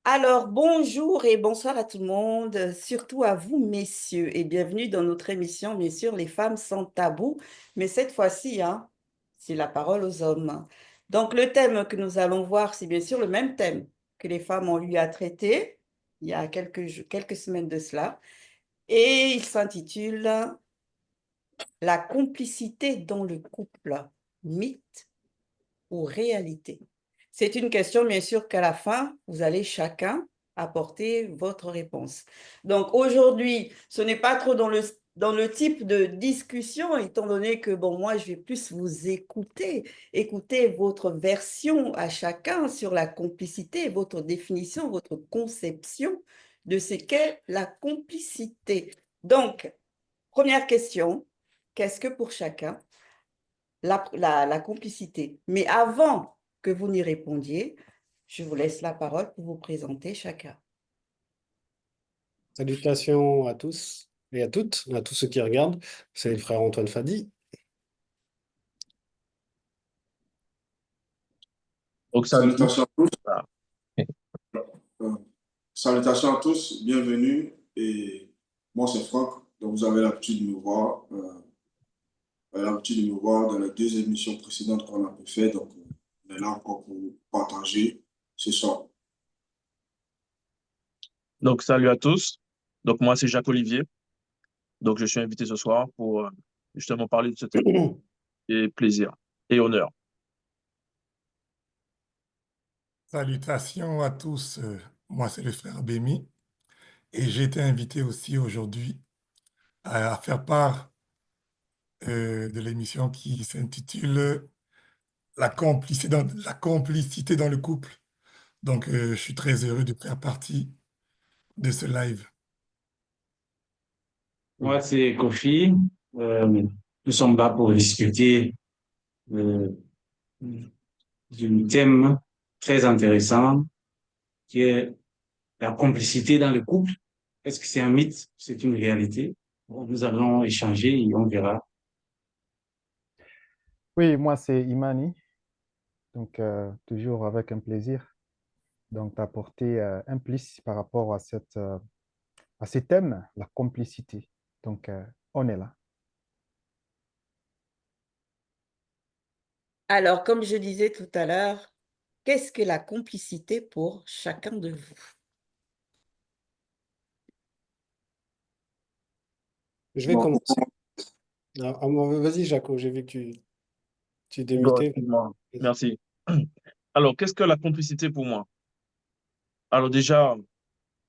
Alors, bonjour et bonsoir à tout le monde, surtout à vous, messieurs, et bienvenue dans notre émission, bien sûr, Les femmes sans tabou. Mais cette fois-ci, c'est la parole aux hommes. Donc, le thème que nous allons voir, c'est bien sûr le même thème que les femmes ont eu à traiter il y a quelques semaines de cela. Et il s'intitule La complicité dans le couple, mythe ou réalité? C'est une question, bien sûr, qu'à la fin, vous allez chacun apporter votre réponse. Donc aujourd'hui, ce n'est pas trop dans le type de discussion, étant donné que, bon, moi, je vais plus vous écouter votre version à chacun sur la complicité, votre définition, votre conception de ce qu'est la complicité. Donc, première question, qu'est-ce que pour chacun la complicité? Mais avant que vous n'y répondiez, je vous laisse la parole pour vous présenter chacun. Salutations à tous et à tous ceux qui regardent. C'est le frère Antoine Fadi. Donc, salut. Salutations à tous. Ah. Euh, Salutations à tous, bienvenue. Et moi, c'est Franck. Donc, vous avez l'habitude de me voir, dans les deux émissions précédentes qu'on a pu faire. Donc, on est là encore pour partager ce soir. Donc, salut à tous. Donc, moi, c'est Jacques Olivier. Donc, je suis invité ce soir pour justement parler de ce thème. Et plaisir et honneur. Salutations à tous, moi c'est le frère Bémi et j'ai été invité aussi aujourd'hui à faire part de l'émission qui s'intitule la complicité dans le couple. Donc je suis très heureux de faire partie de ce live. Moi, c'est Kofi. Nous sommes là pour discuter euh, d'un thème très intéressant qui est la complicité dans le couple. Est-ce que c'est un mythe? C'est une réalité? Bon, nous allons échanger et on verra. Oui, moi c'est Imani, donc toujours avec un plaisir donc d'apporter un plus par rapport à ce thème, la complicité. Donc on est là. Alors, comme je disais tout à l'heure, qu'est-ce que la complicité pour chacun de vous? Je vais Bon, commencer. Vas-y, Jaco, j'ai vu que tu Bon, débutais. excuse-moi. Merci. Alors, qu'est-ce que la complicité pour moi? Alors, déjà,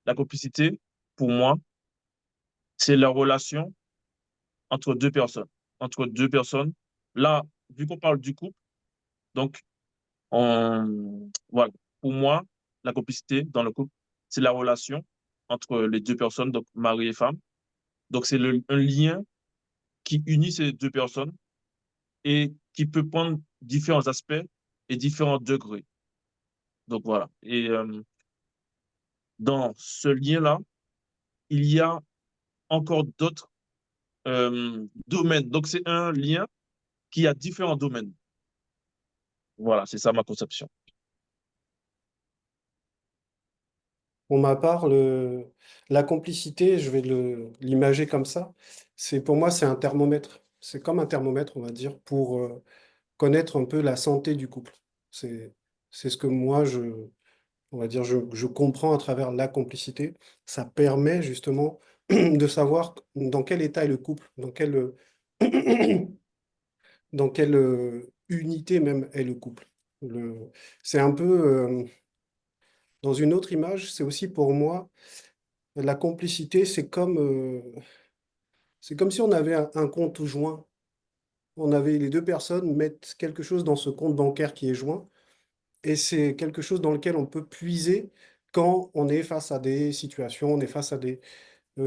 la complicité, pour moi, c'est la relation entre deux personnes. Entre deux personnes. Là, vu qu'on parle du couple, donc, voilà. Pour moi, la complicité dans le couple, c'est la relation entre les deux personnes, donc mari et femme. Donc, c'est un lien qui unit ces deux personnes et qui peut prendre différents aspects et différents degrés. Donc, voilà. Et dans ce lien-là, il y a encore d'autres domaines. Donc, c'est un lien qui a différents domaines. Voilà, c'est ça ma conception. Pour ma part, la complicité, je vais l'imager comme ça. Pour moi, c'est un thermomètre. C'est comme un thermomètre, on va dire, pour connaître un peu la santé du couple. C'est, c'est ce que moi, on va dire, je comprends à travers la complicité. Ça permet justement de savoir dans quel état est le couple, dans quelle unité même est le couple. C'est un peu, dans une autre image, c'est aussi pour moi, la complicité, c'est comme si on avait un compte joint. On avait les deux personnes mettent quelque chose dans ce compte bancaire qui est joint. Et c'est quelque chose dans lequel on peut puiser quand on est face à des situations, on est face à des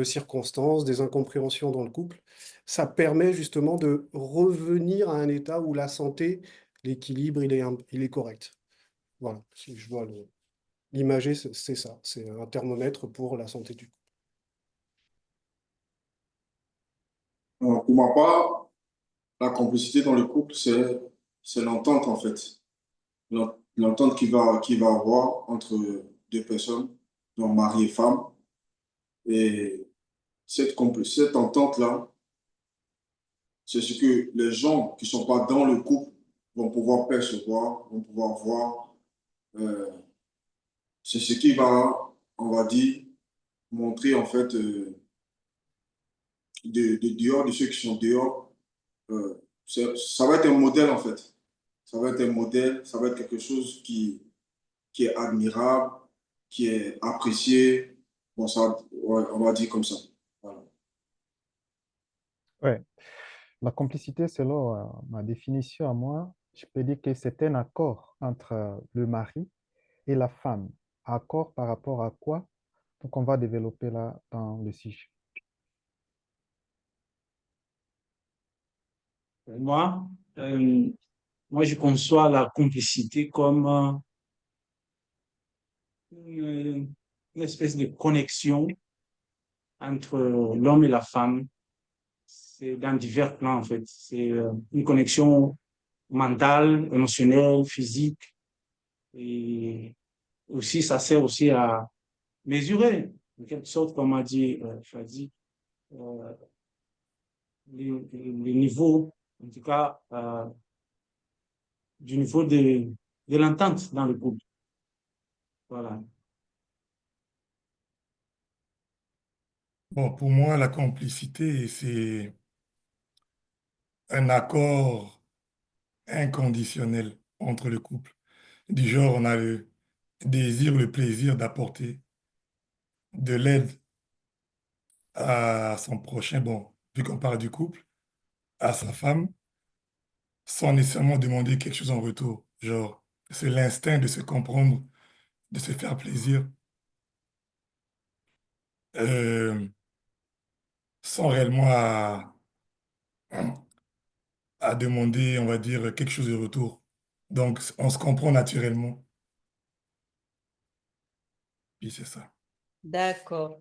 circonstances, des incompréhensions dans le couple. Ça permet justement de revenir à un état où la santé, l'équilibre, il est correct. Voilà, si je dois l'imager, c'est ça. C'est un thermomètre pour la santé du couple. pour ma part, la complicité dans le couple, c'est l'entente en fait. L'entente qui va avoir entre deux personnes. donc mari et femme. Et cette entente-là, c'est ce que les gens qui ne sont pas dans le couple vont pouvoir percevoir, vont pouvoir voir. Euh, c'est ce qui va, on va dire, montrer en fait de dehors, de ceux qui sont dehors. Ça va être un modèle en fait. Ça va être un modèle, ça va être quelque chose qui est admirable, qui est apprécié. Bon, ça, ouais, on va dire comme ça. Voilà. Ouais. La complicité, selon ma définition à moi, je peux dire que c'est un accord entre le mari et la femme. Accord par rapport à quoi? Donc, on va développer là dans le sujet. Pour moi, euh, moi, je conçois la complicité comme une espèce de connexion entre l'homme et la femme. C'est dans divers plans, en fait. C'est une connexion mentale, émotionnelle, physique. Et aussi, ça sert aussi à mesurer, en quelque sorte, comme a dit Fadi, euh, les niveaux, en tout cas, du niveau de l'entente dans le couple. Voilà. Bon, pour moi, la complicité, c'est un accord inconditionnel entre le couple. Du genre, on a le désir, le plaisir d'apporter de l'aide à son prochain, bon, vu qu'on parle du couple, à sa femme, sans nécessairement demander quelque chose en retour. Genre, c'est l'instinct de se comprendre, de se faire plaisir, euh, sans réellement à demander, on va dire, quelque chose de retour. Donc, on se comprend naturellement. Puis c'est ça. D'accord.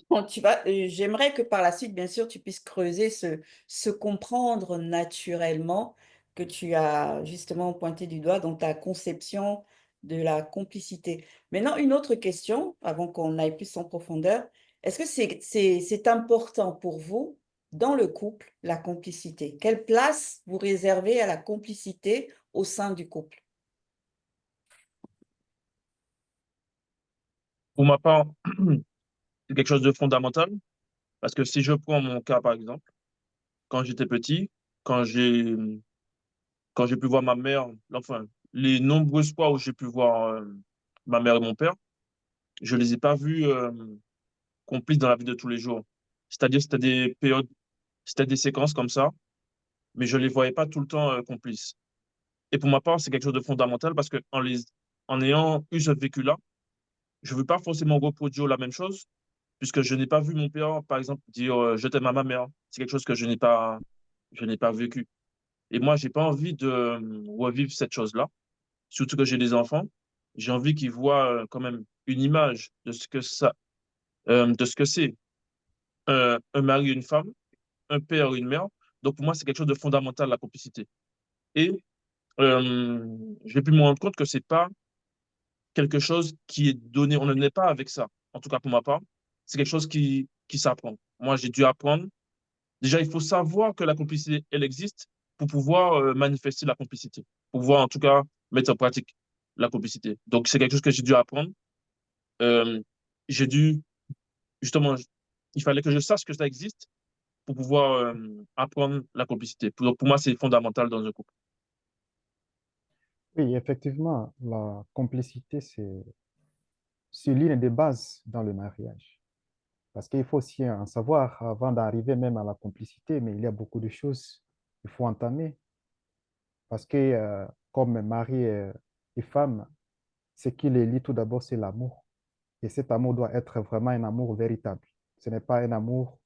Bon, j'aimerais que par la suite, bien sûr, tu puisses creuser ce comprendre naturellement que tu as justement pointé du doigt dans ta conception de la complicité. Maintenant, une autre question, avant qu'on aille plus en profondeur. Est-ce que c'est important pour vous, dans le couple, la complicité? Quelle place vous réservez à la complicité au sein du couple? Pour ma part, c'est quelque chose de fondamental parce que si je prends mon cas, par exemple, quand j'étais petit, quand j'ai quand j'ai pu voir ma mère, enfin, les nombreuses fois où j'ai pu voir ma mère et mon père, je les ai pas vus complices dans la vie de tous les jours. C'est-à-dire, c'était des périodes, c'était des séquences comme ça, mais je les voyais pas tout le temps complices. Et pour ma part, c'est quelque chose de fondamental parce que en ayant eu ce vécu-là, je veux pas forcément reproduire la même chose puisque je n'ai pas vu mon père, par exemple, dire je t'aime à ma mère. C'est quelque chose que je n'ai pas vécu. Et moi, j'ai pas envie de revivre cette chose-là, surtout que j'ai des enfants. J'ai envie qu'ils voient quand même une image de ce que c'est un mari et une femme, un père et une mère. Donc pour moi, c'est quelque chose de fondamental, la complicité. Et j'ai pu me rendre compte que c'est pas quelque chose qui est donné, on ne naît pas avec ça. En tout cas pour ma part, c'est quelque chose qui s'apprend. Moi, j'ai dû apprendre. Déjà, il faut savoir que la complicité, elle existe pour pouvoir manifester la complicité, pour pouvoir en tout cas mettre en pratique la complicité. Donc, c'est quelque chose que j'ai dû apprendre. Euh, j'ai dû, justement, il fallait que je sache que ça existe pour pouvoir apprendre la complicité. Pour moi, c'est fondamental dans un couple. Oui, effectivement, la complicité, c'est l'une des bases dans le mariage. Parce qu'il faut aussi en savoir avant d'arriver même à la complicité, mais il y a beaucoup de choses qu'il faut entamer. Parce que comme mari et femme, ce qui les lie tout d'abord, c'est l'amour. Et cet amour doit être vraiment un amour véritable. Ce n'est pas un amour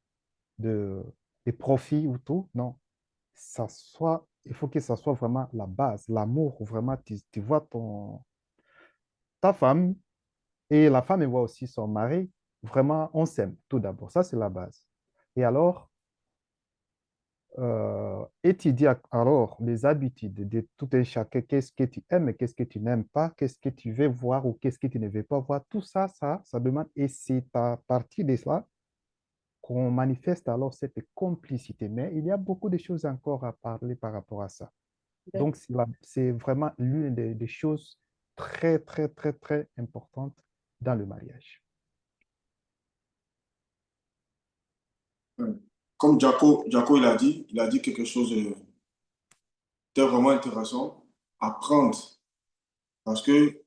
de, de profit ou tout, non. Il faut que ça soit vraiment la base. L'amour, vraiment, tu vois ta femme et la femme elle voit aussi son mari. Vraiment, on s'aime tout d'abord. Ça, c'est la base. Et alors, étudier alors les habitudes de tout un chacun, qu'est-ce que tu aimes, qu'est-ce que tu n'aimes pas, qu'est-ce que tu veux voir ou qu'est-ce que tu ne veux pas voir. Tout ça, ça demande, et c'est à partir de cela qu'on manifeste alors cette complicité. Mais il y a beaucoup de choses encore à parler par rapport à ça. Donc, c'est vraiment l'une des choses très, très, très, très importantes dans le mariage. Ouais. Comme Jaco il a dit quelque chose de vraiment intéressant. Apprendre. Parce que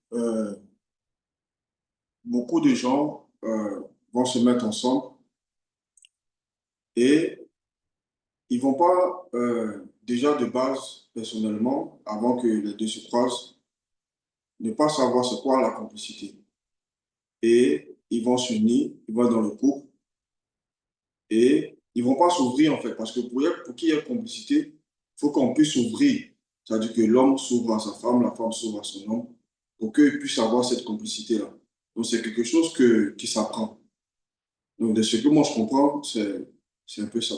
beaucoup de gens vont se mettre ensemble et ils vont pas, déjà de base, personnellement, avant que les deux se croisent, ne pas savoir c'est quoi la complicité. Et ils vont s'unir, ils vont être dans le couple et ils vont pas s'ouvrir en fait. Parce que pour qu'il y ait complicité, il faut qu'on puisse s'ouvrir. C'est-à-dire que l'homme s'ouvre à sa femme, la femme s'ouvre à son homme, pour qu'ils puissent avoir cette complicité-là. Donc c'est quelque chose qui s'apprend. Donc de ce que moi je comprends, c'est un peu ça.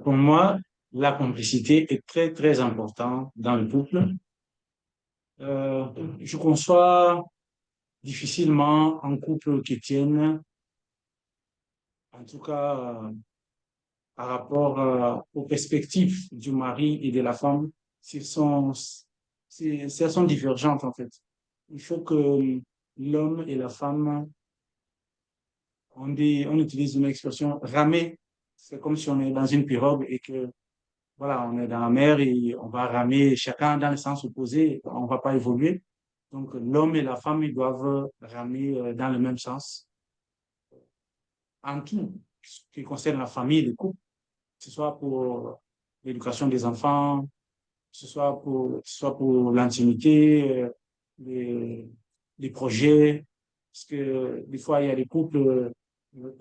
Pour moi, la complicité est très, très importante dans le couple. Je conçois difficilement un couple qui tienne, en tout cas par rapport aux perspectives du mari et de la femme, si sont, si elles sont divergentes en fait. Il faut que l'homme et la femme, on utilise une expression ramer. C'est comme si on est dans une pirogue et que voilà, on est dans la mer et on va ramer chacun dans le sens opposé, on ne va pas évoluer. Donc l'homme et la femme, ils doivent ramer dans le même sens en tout ce qui concerne la famille et le couple, que ce soit pour l'éducation des enfants, que ce soit pour l'intimité, les, les projets. Parce que des fois, il y a des couples,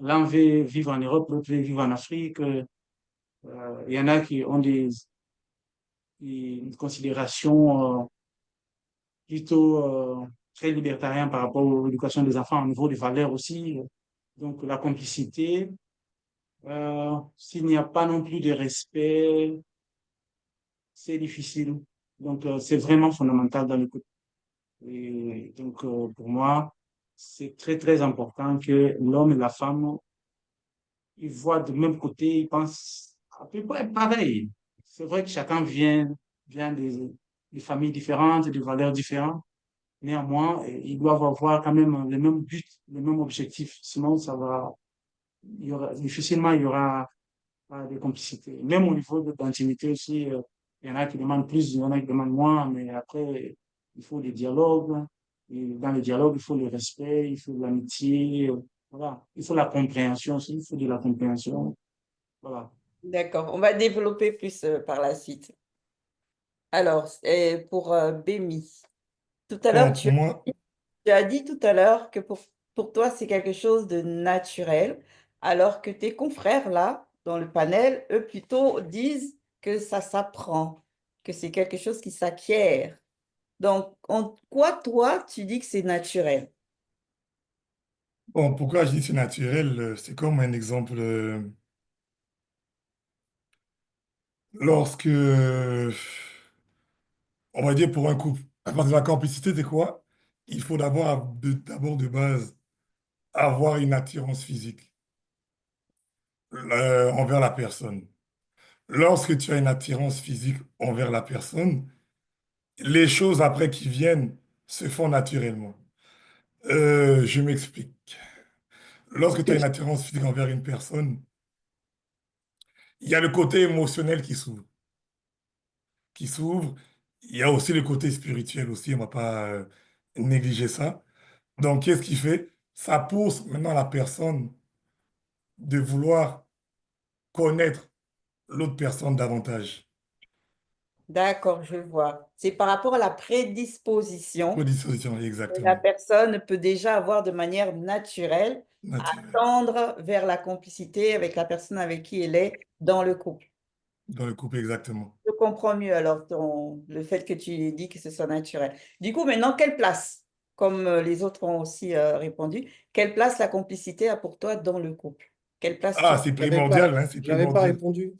l'un veut vivre en Europe, l'autre veut vivre en Afrique. Il y en a qui ont une considération plutôt très libertarienne par rapport à l'éducation des enfants au niveau des valeurs aussi. Donc, la complicité, s'il n'y a pas non plus de respect, c'est difficile. Donc, c'est vraiment fondamental dans le couple. Et donc, pour moi, c'est très, très important que l'homme et la femme, ils voient du même côté, ils pensent à peu près pareil. C'est vrai que chacun vient des familles différentes, des valeurs différentes. Néanmoins, ils doivent avoir quand même le même but, le même objectif. Sinon, difficilement, il y aura des complicités. Même au niveau de l'intimité aussi, il y en a qui demandent plus, il y en a qui demandent moins, mais après, il faut des dialogues. Et dans le dialogue, il faut le respect, il faut l'amitié, voilà. Il faut la compréhension aussi, il faut de la compréhension. Voilà. D'accord, on va développer plus par la suite. Alors, pour Bémi, tout à l'heure, Bon, pour moi, tu as dit tout à l'heure que pour toi, c'est quelque chose de naturel, alors que tes confrères, là, dans le panel, eux, plutôt disent que ça s'apprend, que c'est quelque chose qui s'acquiert. Donc, en quoi, toi, tu dis que c'est naturel? bon, pourquoi je dis que c'est naturel, c'est comme un exemple. Lorsque, on va dire pour un couple, à partir de la complicité, c'est quoi? Il faut d'abord de base avoir une attirance physique envers la personne. Lorsque tu as une attirance physique envers la personne, les choses après qui viennent se font naturellement. Je m'explique. Lorsque tu as une attirance physique envers une personne, il y a le côté émotionnel qui s'ouvre. Il y a aussi le côté spirituel aussi, on ne va pas négliger ça. Donc, qu'est-ce qui fait? Ça pousse maintenant la personne de vouloir connaître l'autre personne davantage. D'accord, je vois. C'est par rapport à la prédisposition Prédisposition, que la exactement. personne peut déjà avoir de manière naturelle à Naturel. tendre vers la complicité avec la personne avec qui elle est dans le couple. Dans le couple, exactement. Je comprends mieux alors le fait que tu dis que ce soit naturel. Du coup, maintenant, quelle place? comme les autres ont aussi répondu. Quelle place la complicité a pour toi dans le couple? Quelle place tu... Ah, c'est J'avais pas, primordial, hein, c'est j'avais pas primordial. répondu.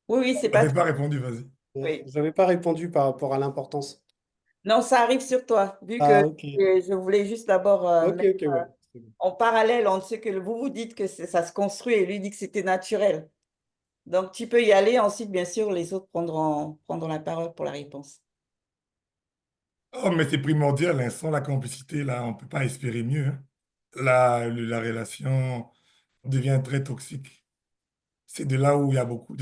Oui, oui, c'est pas... T'avais pas répondu, vas-y. Oui. J'avais pas répondu par rapport à l'importance. Non, ça arrive sur toi, vu que Ah, ok. je voulais juste d'abord Ok, mettre ok, ouais. C'est bon. en parallèle entre ce que vous vous dites que ça se construit et lui dit que c'était naturel. Donc, tu peux y aller. Ensuite, bien sûr, les autres prendront la parole pour la réponse. Oh, mais c'est primordial, hein. Sans la complicité, là, on ne peut pas espérer mieux, hein. La relation devient très toxique. C'est de là où il y a beaucoup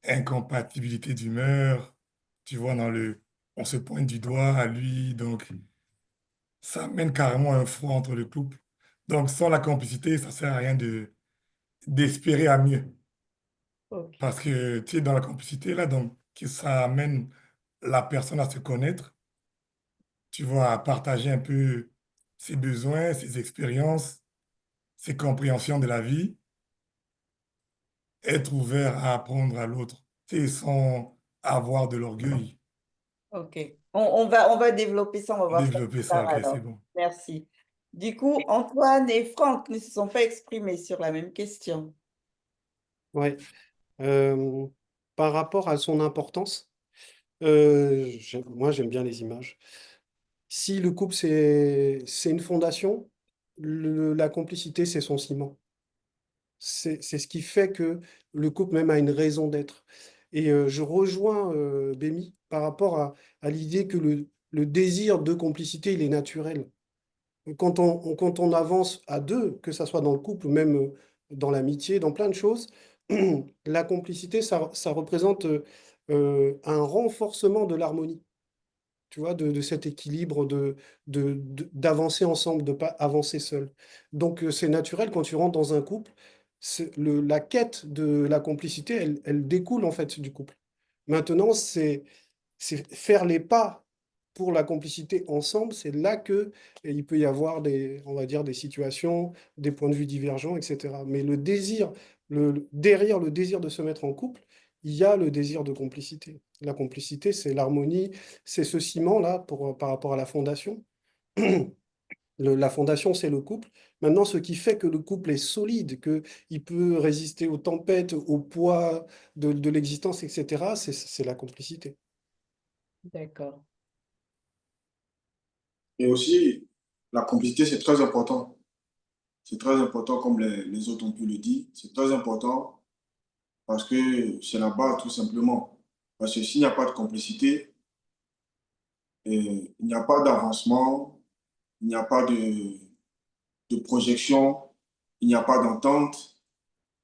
d'incompatibilité d'humeur. Tu vois, on se pointe du doigt à lui, donc ça amène carrément un froid entre le couple. Donc, sans la complicité, ça ne sert à rien d'espérer à mieux. Ok. Parce que tu es dans la complicité, là, donc que ça amène la personne à se connaître, tu vois, à partager un peu ses besoins, ses expériences, ses compréhensions de la vie, être ouvert à apprendre à l'autre, tu sais, sans avoir de l'orgueil. Ok. On va développer ça. On va voir ça Développer plus ça, tard ok, c'est alors. bon. Merci. Du coup, Antoine et Franck ne se sont pas exprimés sur la même question. Ouais. Euh, Par rapport à son importance, moi j'aime bien les images. Si le couple c'est une fondation, la complicité c'est son ciment. C'est ce qui fait que le couple même a une raison d'être. Et je rejoins Bémi par rapport à l'idée que le désir de complicité, il est naturel. Quand on avance à deux, que ça soit dans le couple ou même dans l'amitié, dans plein de choses, la complicité, ça représente un renforcement de l'harmonie, tu vois, de cet équilibre, d'avancer ensemble, de pas avancer seul. Donc c'est naturel quand tu rentres dans un couple, la quête de la complicité, elle découle en fait du couple. Maintenant, c'est faire les pas pour la complicité ensemble, c'est là que il peut y avoir on va dire, des situations, des points de vue divergents, etc. Mais le désir, derrière le désir de se mettre en couple, il y a le désir de complicité. La complicité, c'est l'harmonie, c'est ce ciment-là par rapport à la fondation. La fondation, c'est le couple. Maintenant, ce qui fait que le couple est solide, qu'il peut résister aux tempêtes, au poids de l'existence, etc., c'est la complicité. D'accord. Et aussi, la complicité, c'est très important. C'est très important, comme les autres ont pu le dire. C'est très important parce que c'est la base, tout simplement. Parce que s'il n'y a pas de complicité, il n'y a pas d'avancement, il n'y a pas de projection, il n'y a pas d'entente.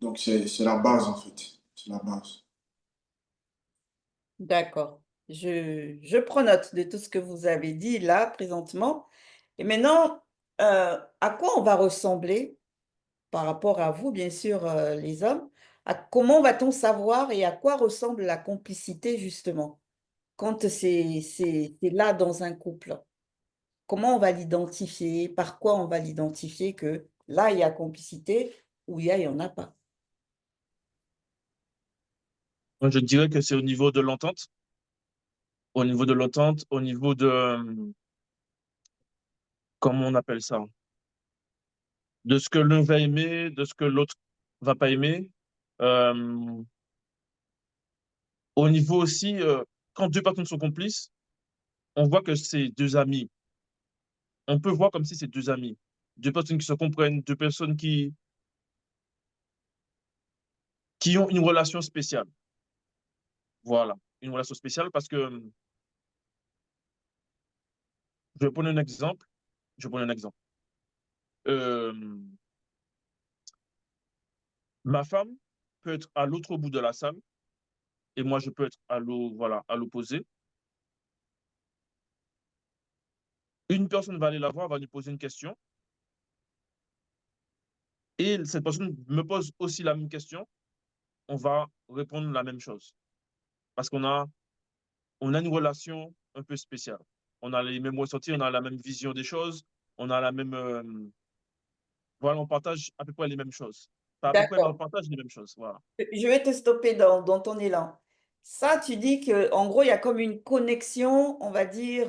Donc, c'est la base, en fait. C'est la base. D'accord. Je prends note de tout ce que vous avez dit là, présentement. Et maintenant, à quoi on va ressembler par rapport à vous, bien sûr, les hommes? Comment va-t-on savoir et à quoi ressemble la complicité, justement, quand c'est là dans un couple? Comment on va l'identifier? Par quoi on va l'identifier que là, il y a complicité ou il y en a pas? Moi, je dirais que c'est au niveau de l'entente, au niveau de l'entente, au niveau de, comment on appelle ça? De ce que l'un va aimer, de ce que l'autre va pas aimer. Euh, Au niveau aussi, quand deux personnes sont complices, on voit que c'est deux amis. On peut voir comme si c'est deux amis. Deux personnes qui se comprennent, deux personnes qui ont une relation spéciale. Voilà, une relation spéciale parce que, je vais prendre un exemple. Je vais prendre un exemple. Euh, Ma femme peut être à l'autre bout de la salle et moi, je peux être voilà, à l'opposé. Une personne va aller la voir, va lui poser une question et cette personne me pose aussi la même question. On va répondre la même chose parce on a une relation un peu spéciale. On a les mêmes ressentis, on a la même vision des choses, on a la même, voilà, on partage à peu près les mêmes choses. Pas à peu près, mais on D'accord. partage les mêmes choses. Voilà. Je vais te stopper dans ton élan. Ça, tu dis que en gros, il y a comme une connexion, on va dire,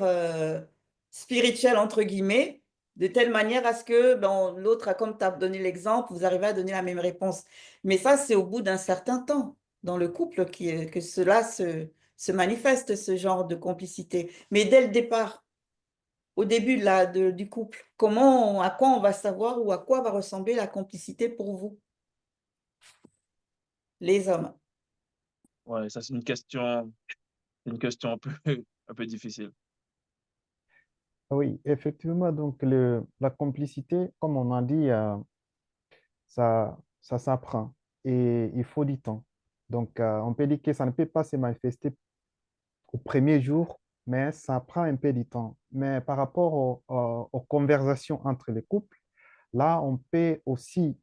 spirituel, entre guillemets, de telle manière à ce que ben, l'autre, comme tu as donné l'exemple, vous arrivez à donner la même réponse. Mais ça, c'est au bout d'un certain temps dans le couple que cela se manifeste, ce genre de complicité. Mais dès le départ, au début du couple, à quoi on va savoir ou à quoi va ressembler la complicité pour vous, les hommes? Ouais, ça, c'est une question un peu, un peu difficile. Oui, effectivement, donc la complicité, comme on a dit, ça s'apprend et il faut du temps. Donc, on peut dire que ça ne peut pas se manifester au premier jour, mais ça prend un peu du temps. Mais par rapport aux conversations entre les couples, là, on peut aussi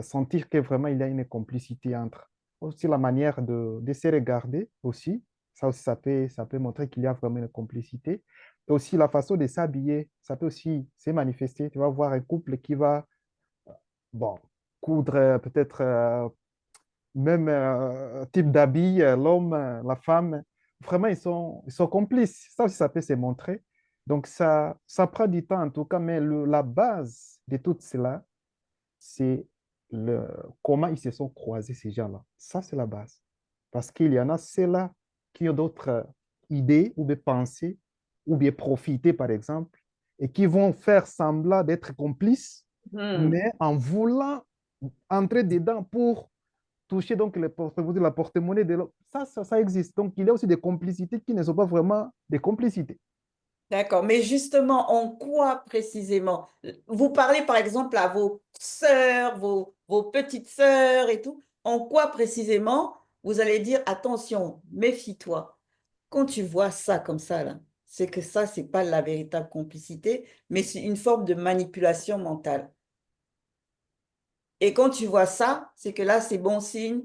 sentir que vraiment il y a une complicité entre. Aussi la manière de se regarder aussi, ça aussi, ça peut montrer qu'il y a vraiment une complicité. Et aussi la façon de s'habiller, ça peut aussi se manifester. Tu vas voir un couple qui va, bon, coudre peut-être même type d'habit, l'homme, la femme, vraiment, ils sont complices. Ça aussi, ça peut se montrer. Donc, ça prend du temps en tout cas, mais la base de tout cela, c'est comment ils se sont croisés, ces gens-là. Ça, c'est la base. Parce qu'il y en a ceux-là qui ont d'autres idées ou des pensées ou bien profiter, par exemple, et qui vont faire semblant d'être complices, Hmm. mais en voulant entrer dedans pour toucher donc la porte-monnaie de l'autre. Ça existe. Donc, il y a aussi des complicités qui ne sont pas vraiment des complicités. D'accord, mais justement, en quoi précisément? Vous parlez par exemple à vos sœurs, vos petites sœurs et tout. En quoi précisément vous allez dire, attention, méfie-toi. Quand tu vois ça comme ça, là, c'est que ça, c'est pas la véritable complicité, mais c'est une forme de manipulation mentale. Et quand tu vois ça, c'est que là, c'est bon signe,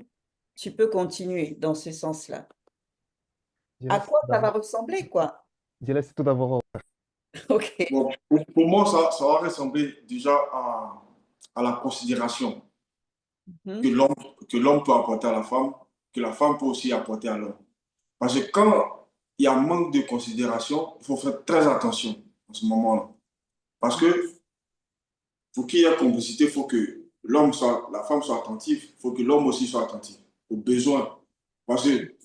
tu peux continuer dans ce sens-là. Je À laisse quoi tout ça va d'abord. ressembler, quoi? Je laisse tout d'abord. OK. Bon, pour moi, ça va ressembler déjà à la considération que Mhm. l'homme que l'homme peut apporter à la femme, que la femme peut aussi apporter à l'homme. Parce que quand il y a manque de considération, il faut faire très attention en ce moment-là. Parce que pour qu'il y ait complicité, il faut que la femme soit attentive, il faut que l'homme aussi soit attentif aux besoins. Parce que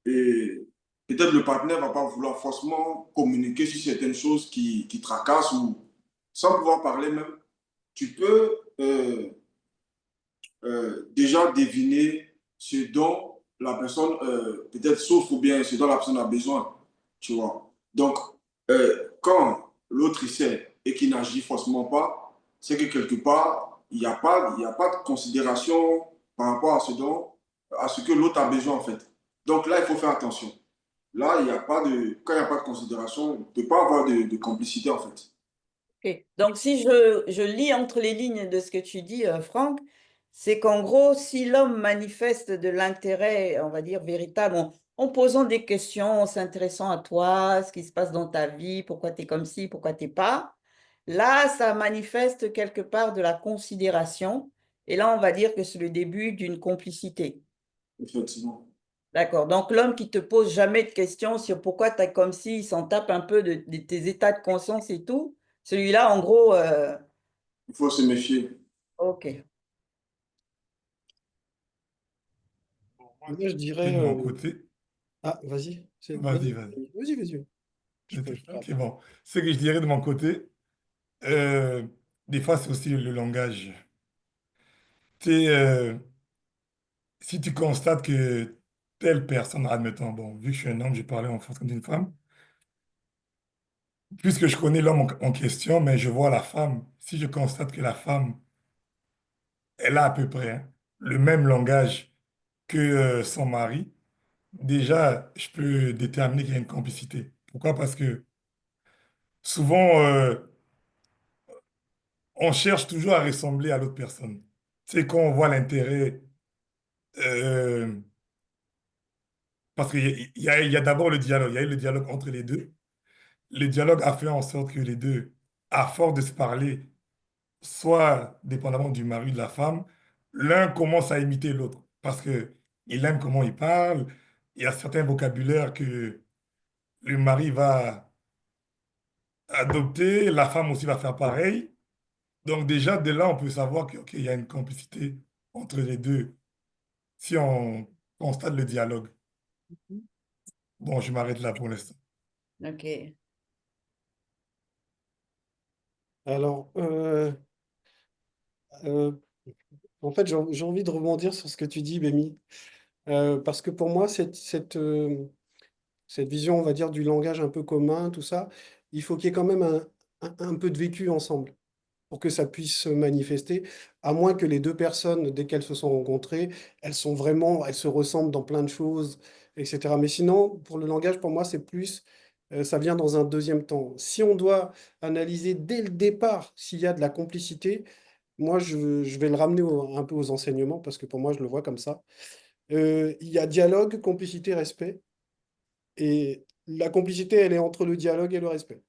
et peut-être le partenaire ne va pas vouloir forcément communiquer sur certaines choses qui tracassent ou sans pouvoir parler même. Tu peux déjà deviner ce dont la personne peut-être souffre ou bien ce dont la personne a besoin, tu vois. Donc, quand l'autre il sait et qu'il n'agit forcément pas, c'est que quelque part, il y a pas de considération par rapport à ce que l'autre a besoin en fait. Donc là, il faut faire attention. Là, il y a pas de, quand il n'y a pas de considération, il ne peut pas avoir de complicité en fait. Ok. Donc, si je lis entre les lignes de ce que tu dis, Franck, c'est qu'en gros, si l'homme manifeste de l'intérêt, on va dire, véritable, en posant des questions, en s'intéressant à toi, ce qui se passe dans ta vie, pourquoi tu es comme ci, pourquoi tu n'es pas, là, ça manifeste quelque part de la considération. Et là, on va dire que c'est le début d'une complicité. Effectivement. D'accord. Donc, l'homme qui te pose jamais de questions sur pourquoi tu es comme ci, il s'en tape un peu de tes états de conscience et tout, celui-là, en gros, Il faut se méfier. ok. Moi, Moi, je c'est dirais. de mon côté. Ah, vas-y. Vas-y, vas-y. Vas-y. Je Ok, parle. bon. Ce que je dirais de mon côté, euh, des fois, c'est aussi le langage. Tu sais, si tu constates que telle personne, admettons, bon, vu que je suis un homme, j'ai parlé en fonction d'une femme, puisque je connais l'homme en question, mais je vois la femme, si je constate que la femme, elle a à peu près hein, le même langage que son mari, déjà, je peux déterminer qu'il y a une complicité. Pourquoi? Parce que souvent, on cherche toujours à ressembler à l'autre personne. C'est quand on voit l'intérêt, euh, parce qu'il y a d'abord le dialogue, il y a eu le dialogue entre les deux. Le dialogue a fait en sorte que les deux, à force de se parler, soit dépendamment du mari ou de la femme, l'un commence à imiter l'autre parce que il aime comment il parle. Il y a certains vocabulaires que le mari va adopter, la femme aussi va faire pareil. Donc déjà, de là, on peut savoir qu'il y a une complicité entre les deux si on constate le dialogue. Bon, je m'arrête là pour l'instant. Ok. Alors, euh, en fait, j'ai envie de rebondir sur ce que tu dis, Bémi. Parce que pour moi, cette vision, on va dire, du langage un peu commun, tout ça, il faut qu'il y ait quand même un peu de vécu ensemble pour que ça puisse se manifester, à moins que les deux personnes, dès qu'elles se sont rencontrées, elles se ressemblent dans plein de choses, etc. Mais sinon, pour le langage, pour moi, c'est plus, ça vient dans un deuxième temps. Si on doit analyser dès le départ s'il y a de la complicité, moi, je vais le ramener un peu aux enseignements, parce que pour moi, je le vois comme ça. Il y a dialogue, complicité, respect. Et la complicité, elle est entre le dialogue et le respect.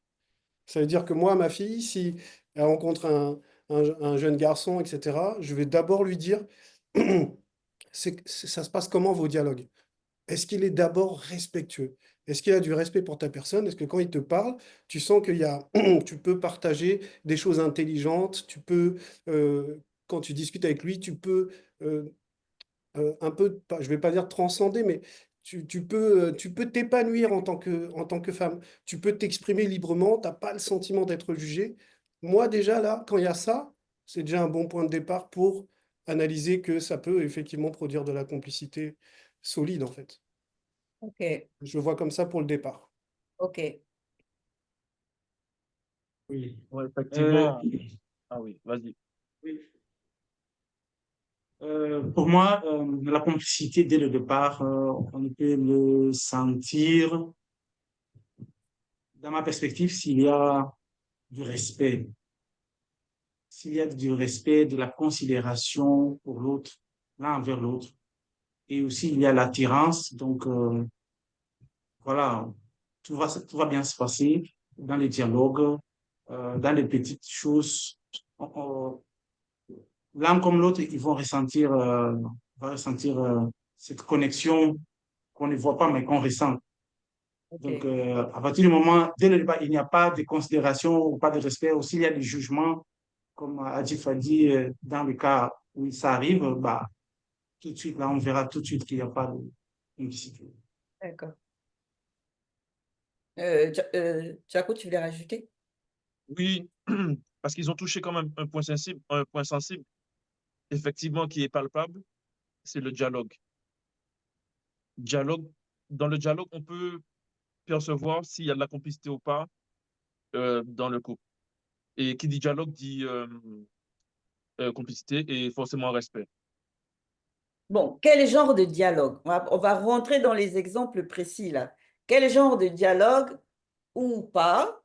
Ça veut dire que moi, ma fille, si elle rencontre un jeune garçon, etc., je vais d'abord lui dire, ça se passe comment vos dialogues? Est-ce qu'il est d'abord respectueux? Est-ce qu'il a du respect pour ta personne? Est-ce que quand il te parle, tu sens tu peux partager des choses intelligentes, quand tu discutes avec lui, tu peux euh, un peu, je vais pas dire transcender, mais tu peux t'épanouir en tant que femme. Tu peux t'exprimer librement, tu n'as pas le sentiment d'être jugé. Moi, déjà, là, quand il y a ça, c'est déjà un bon point de départ pour analyser que ça peut effectivement produire de la complicité solide, en fait. Ok. Je le vois comme ça pour le départ. Ok. Oui. Ouais, Euh, effectivement. Ah oui, vas-y. oui. Pour moi, la complicité dès le départ, on peut le sentir, dans ma perspective, s'il y a du respect, s'il y a du respect, de la considération pour l'autre, l'un envers l'autre, et aussi il y a l'attirance, donc voilà, tout va bien se passer dans les dialogues, dans les petites choses. L'un comme l'autre, ils vont ressentir cette connexion qu'on ne voit pas, mais qu'on ressent. Donc, Ok. à partir du moment, dès le départ, il n'y a pas de considération ou pas de respect, aussi il y a du jugement, comme Adif a dit, dans le cas où ça arrive, bah, tout de suite, là, on verra tout de suite qu'il n'y a pas de complicité. D'accord. Jaco, tu voulais rajouter? Oui, parce qu'ils ont touché quand même un point sensible, effectivement, qui est palpable, c'est le dialogue. Dialogue. Dans le dialogue, on peut percevoir s'il y a de la complicité ou pas dans le couple. Et qui dit dialogue dit complicité et forcément respect. Bon, quel genre de dialogue? On va rentrer dans les exemples précis là. Quel genre de dialogue ou pas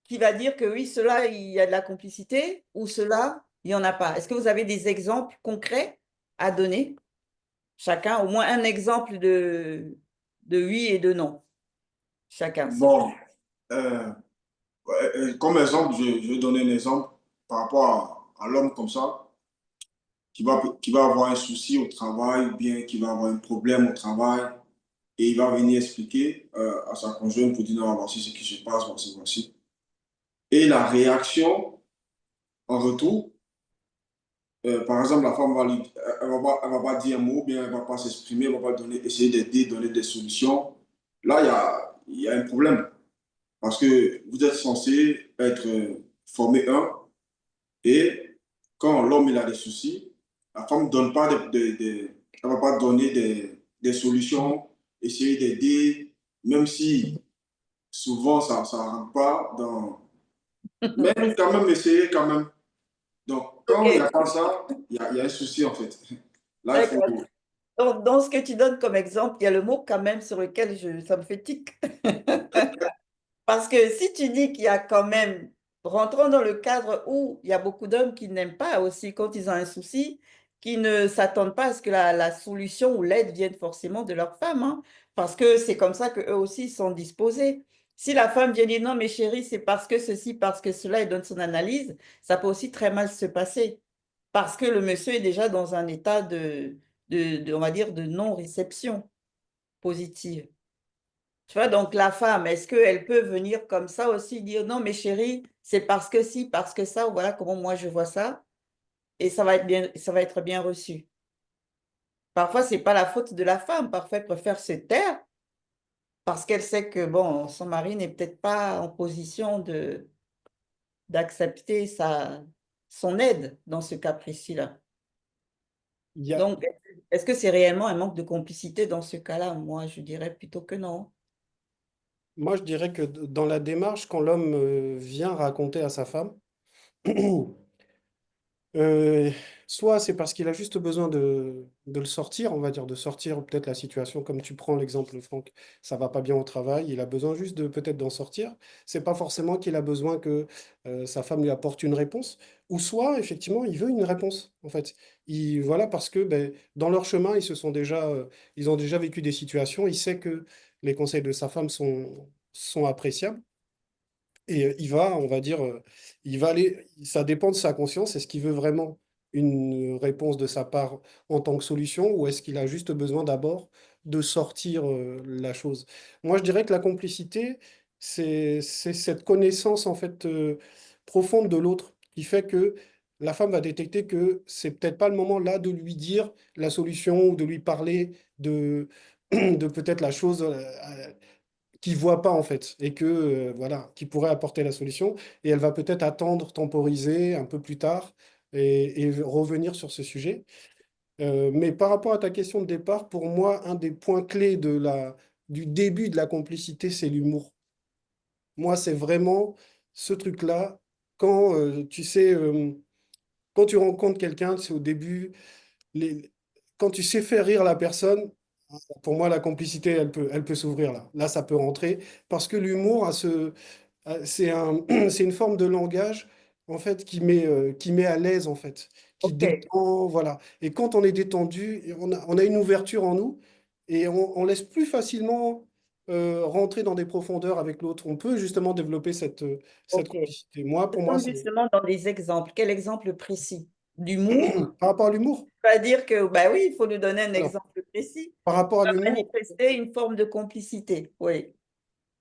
qui va dire que oui, cela, il y a de la complicité ou cela, il n'y en a pas? Est-ce que vous avez des exemples concrets à donner? Chacun, au moins un exemple de oui et de non. Chacun. Bon, euh, comme exemple, je vais donner un exemple par rapport à l'homme comme ça, qui va avoir un souci au travail, ou bien qui va avoir un problème au travail, et il va venir expliquer à sa conjointe pour dire non, voici ce qui se passe, voici, voici. Et la réaction en retour, par exemple, la femme elle va pas dire un mot, bien elle va pas s'exprimer, elle va pas donner, essayer d'aider, donner des solutions. Là, il y a un problème. Parce que vous êtes censé être formé un, et quand l'homme il a des soucis, la femme ne donne pas elle va pas donner des solutions, essayer d'aider, même si souvent ça ne rentre pas dans. Mais quand même essayer quand même. Donc, quand il n'y a Ok, pas ça, il y a un souci en fait. Là, il faut. d'accord. Donc, dans ce que tu donnes comme exemple, il y a le mot quand même sur lequel ça me fait tic. Parce que si tu dis qu'il y a quand même, rentrons dans le cadre où il y a beaucoup d'hommes qui n'aiment pas aussi quand ils ont un souci, qui ne s'attendent pas à ce que la solution ou l'aide vienne forcément de leur femme, hein, parce que c'est comme ça qu'eux aussi sont disposés. Si la femme vient dire non, mais chérie, c'est parce que ceci, parce que cela, et donne son analyse, ça peut aussi très mal se passer. Parce que le monsieur est déjà dans un état on va dire, de non-réception positive. Tu vois, donc la femme, est-ce qu'elle peut venir comme ça aussi dire non, mais chérie, c'est parce que si, parce que ça, ou voilà comment moi je vois ça, et ça va être bien reçu. Parfois, c'est pas la faute de la femme, parfois elle préfère se taire parce qu'elle sait que bon, son mari n'est peut-être pas en position d'accepter son aide dans ce cas précis-là. Il y a, Donc, est-ce que c'est réellement un manque de complicité dans ce cas-là? Moi, je dirais plutôt que non. Moi, je dirais que dans la démarche, quand l'homme vient raconter à sa femme, Euh, soit c'est parce qu'il a juste besoin de le sortir, on va dire, de sortir peut-être la situation, comme tu prends l'exemple, Franck, ça va pas bien au travail, il a besoin juste de peut-être d'en sortir. C'est pas forcément qu'il a besoin que sa femme lui apporte une réponse, ou soit effectivement il veut une réponse, en fait. Voilà, parce que ben, dans leur chemin, ils ont déjà vécu des situations, il sait que les conseils de sa femme sont appréciables. Et on va dire, il va aller, ça dépend de sa conscience. Est-ce qu'il veut vraiment une réponse de sa part en tant que solution ou est-ce qu'il a juste besoin d'abord de sortir la chose? Moi, je dirais que la complicité, c'est cette connaissance en fait profonde de l'autre qui fait que la femme va détecter que c'est peut-être pas le moment là de lui dire la solution ou de lui parler de peut-être la chose qui voit pas en fait et que voilà, qui pourrait apporter la solution et elle va peut-être attendre, temporiser un peu plus tard et revenir sur ce sujet. Mais par rapport à ta question de départ, pour moi, un des points clés du début de la complicité, c'est l'humour. Moi, c'est vraiment ce truc-là. Quand tu sais, quand tu rencontres quelqu'un, c'est au début, les, quand tu sais faire rire la personne, pour moi, la complicité, elle peut s'ouvrir là. Là, ça peut rentrer parce que l'humour c'est une forme de langage en fait qui met à l'aise en fait, qui Ok, détend, voilà. Et quand on est détendu, on a une ouverture en nous et on laisse plus facilement rentrer dans des profondeurs avec l'autre. On peut justement développer cette ok. complicité. Moi, Je pour moi, tombe c'est justement dans des exemples. Quel exemple précis? D'humour? par rapport à l'humour. Pas dire que, bah oui, il faut nous donner un Alors, exemple précis. par rapport à Va l'humour, manifester une forme de complicité. Oui.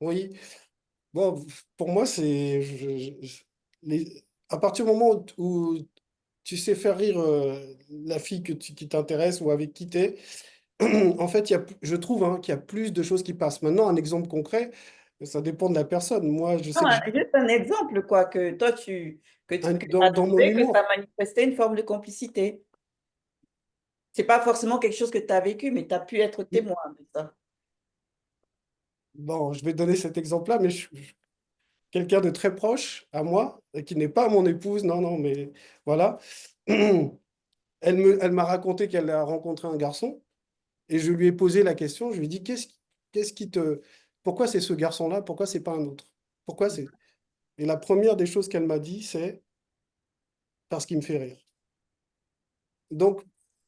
oui. Bon, pour moi, à partir du moment où tu sais faire rire la fille qui t'intéresse ou avec qui t'es, en fait, je trouve hein, qu'il y a plus de choses qui passent. Maintenant, un exemple concret, ça dépend de la personne. Moi, je Non, sais que juste un exemple, quoi, que toi, que tu as dans mon trouvé que ça humour, manifestait une forme de complicité. C'est pas forcément quelque chose que tu as vécu, mais tu as pu être témoin de ça. bon, je vais donner cet exemple-là, mais quelqu'un de très proche à moi, et qui n'est pas mon épouse, non, non, mais voilà. Elle m'a raconté qu'elle a rencontré un garçon. Et je lui ai posé la question, je lui ai dit, qu'est-ce qui te... Pourquoi c'est ce garçon-là? Pourquoi c'est pas un autre? Pourquoi c'est... Et la première des choses qu'elle m'a dit, c'est parce qu'il me fait rire. Donc,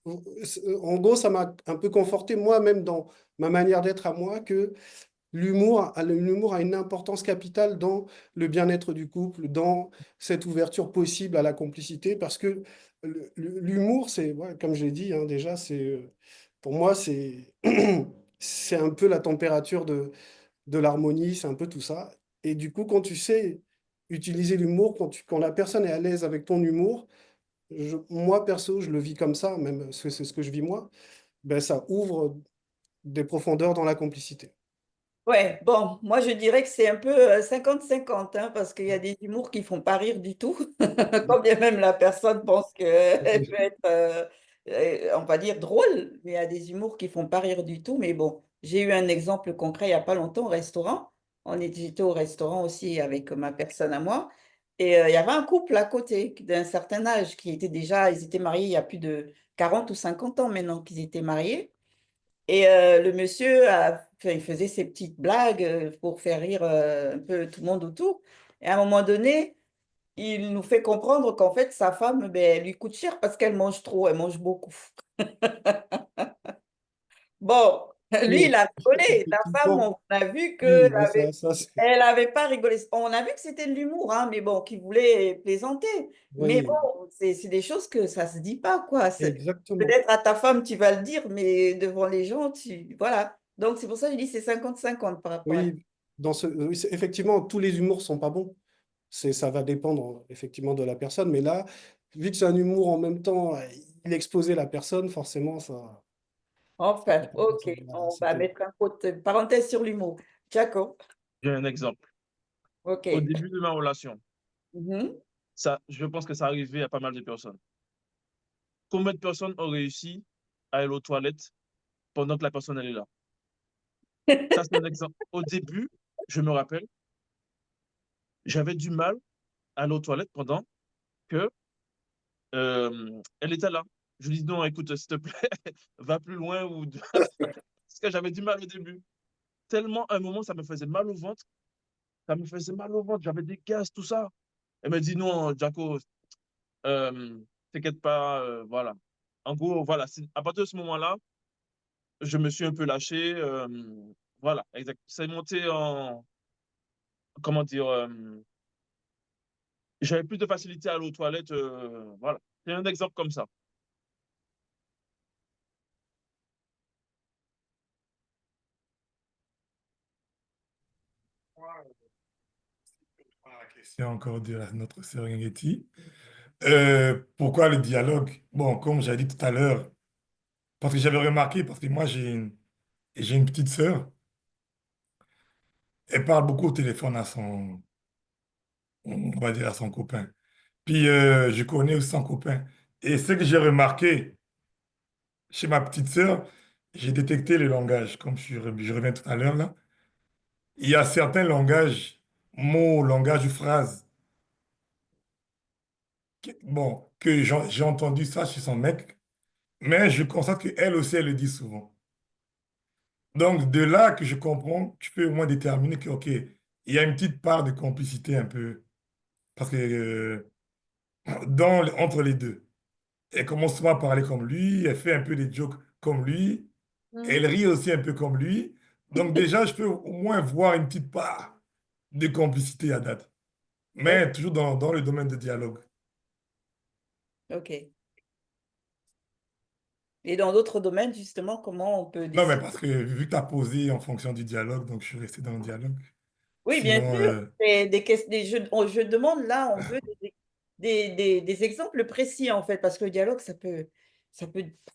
en gros, ça m'a un peu conforté moi-même dans ma manière d'être à moi que l'humour a une importance capitale dans le bien-être du couple, dans cette ouverture possible à la complicité, parce que l'humour, c'est, ouais, comme je l'ai dit hein, déjà, pour moi, c'est un peu la température de l'harmonie, c'est un peu tout ça. Et du coup, quand tu sais utiliser l'humour, quand la personne est à l'aise avec ton humour, moi, perso, je le vis comme ça, même c'est ce que je vis moi, ben, ça ouvre des profondeurs dans la complicité. Ouais, bon, moi je dirais que c'est un peu 50-50, hein, parce qu'il y a des humours qui font pas rire du tout, quand bien même la personne pense qu'elle peut être, on va dire, drôle, mais il y a des humours qui font pas rire du tout. Mais bon, j'ai eu un exemple concret il n'y a pas longtemps au restaurant. J'étais au restaurant aussi avec ma personne à moi, et il y avait un couple à côté d'un certain âge qui était déjà, ils étaient mariés il y a plus de 40 ou 50 ans maintenant qu'ils étaient mariés. Et le monsieur, enfin, il faisait ses petites blagues pour faire rire un peu tout le monde autour. Et à un moment donné, il nous fait comprendre qu'en fait, sa femme, ben, elle lui coûte cher parce qu'elle mange trop, elle mange beaucoup. Bon, lui, il Oui, a rigolé. La femme, effectivement. on a vu Oui, que mais ça elle n'avait pas rigolé. On a vu que c'était de l'humour, hein, mais bon, qu'il voulait plaisanter. Mais oui, bon, c'est des choses que ça se dit pas, quoi. exactement. Peut-être à ta femme, tu vas le dire, mais devant les gens, voilà. Donc, c'est pour ça que je dis c'est 50-50 par rapport à... Oui, oui, effectivement, tous les humours sont pas bons. Ça va dépendre effectivement de la personne, mais là, vu que c'est un humour en même temps, il exposait la personne, forcément, ça. Enfin, ok, on va C'était. mettre parenthèse sur l'humour. Jacob, J'ai un exemple. ok. Au début de ma relation, Mhm. je pense que ça arrivait à pas mal de personnes. Combien de personnes ont réussi à aller aux toilettes pendant que la personne elle est là? Ça, c'est un exemple. Au début, je me rappelle, j'avais du mal à aller aux toilettes pendant que elle était là. Je lui dis non, écoute, s'il te plaît, va plus loin ou parce que j'avais du mal au début. Tellement à un moment, ça me faisait mal au ventre. Ça me faisait mal au ventre. J'avais des gaz, tout ça. Elle me dit non, Jaco, euh, t'inquiète pas, voilà. En gros, voilà. À partir de ce moment-là, je me suis un peu lâché. Voilà, exact. C'est monté en, comment dire, j'avais plus de facilité à aller aux toilettes. Voilà. C'est un exemple comme ça. La question encore de notre sœur Ngeti. Pourquoi le dialogue? Bon, comme j'ai dit tout à l'heure, parce que j'avais remarqué, parce que moi j'ai une petite sœur, elle parle beaucoup au téléphone à on va dire à son copain. Puis je connais aussi son copain. Et ce que j'ai remarqué chez ma petite sœur, j'ai détecté le langage, comme je reviens tout à l'heure là. Il y a certains langages, mots, langages ou phrases, bon, que j'ai entendu ça chez son mec, mais je constate qu'elle aussi, elle le dit souvent. Donc, de là que je comprends, tu peux au moins déterminer que, OK, il y a une petite part de complicité un peu, parce que entre les deux, elle commence souvent à parler comme lui, elle fait un peu des jokes comme lui, elle Mhm. rit aussi un peu comme lui. Donc, déjà, je peux au moins voir une petite part de complicité à date, Ok. mais toujours dans le domaine de dialogue. Ok. Et dans d'autres domaines, justement, comment on peut Non, mais décider? parce que vu que tu as posé en fonction du dialogue, donc je suis resté dans le dialogue. Oui, bien Sinon, sûr. Et je demande là, on veut des exemples précis, en fait, parce que le dialogue, ça peut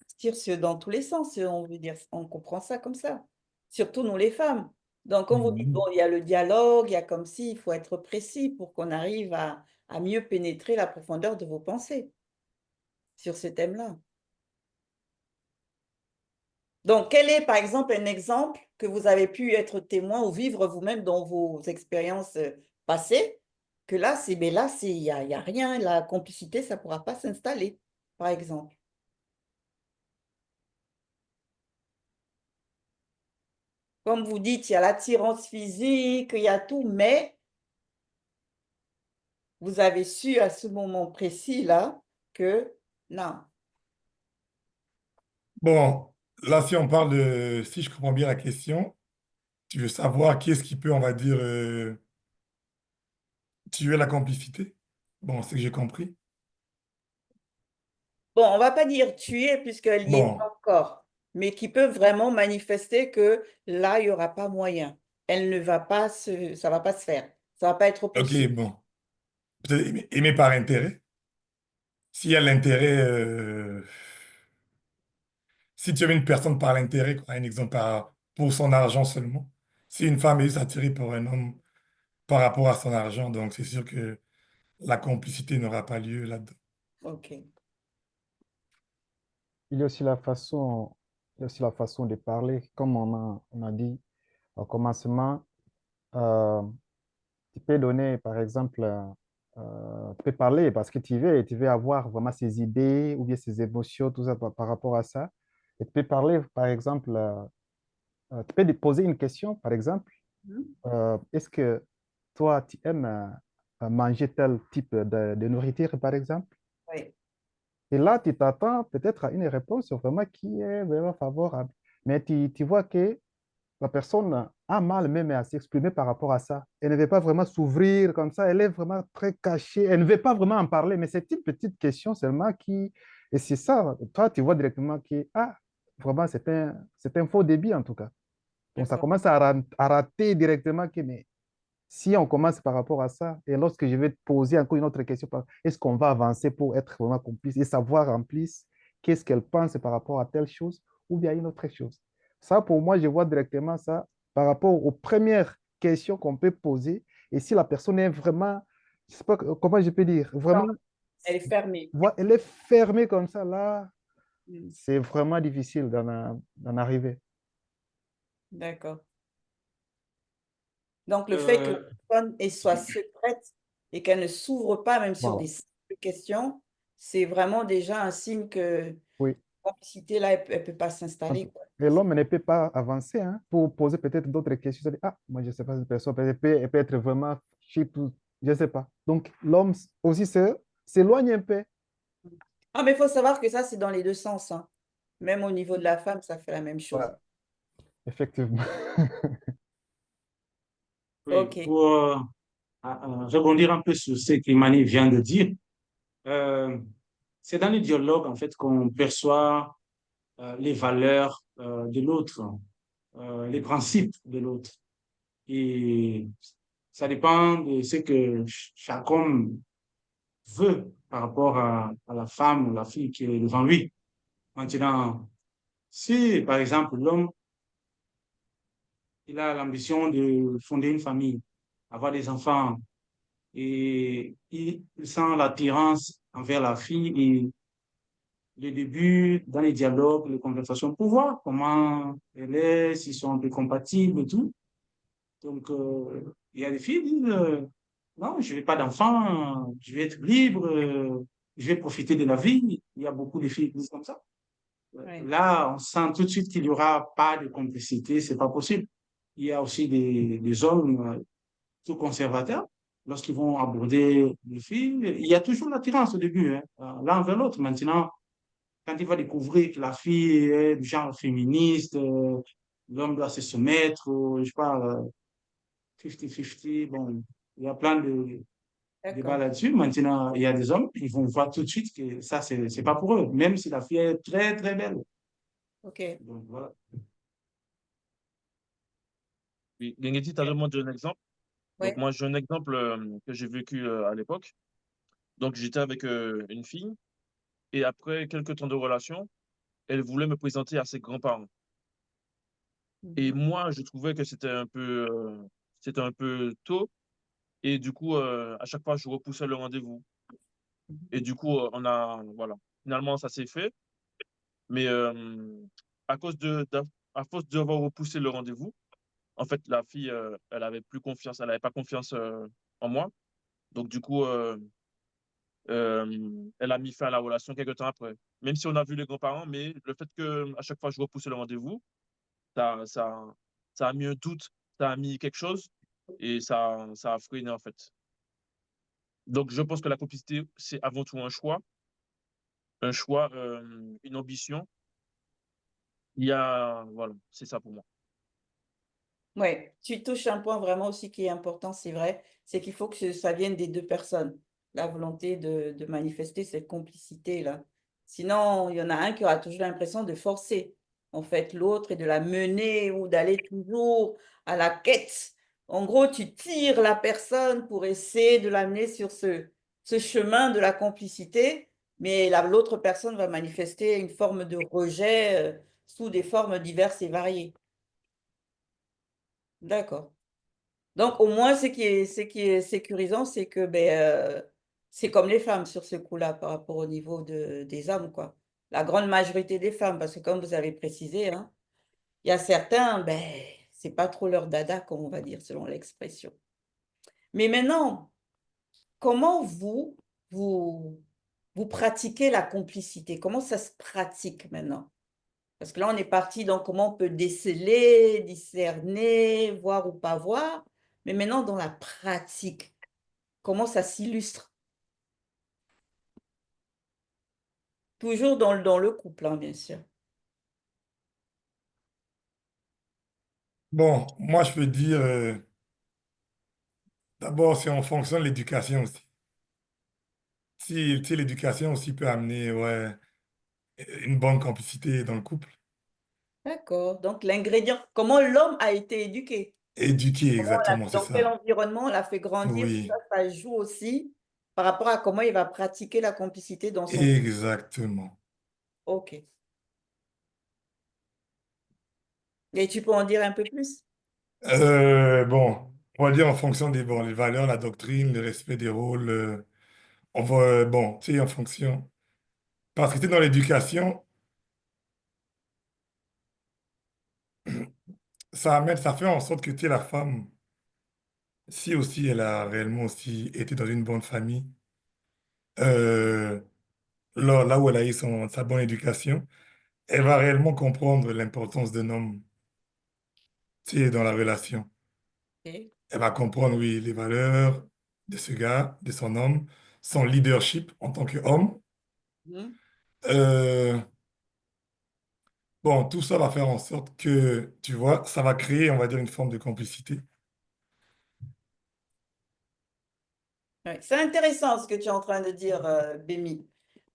partir dans tous les sens, on veut dire, on comprend ça comme ça. Surtout nous, les femmes. Donc, quand vous dites, bon, mhm. il y a le dialogue, il y a comme si, il faut être précis pour qu'on arrive à mieux pénétrer la profondeur de vos pensées sur ce thème-là. Donc, quel est, par exemple, un exemple que vous avez pu être témoin ou vivre vous-même dans vos expériences passées, que là, ben là, il y a rien, la complicité, ça ne pourra pas s'installer, par exemple. Comme vous dites, il y a l'attirance physique, il y a tout, mais vous avez su à ce moment précis-là que non. Bon, là, si on parle de, si je comprends bien la question, tu veux savoir qui est-ce qui peut, on va dire, tuer la complicité? Bon, c'est que j'ai compris. Bon, on va pas dire tuer puisqu'elle n'y est Bon, pas encore, mais qui peut vraiment manifester que là, il n'y aura pas moyen. Elle ne va pas ça va pas se faire. Ça va pas être ok, possible. bon. Peut-être aimer par intérêt. S'il y a l'intérêt, si tu aimes une personne par l'intérêt, quoi, un exemple, pour son argent seulement. Si une femme est juste attirée par un homme par rapport à son argent, donc c'est sûr que la complicité n'aura pas lieu là-dedans. OK. Il y a aussi la façon, il y a aussi la façon de parler. Comme on a dit au commencement, euh, tu peux donner, par exemple, tu peux parler parce que tu veux avoir vraiment ses idées ou bien ses émotions, tout ça par rapport à ça. Et tu peux parler, par exemple, tu peux poser une question, par exemple, Mhm. est-ce que toi, tu aimes manger tel type de nourriture, par exemple? Oui. Et là, tu t'attends peut-être à une réponse vraiment qui est vraiment favorable. Mais tu vois que la personne a mal même à s'exprimer par rapport à ça. Elle ne veut pas vraiment s'ouvrir comme ça. Elle est vraiment très cachée. Elle ne veut pas vraiment en parler. Mais c'est une petite question seulement qui... Et c'est ça. Toi, tu vois directement que, ah, vraiment, c'est un faux débit en tout cas. Donc, ça D'accord. commence à rater directement que, mais si on commence par rapport à ça, et lorsque je vais te poser encore une autre question, est-ce qu'on va avancer pour être vraiment complice et savoir en plus qu'est-ce qu'elle pense par rapport à telle chose ou bien une autre chose? Ça, pour moi, je vois directement ça par rapport aux premières questions qu'on peut poser. Et si la personne est vraiment, je sais pas comment je peux dire, Non, vraiment, elle est fermée. elle est fermée comme ça, là, Mm. c'est vraiment difficile d'en arriver. D'accord. Donc, le fait que la Euh, personne soit secrète et qu'elle ne s'ouvre pas, même sur Voilà. des simples questions, c'est vraiment déjà un signe que Oui. la complicité, là, elle ne peut pas En s'installer, tout- quoi. Et l'homme ne peut pas avancer hein, pour poser peut-être d'autres questions. Se dire, ah, moi, je ne sais pas cette personne, elle peut être vraiment cheap, je ne sais pas. Donc, l'homme aussi s'éloigne un peu. Ah, mais il faut savoir que ça, c'est dans les deux sens, hein. Même au niveau de la femme, ça fait la même Ouais, chose. effectivement. oui, OK. pour rebondir un peu sur ce qu'Imani vient de dire, euh, c'est dans le dialogue, en fait, qu'on perçoit les valeurs de l'autre, les principes de l'autre. Et ça dépend de ce que chaque homme veut par rapport à la femme ou la fille qui est devant lui. Maintenant, si, par exemple, l'homme, il a l'ambition de fonder une famille, avoir des enfants, et il sent l'attirance envers la fille et le début dans les dialogues, les conversations pour voir comment elle est, s'ils sont un peu compatibles et tout. Donc, il y a des filles qui disent non, je ne veux pas d'enfant, je vais être libre, je vais profiter de la vie. Il y a beaucoup de filles qui disent comme ça. Ouais. Là, on sent tout de suite qu'il n'y aura pas de complicité, c'est pas possible. Il y a aussi des hommes tout conservateurs. Lorsqu'ils vont aborder les filles, il y a toujours l'attirance au début, hein, l'un vers l'autre. Maintenant, quand il va découvrir que la fille est du genre féministe, l'homme doit se soumettre, je sais pas, 50-50, bon, il y a plein de débats D'accord. là-dessus. Maintenant, il y a des hommes, ils vont voir tout de suite que ça, c'est pas pour eux, même si la fille est très, très belle. OK. Donc, voilà. Oui, Guinguetti, tu as demandé un exemple. Donc, Ouais. moi, j'ai un exemple que j'ai vécu à l'époque. Donc, j'étais avec une fille et après quelques temps de relation, elle voulait me présenter à ses grands-parents. Et Mhm. moi, je trouvais que c'était un peu tôt. Et du coup, à chaque fois, je repoussais le rendez-vous. Et du coup, voilà. Finalement, ça s'est fait. Mais à cause à force d'avoir repoussé le rendez-vous, en fait, la fille, elle avait plus confiance, elle n'avait pas confiance en moi. Donc, du coup, elle a mis fin à la relation quelques temps après. Même si on a vu les grands-parents, mais le fait que à chaque fois je repoussais le rendez-vous, ça, ça, ça a mis un doute, ça a mis quelque chose et ça a freiné en fait. Donc, je pense que la complicité, c'est avant tout un choix, une ambition. Voilà, c'est ça pour moi. Ouais, tu touches un point vraiment aussi qui est important, c'est vrai, c'est qu'il faut que ça vienne des deux personnes, la volonté de manifester cette complicité-là. Sinon, il y en a un qui aura toujours l'impression de forcer, en fait, l'autre et de la mener ou d'aller toujours à la quête. En gros, tu tires la personne pour essayer de l'amener sur ce chemin de la complicité, mais l'autre personne va manifester une forme de rejet, sous des formes diverses et variées. D'accord. Donc, au moins, ce qui est sécurisant, c'est que c'est comme les femmes sur ce coup-là par rapport au niveau des hommes, quoi. La grande majorité des femmes, parce que comme vous avez précisé, hein, il y a certains, c'est pas trop leur dada, comme on va dire, selon l'expression. Mais maintenant, comment vous, vous pratiquez la complicité? Comment ça se pratique maintenant? Parce que là, on est parti dans comment on peut déceler, discerner, voir ou pas voir. Mais maintenant, dans la pratique, comment ça s'illustre? Toujours dans le couple, hein, bien sûr. Bon, moi, je peux dire, d'abord, c'est en fonction de l'éducation aussi. Si, tu sais, l'éducation aussi peut amener ouais, une bonne complicité dans le couple. D'accord. Donc, l'ingrédient, comment l'homme a été éduqué, Éduquer, comment exactement, c'est dans quel ça. environnement on l'a fait grandir, tout ça, Oui, ça joue aussi par rapport à comment il va pratiquer la complicité dans son... exactement. Ok. Et tu peux en dire un peu plus? Bon, on va dire en fonction des bon, les valeurs, la doctrine, le respect des rôles. On va, bon, tu sais, en fonction. Parce que tu es dans l'éducation, ça fait en sorte que tu es la femme. Si aussi elle a réellement aussi été dans une bonne famille, euh, là où elle a eu sa bonne éducation, elle va réellement comprendre l'importance d'un homme, tu sais, dans la relation. Ok. Elle va comprendre, oui, les valeurs de ce gars, de son homme, son leadership en tant qu'homme. Mhm. Euh, bon, tout ça va faire en sorte que, tu vois, ça va créer, on va dire, une forme de complicité. Ouais. C'est intéressant ce que tu es en train de dire, Bémi.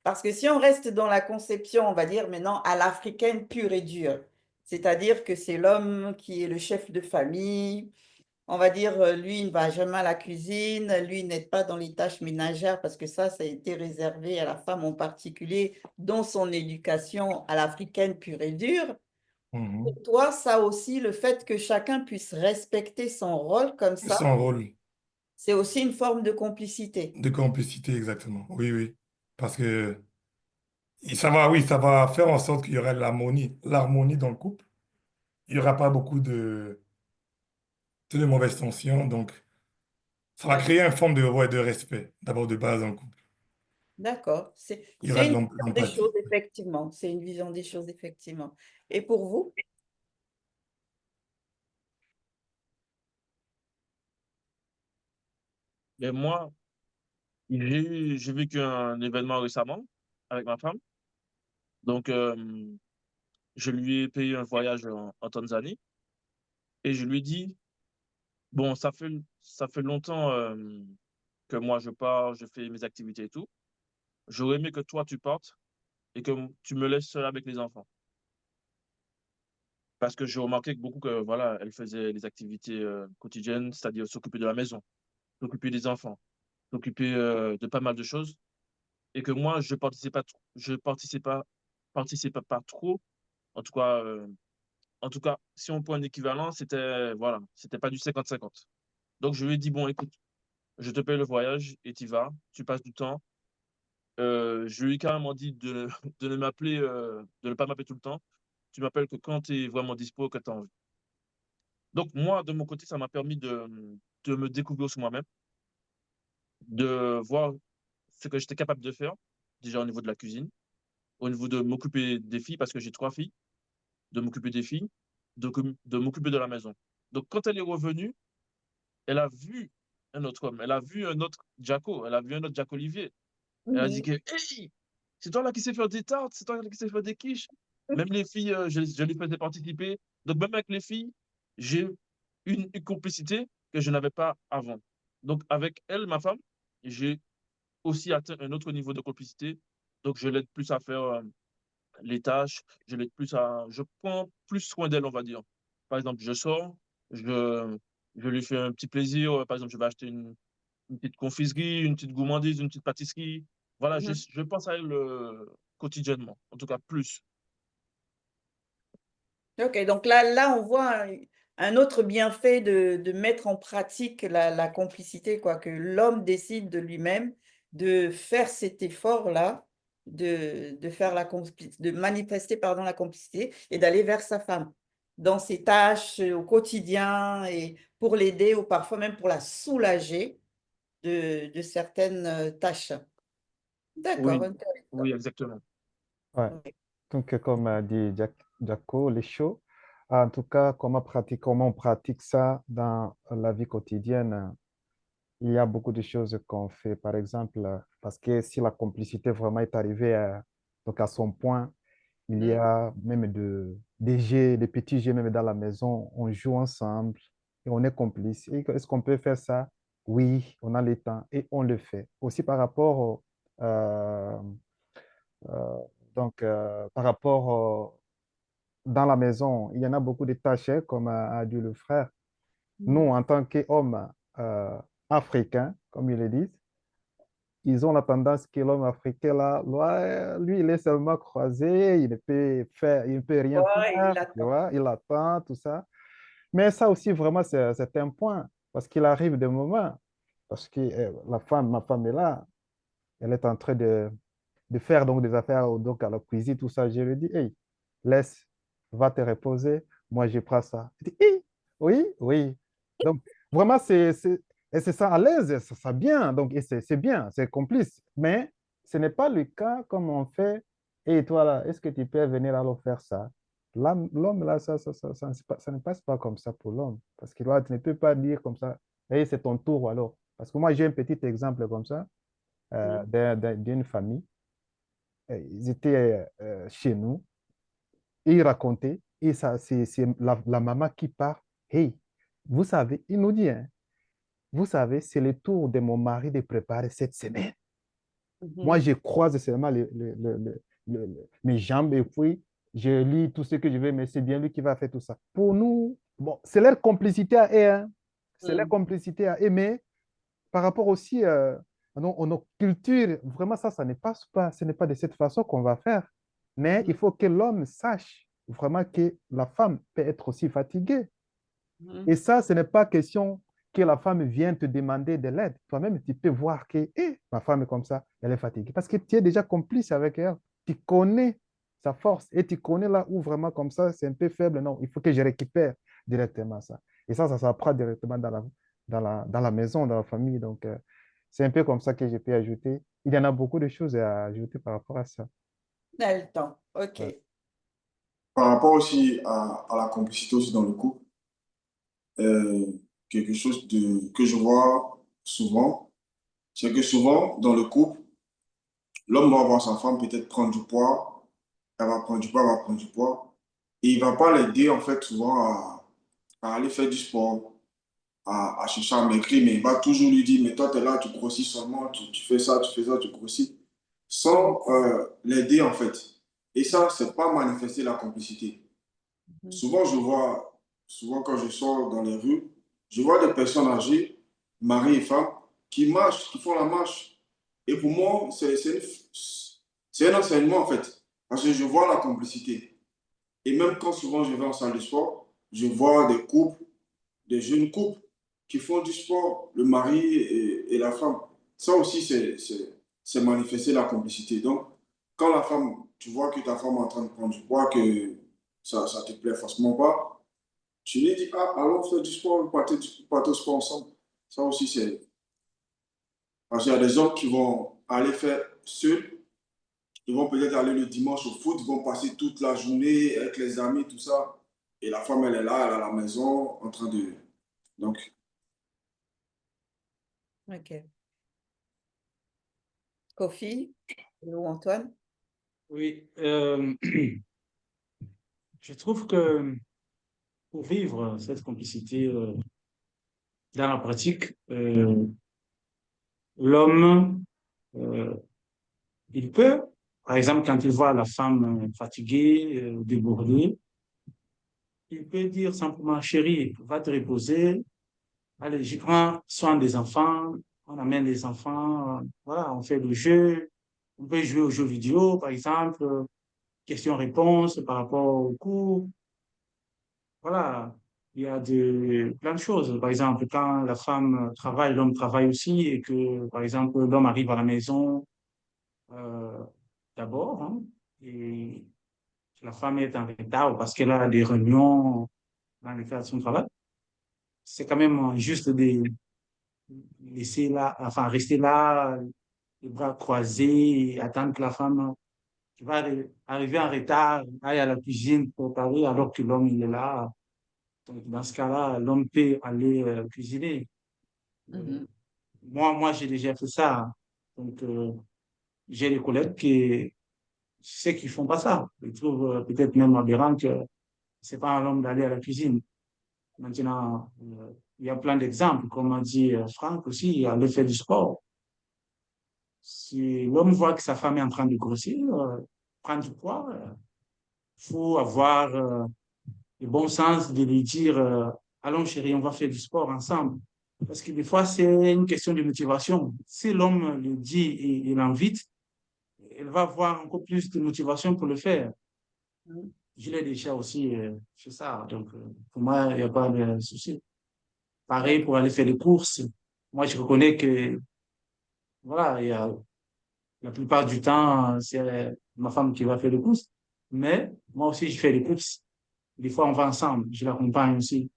Parce que si on reste dans la conception, on va dire maintenant à l'africaine pure et dure, c'est-à-dire que c'est l'homme qui est le chef de famille, on va dire, lui, il ne va jamais à la cuisine, lui, il n'aide pas dans les tâches ménagères parce que ça a été réservé à la femme en particulier dans son éducation à l'africaine pure et dure. Pour Mhm. toi, ça aussi, le fait que chacun puisse respecter son rôle comme ça, Son rôle c'est aussi une forme de complicité. de complicité, exactement. Oui, oui. Parce que ça va, oui, ça va faire en sorte qu'il y aura l'harmonie dans le couple. Il n'y aura pas beaucoup de mauvaises tensions. Donc, ça va créer une forme de, ouais, de respect, d'abord de base dans le couple. D'accord. Il y aura C'est de une vision des choses, l'empathie. effectivement. C'est une vision des choses, effectivement. Et pour vous? Mais moi, j'ai vécu un événement récemment avec ma femme. Donc, je lui ai payé un voyage en Tanzanie et je lui ai dit, bon, ça fait longtemps que moi je pars, je fais mes activités et tout. J'aurais aimé que toi tu partes et que tu me laisses seul avec les enfants. Parce que j'ai remarqué que beaucoup que voilà, elle faisait les activités quotidiennes, c'est-à-dire s'occuper de la maison, s'occuper des enfants, s'occuper de pas mal de choses, et que moi je participais pas trop. En tout cas, si on prend un équivalent, c'était voilà, c'était pas du 50-50. Donc je lui ai dit bon, écoute, je te paye le voyage et tu vas, tu passes du temps. Je lui ai carrément dit de ne m'appeler, de ne pas m'appeler tout le temps. Tu m'appelles que quand tu es vraiment dispo, que tu as envie. Donc, moi, de mon côté, ça m'a permis de me découvrir sur moi-même, de voir ce que j'étais capable de faire, déjà au niveau de la cuisine, au niveau de m'occuper des filles, parce que j'ai trois filles, de m'occuper des filles, de m'occuper de la maison. Donc, quand elle est revenue, elle a vu un autre homme, elle a vu un autre Jaco, elle a vu un autre Jaco Olivier. Elle a dit Mhm. que, hey, c'est toi là qui sais faire des tartes, c'est toi là qui sais faire des quiches. Même les filles, je les faisais participer. Donc, même avec les filles, j'ai une complicité que je n'avais pas avant. Donc, avec elle, ma femme, j'ai aussi atteint un autre niveau de complicité. Donc, je l'aide plus à faire les tâches, je prends plus soin d'elle, on va dire. Par exemple, je sors, je lui fais un petit plaisir. Par exemple, je vais acheter une petite confiserie, une petite gourmandise, une petite pâtisserie. Voilà, Mhm. je pense à elle quotidiennement, en tout cas plus. Ok, donc là, on voit un autre bienfait de mettre en pratique la complicité, quoi, que l'homme décide de lui-même de faire cet effort-là, de faire de manifester, pardon, la complicité et d'aller vers sa femme dans ses tâches au quotidien et pour l'aider ou parfois même pour la soulager de certaines tâches. D'accord, Oui, intéressant. oui, exactement. Ouais. Ouais. Donc, comme a dit Jacko, les shows, en tout cas, comment on pratique ça dans la vie quotidienne? Il y a beaucoup de choses qu'on fait, par exemple, parce que si la complicité vraiment est arrivée donc à son point, il y Mm. a même des jeux, des petits jeux même dans la maison, on joue ensemble et on est complice. Et est-ce qu'on peut faire ça? Oui, on a le temps et on le fait. Aussi par rapport euh, euh, par rapport dans la maison, il y en a beaucoup de tâches, hein, comme a dit le frère. Nous, Mhm. en tant qu'hommes africains, comme ils le disent, ils ont la tendance que l'homme africain, là, lui, il est seulement croisé, il ne peut faire, il ne peut rien Ouais, il faire, tu attend. vois, il attend, tout ça. Mais ça aussi, vraiment, c'est un point, parce qu'il arrive des moments, parce que la femme, ma femme est là, elle est en train de faire donc des affaires donc à la cuisine, tout ça. Je lui dis, hey, laisse, va te reposer, moi je prends ça. Il dit, hey, oui, oui. Donc, vraiment, et c'est ça à l'aise, ça bien, donc et c'est bien, c'est complice. Mais ce n'est pas le cas comme on fait, et toi là, est-ce que tu peux venir alors faire ça? L'homme, là, ça ne passe pas comme ça pour l'homme. Parce que là, tu ne peux pas dire comme ça, hey, c'est ton tour alors. Parce que moi, j'ai un petit exemple comme ça Mhm. d'une famille. Ils étaient chez nous et ils racontaient, et ça, c'est la maman qui part. Hey, vous savez, il nous dit, hein, vous savez, c'est le tour de mon mari de préparer cette semaine. Moi, Mhm. je croise seulement mes jambes et puis je lis tout ce que je veux, mais c'est bien lui qui va faire tout ça. Pour nous, bon, c'est leur complicité à eux, hein. C'est leur Mhm. complicité à eux, mais par rapport aussi à nos cultures, vraiment ça ne passe pas. Ce n'est pas de cette façon qu'on va faire. Mais Mhm. il faut que l'homme sache vraiment que la femme peut être aussi fatiguée. Mhm. Et ça, ce n'est pas question que la femme vienne te demander de l'aide. Toi-même, tu peux voir que ma femme est comme ça, elle est fatiguée. Parce que tu es déjà complice avec elle. Tu connais sa force et tu connais là où vraiment comme ça, c'est un peu faible. Non, il faut que je récupère directement ça. Et ça s'apprend directement dans la maison, dans la famille. Donc, c'est un peu comme ça que je peux ajouter. Il y en a beaucoup de choses à ajouter par rapport à ça. On a le temps. OK. Ouais. Par rapport aussi à la complicité aussi dans le couple, euh, quelque chose que je vois souvent, c'est que souvent dans le couple, l'homme va voir sa femme peut-être prendre du poids, elle va prendre du poids, elle va prendre du poids, et il va pas l'aider en fait souvent à aller faire du sport, à chercher à maigrir, mais il va toujours lui dire, mais toi tu es là, tu grossis seulement, tu fais ça, tu fais ça, tu grossis, Mhm. sans l'aider en fait. Et ça, c'est pas manifester la complicité. Mhm. Souvent, souvent quand je sors dans les rues, je vois des personnes âgées, mari et femme, qui marchent, qui font la marche. Et pour moi, c'est un enseignement en fait, parce que je vois la complicité. Et même quand souvent je vais en salle de sport, je vois des couples, des jeunes couples qui font du sport, le mari et la femme. Ça aussi, c'est manifester la complicité. Donc, quand la femme, tu vois que ta femme est en train de prendre du poids, que ça ne te plaît forcément pas, tu lui dis, ah, allons faire du sport, partez au sport ensemble. Ça aussi, c'est. Parce qu'il y a des hommes qui vont aller faire seuls, ils vont peut-être aller le dimanche au foot, ils vont passer toute la journée avec les amis, tout ça. Et la femme, elle est là, elle est à la maison, en train de. Donc, OK. Kofi ou Antoine? Oui, je trouve que pour vivre cette complicité dans la pratique, l'homme, euh, il peut, par exemple, quand il voit la femme fatiguée, débordée, il peut dire simplement, chérie, va te reposer, allez, je prends soin des enfants, on amène les enfants, voilà, on fait le jeu, on peut jouer aux jeux vidéo, par exemple, questions-réponses par rapport au cours. Voilà, il y a plein de choses. Par exemple, quand la femme travaille, l'homme travaille aussi, et que, par exemple, l'homme arrive à la maison euh, d'abord, hein, et la femme est en retard parce qu'elle a des réunions dans le cadre de son travail. C'est quand même juste de laisser là, enfin, rester là, les bras croisés, et attendre que la femme qui va arriver en retard, aille à la cuisine pour parler alors que l'homme il est là. Donc, dans ce cas-là, l'homme peut aller cuisiner. Euh, Mhm. moi, j'ai déjà fait ça. Donc, j'ai des collègues qui, ceux qui font pas ça. Ils trouvent peut-être même aberrant que c'est pas un homme d'aller à la cuisine. Maintenant, il y a plein d'exemples. Comme a dit Franck aussi, il y a le fait du sport. Si l'homme voit que sa femme est en train de grossir, prendre du poids, faut avoir le bon sens de lui dire allons chérie, on va faire du sport ensemble. Parce que des fois, c'est une question de motivation. Si l'homme le dit et l'invite, elle va avoir encore plus de motivation pour le faire. Mhm. Je l'ai déjà aussi fait ça. Donc, pour moi, il n'y a pas de souci. Pareil D'accord. pour aller faire des courses. Moi, je reconnais que, voilà, il y a, la plupart du temps, c'est ma femme qui va faire les courses. Mais moi aussi, je fais les courses. Des fois, on va ensemble. Je l'accompagne aussi.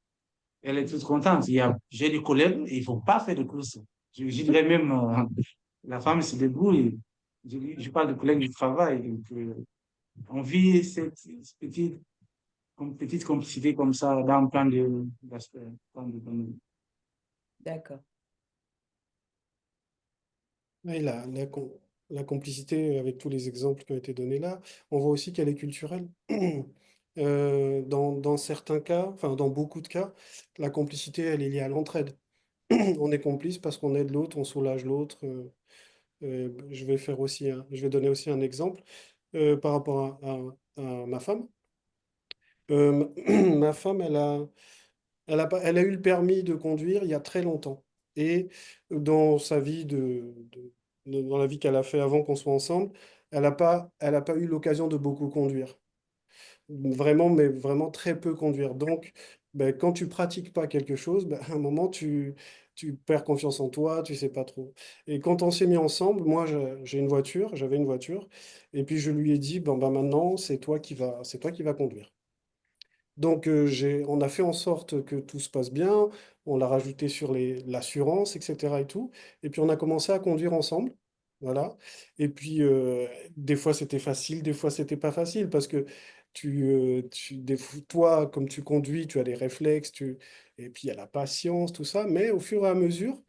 Elle est toute contente. J'ai des collègues, ils ne vont pas faire de courses. Je dirais même, la femme se débrouille. Je parle de collègues du travail. Donc, on vit cette petite complicité comme ça dans plein d'aspects. D'accord. Oui, la complicité avec tous les exemples qui ont été donnés là, on voit aussi qu'elle est culturelle. Dans certains cas, enfin dans beaucoup de cas, la complicité, elle est liée à l'entraide. On est complice parce qu'on aide l'autre, on soulage l'autre. Je vais donner aussi un exemple par rapport à ma femme. Ma femme, elle a eu le permis de conduire il y a très longtemps. Et dans sa vie dans la vie qu'elle a fait avant qu'on soit ensemble, elle a pas eu l'occasion de beaucoup conduire. Vraiment, mais vraiment très peu conduire. Donc, ben, quand tu pratiques pas quelque chose, ben, à un moment, tu perds confiance en toi, tu sais pas trop. Et quand on s'est mis ensemble, moi, j'avais une voiture, et puis je lui ai dit, ben, maintenant, c'est toi qui vas conduire. Donc, on a fait en sorte que tout se passe bien. On l'a rajouté sur l'assurance, etc. et tout. Et puis, on a commencé à conduire ensemble. Voilà. Et puis, des fois, c'était facile, des fois, c'était pas facile parce que toi, comme tu conduis, tu as des réflexes, et puis il y a la patience, tout ça. Mais au fur et à mesure,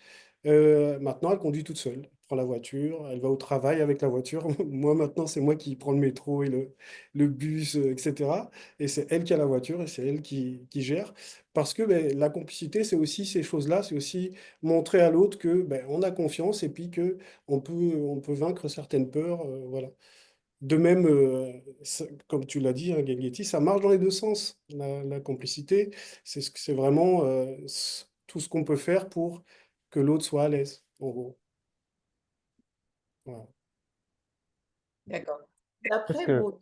maintenant, elle conduit toute seule. Elle prend la voiture, elle va au travail avec la voiture. Moi, maintenant, c'est moi qui prends le métro et le bus, etc. Et c'est elle qui a la voiture et c'est elle qui gère. Parce que ben, la complicité, c'est aussi ces choses-là, c'est aussi montrer à l'autre que ben, on a confiance et puis que on peut vaincre certaines peurs. Voilà. De même, comme tu l'as dit, hein, Guelguetti, ça marche dans les deux sens. La complicité, c'est vraiment tout ce qu'on peut faire pour que l'autre soit à l'aise, en gros. Voilà. D'accord. Est-ce D'après que, vos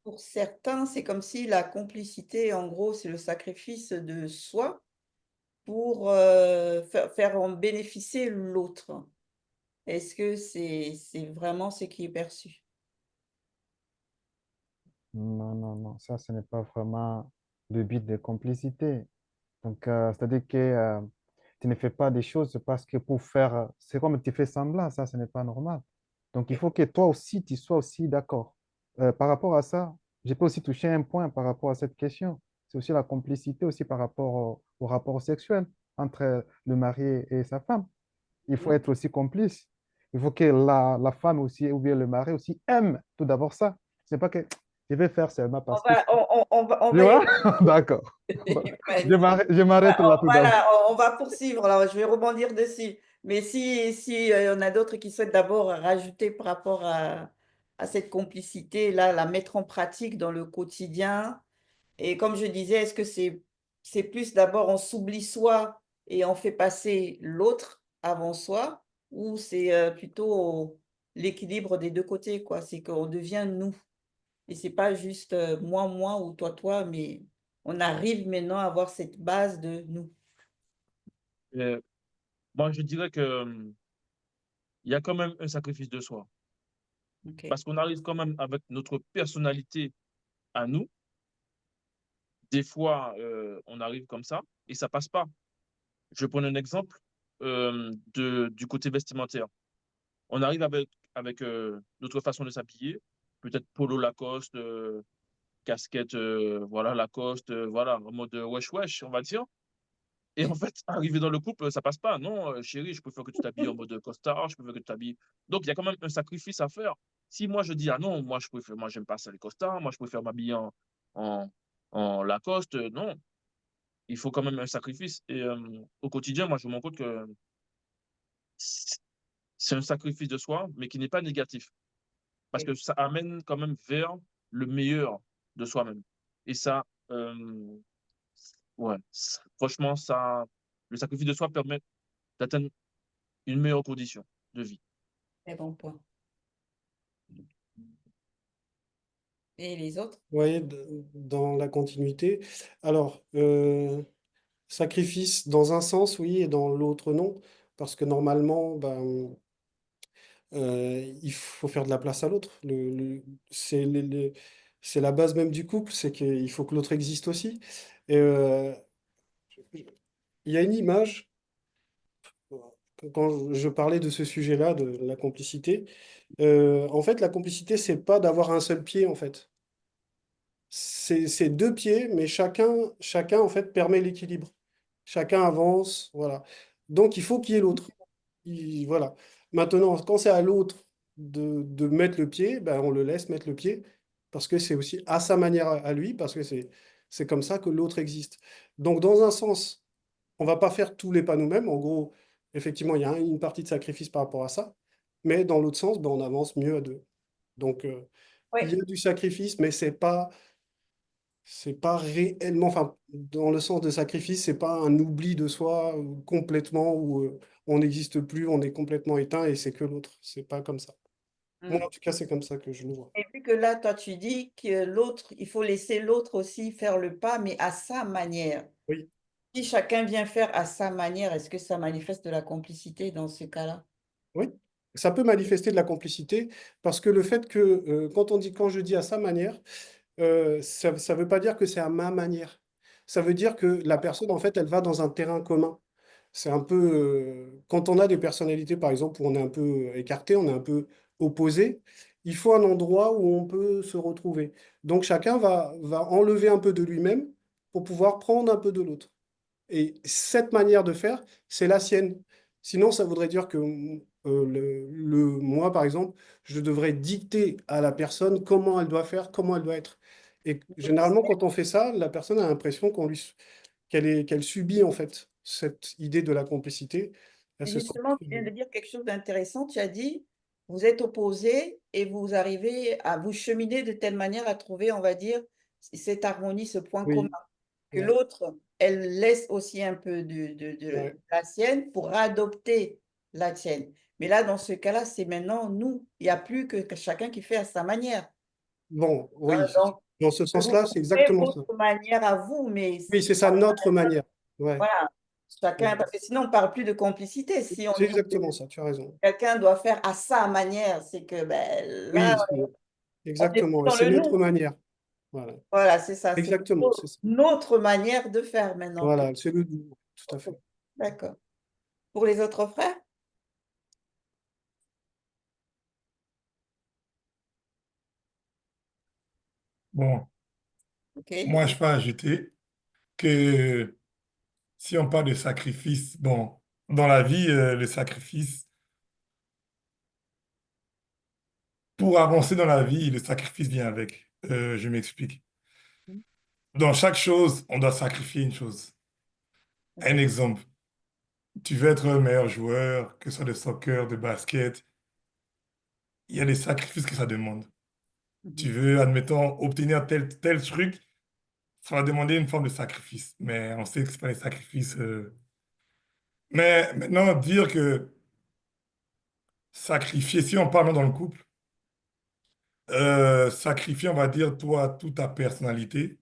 pour certains, c'est comme si la complicité, en gros, c'est le sacrifice de soi pour faire en bénéficier l'autre. Est-ce que c'est vraiment ce qui est perçu? non, non, non, ça, ce n'est pas vraiment le but de complicité. Donc, c'est-à-dire que tu ne fais pas des choses parce que pour faire, c'est comme tu fais semblant, ça, ce n'est pas normal. Donc, il faut que toi aussi, tu sois aussi d'accord. Par rapport à ça, je peux aussi toucher un point par rapport à cette question. C'est aussi la complicité aussi par rapport au rapport sexuel entre le mari et sa femme. Il faut être aussi complice. Il faut que la femme aussi, ou bien le mari aussi, aime tout d'abord ça. Ce n'est pas que je vais faire seulement On parce que... va, on Tu va y vois? aller. D'accord. Je m'arrête là tout d'abord. Voilà, on va poursuivre. Là, je vais rebondir dessus. Mais si on a d'autres qui souhaitent d'abord rajouter par rapport à cette complicité-là, la mettre en pratique dans le quotidien. Et comme je disais, est-ce que c'est plus d'abord on s'oublie soi et on fait passer l'autre avant soi, ou c'est plutôt l'équilibre des deux côtés, quoi. C'est qu'on devient nous. Et c'est pas juste moi ou toi, mais on arrive maintenant à avoir cette base de nous. Euh, Moi, je dirais que il y a quand même un sacrifice de soi. OK. Parce qu'on arrive quand même avec notre personnalité à nous. Des fois, on arrive comme ça et ça passe pas. Je vais prendre un exemple du côté vestimentaire. On arrive avec notre façon de s'habiller, peut-être polo Lacoste, casquette, voilà, Lacoste, voilà, en mode wesh wesh, on va dire. Et en fait, arrivé dans le couple, ça passe pas. Non, chérie, je préfère que tu t'habilles en mode costard, je préfère que tu t'habilles. Donc, il y a quand même un sacrifice à faire. Si moi je dis, ah non, moi j'aime pas ça les costards, moi je préfère m'habiller en, en Lacoste, non, il faut quand même un sacrifice. Et au quotidien, moi je me rends compte que c'est un sacrifice de soi, mais qui n'est pas négatif. Parce OK. que ça amène quand même vers le meilleur. de soi-même. Et ça, ouais, franchement, ça, le sacrifice de soi permet d'atteindre une meilleure condition de vie. Très bon point. Et les autres? Vous voyez, dans la continuité. Alors, sacrifice dans un sens, oui, et dans l'autre, non. Parce que normalement, ben, il faut faire de la place à l'autre. C'est c'est la base même du couple, c'est qu'il faut que l'autre existe aussi. Et il y a une image, quand je parlais de ce sujet-là, de la complicité, en fait, la complicité, c'est pas d'avoir un seul pied, en fait. C'est deux pieds, mais chacun, en fait, permet l'équilibre. Chacun avance, voilà. Donc, il faut qu'il y ait l'autre. Voilà. Maintenant, quand c'est à l'autre de mettre le pied, ben, on le laisse mettre le pied, parce que c'est aussi à sa manière à lui, parce que c'est comme ça que l'autre existe. Donc, dans un sens, on va pas faire tous les pas nous-mêmes. En gros, effectivement, il y a une partie de sacrifice par rapport à ça, mais dans l'autre sens, ben, on avance mieux à deux. Donc, il y Oui. a du sacrifice, mais c'est pas réellement, enfin, dans le sens de sacrifice, c'est pas un oubli de soi complètement où on n'existe plus, on est complètement éteint et c'est que l'autre. C'est pas comme ça. Moi, en tout cas, c'est comme ça que je le vois. Et vu que là, toi, tu dis que l'autre, il faut laisser l'autre aussi faire le pas, mais à sa manière. Oui, Si chacun vient faire à sa manière, est-ce que ça manifeste de la complicité dans ce cas-là? oui. Ça peut manifester de la complicité parce que le fait que, quand je dis à sa manière, ça ne veut pas dire que c'est à ma manière. Ça veut dire que la personne, en fait, elle va dans un terrain commun. C'est un peu, quand on a des personnalités, par exemple, où on est un peu écarté, on est un peu opposé, il faut un endroit où on peut se retrouver. Donc chacun va enlever un peu de lui-même pour pouvoir prendre un peu de l'autre. Et cette manière de faire, c'est la sienne. Sinon, ça voudrait dire que moi, par exemple, je devrais dicter à la personne comment elle doit faire, comment elle doit être. Et généralement, quand on fait ça, la personne a l'impression qu'elle subit en fait cette idée de la complicité. Elle se sent Justement, tu viens de dire quelque chose d'intéressant. Tu as dit, vous êtes opposés et vous arrivez à vous cheminer de telle manière à trouver, on va dire, cette harmonie, ce point commun. Oui, Que ouais, l'autre, elle laisse aussi un peu de ouais. la sienne pour adopter la tienne. Mais là, dans ce cas-là, c'est maintenant nous. Il n'y a plus que chacun qui fait à sa manière. Bon, Hein, oui, donc, dans ce vous sens-là, c'est trouvez exactement ça. votre manière à vous, mais Oui, c'est ça, notre manière. Ouais, voilà, chacun, ouais. parce que sinon, on ne parle plus de complicité. Si on C'est dit exactement que ça, tu as raison. quelqu'un doit faire à sa manière, c'est que ben, là, Oui, on n'est plus exactement. Et dans c'est le notre nous. manière. Voilà, Voilà, c'est ça. C'est exactement, plutôt c'est ça. notre manière de faire maintenant. Voilà, c'est le nous, tout à Ok, fait. d'accord. Pour les autres frères? Bon, Ok. moi, je peux ajouter que si on parle de sacrifice, bon, dans la vie, le sacrifice, pour avancer dans la vie, le sacrifice vient avec. Je m'explique. Dans chaque chose, on doit sacrifier une chose. Un Ok. exemple, tu veux être un meilleur joueur, que ce soit de soccer, de basket, il y a des sacrifices que ça demande. Tu Mhm. veux, admettons, obtenir tel truc, ça va demander une forme de sacrifice. Mais on sait que ce pas des sacrifices. Mais maintenant, dire que sacrifier, si on parle dans le couple, sacrifier, on va dire, toi, toute ta personnalité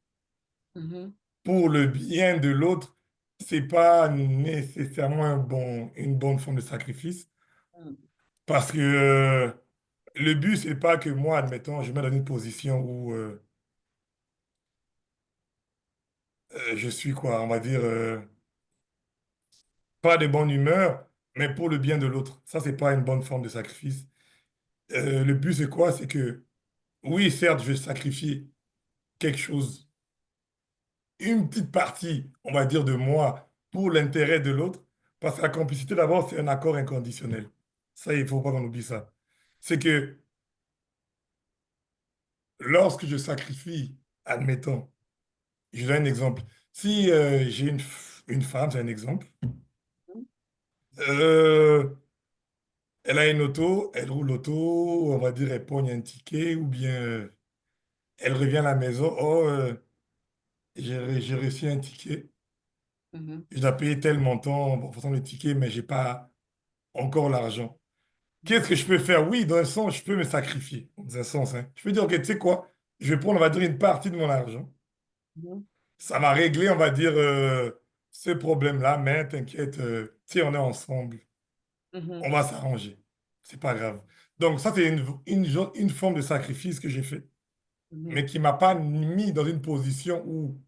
Mhm. pour le bien de l'autre, c'est pas nécessairement une bonne forme de sacrifice. Mhm. Parce que le but, c'est pas que moi, admettons, je me mets dans une position où je suis quoi, on va dire, pas de bonne humeur, mais pour le bien de l'autre. Ça, c'est pas une bonne forme de sacrifice. Le but, c'est quoi? C'est que, oui, certes, je vais sacrifier quelque chose, une petite partie, on va dire, de moi pour l'intérêt de l'autre, parce que la complicité, d'abord, c'est un accord inconditionnel. Ça, il faut pas qu'on oublie ça. C'est que lorsque je sacrifie, admettons, je donne un exemple. Si j'ai une femme, c'est un exemple, euh, elle a une auto, elle roule l'auto, on va dire, elle pogne un ticket ou bien Elle revient à la maison, oh, j'ai reçu un ticket, Mhm. je dois payer tel montant, bon, pourtant le ticket, mais j'ai pas encore l'argent. Qu'est-ce que je peux faire? Oui, dans un sens, je peux me sacrifier, dans un sens, hein. Je peux dire, ok, tu sais quoi, je vais prendre, on va dire, une partie de mon argent. Mhm. Ça va régler, on va dire, ce problème-là, mais t'inquiète, tu sais, on est ensemble, on Mhm. va s'arranger. C'est pas grave. Donc, ça, c'est une forme de sacrifice que j'ai fait, Mhm. mais qui m'a pas mis dans une position où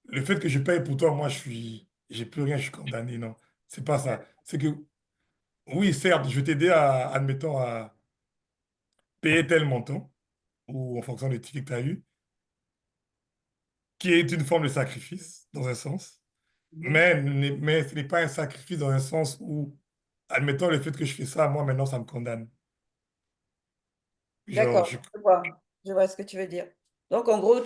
le fait que je paye pour toi, moi, j'ai plus rien, je suis condamné. Non, c'est pas ça. C'est que, oui, certes, je vais t'aider à, admettons, à payer tel montant, ou en fonction du ticket que tu as eu, qui est une forme de sacrifice, dans un sens. Mhm. Mais ce n'est pas un sacrifice dans un sens où, admettons, le fait que je fais ça, moi, maintenant, ça me condamne. Genre, D'accord, je vois ce que tu veux dire. Donc, en gros,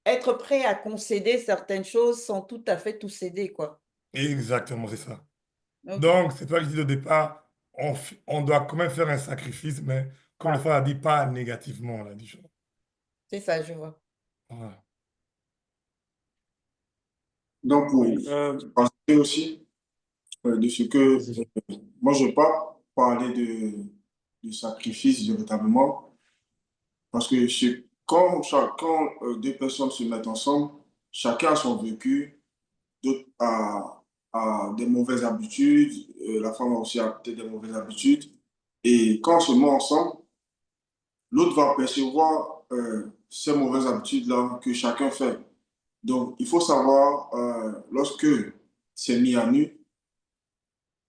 être prêt à concéder certaines choses sans tout à fait tout céder, quoi. exactement, c'est ça. Ok, Donc, c'est toi que je dis au départ, on doit quand même faire un sacrifice, mais comme le ah, frère a dit, pas négativement, là, du genre. c'est ça, je vois. Voilà. Donc, pour Oui, rajouter aussi de ce que vas-y. moi, je ne vais pas parler de sacrifice véritablement, parce que quand deux personnes se mettent ensemble, chacun a son vécu, d'autres a des mauvaises habitudes, la femme aussi a peut-être des mauvaises habitudes. Et quand on se met ensemble, l'autre va percevoir ces mauvaises habitudes-là que chacun fait. Donc, il faut savoir, lorsque c'est mis à nu,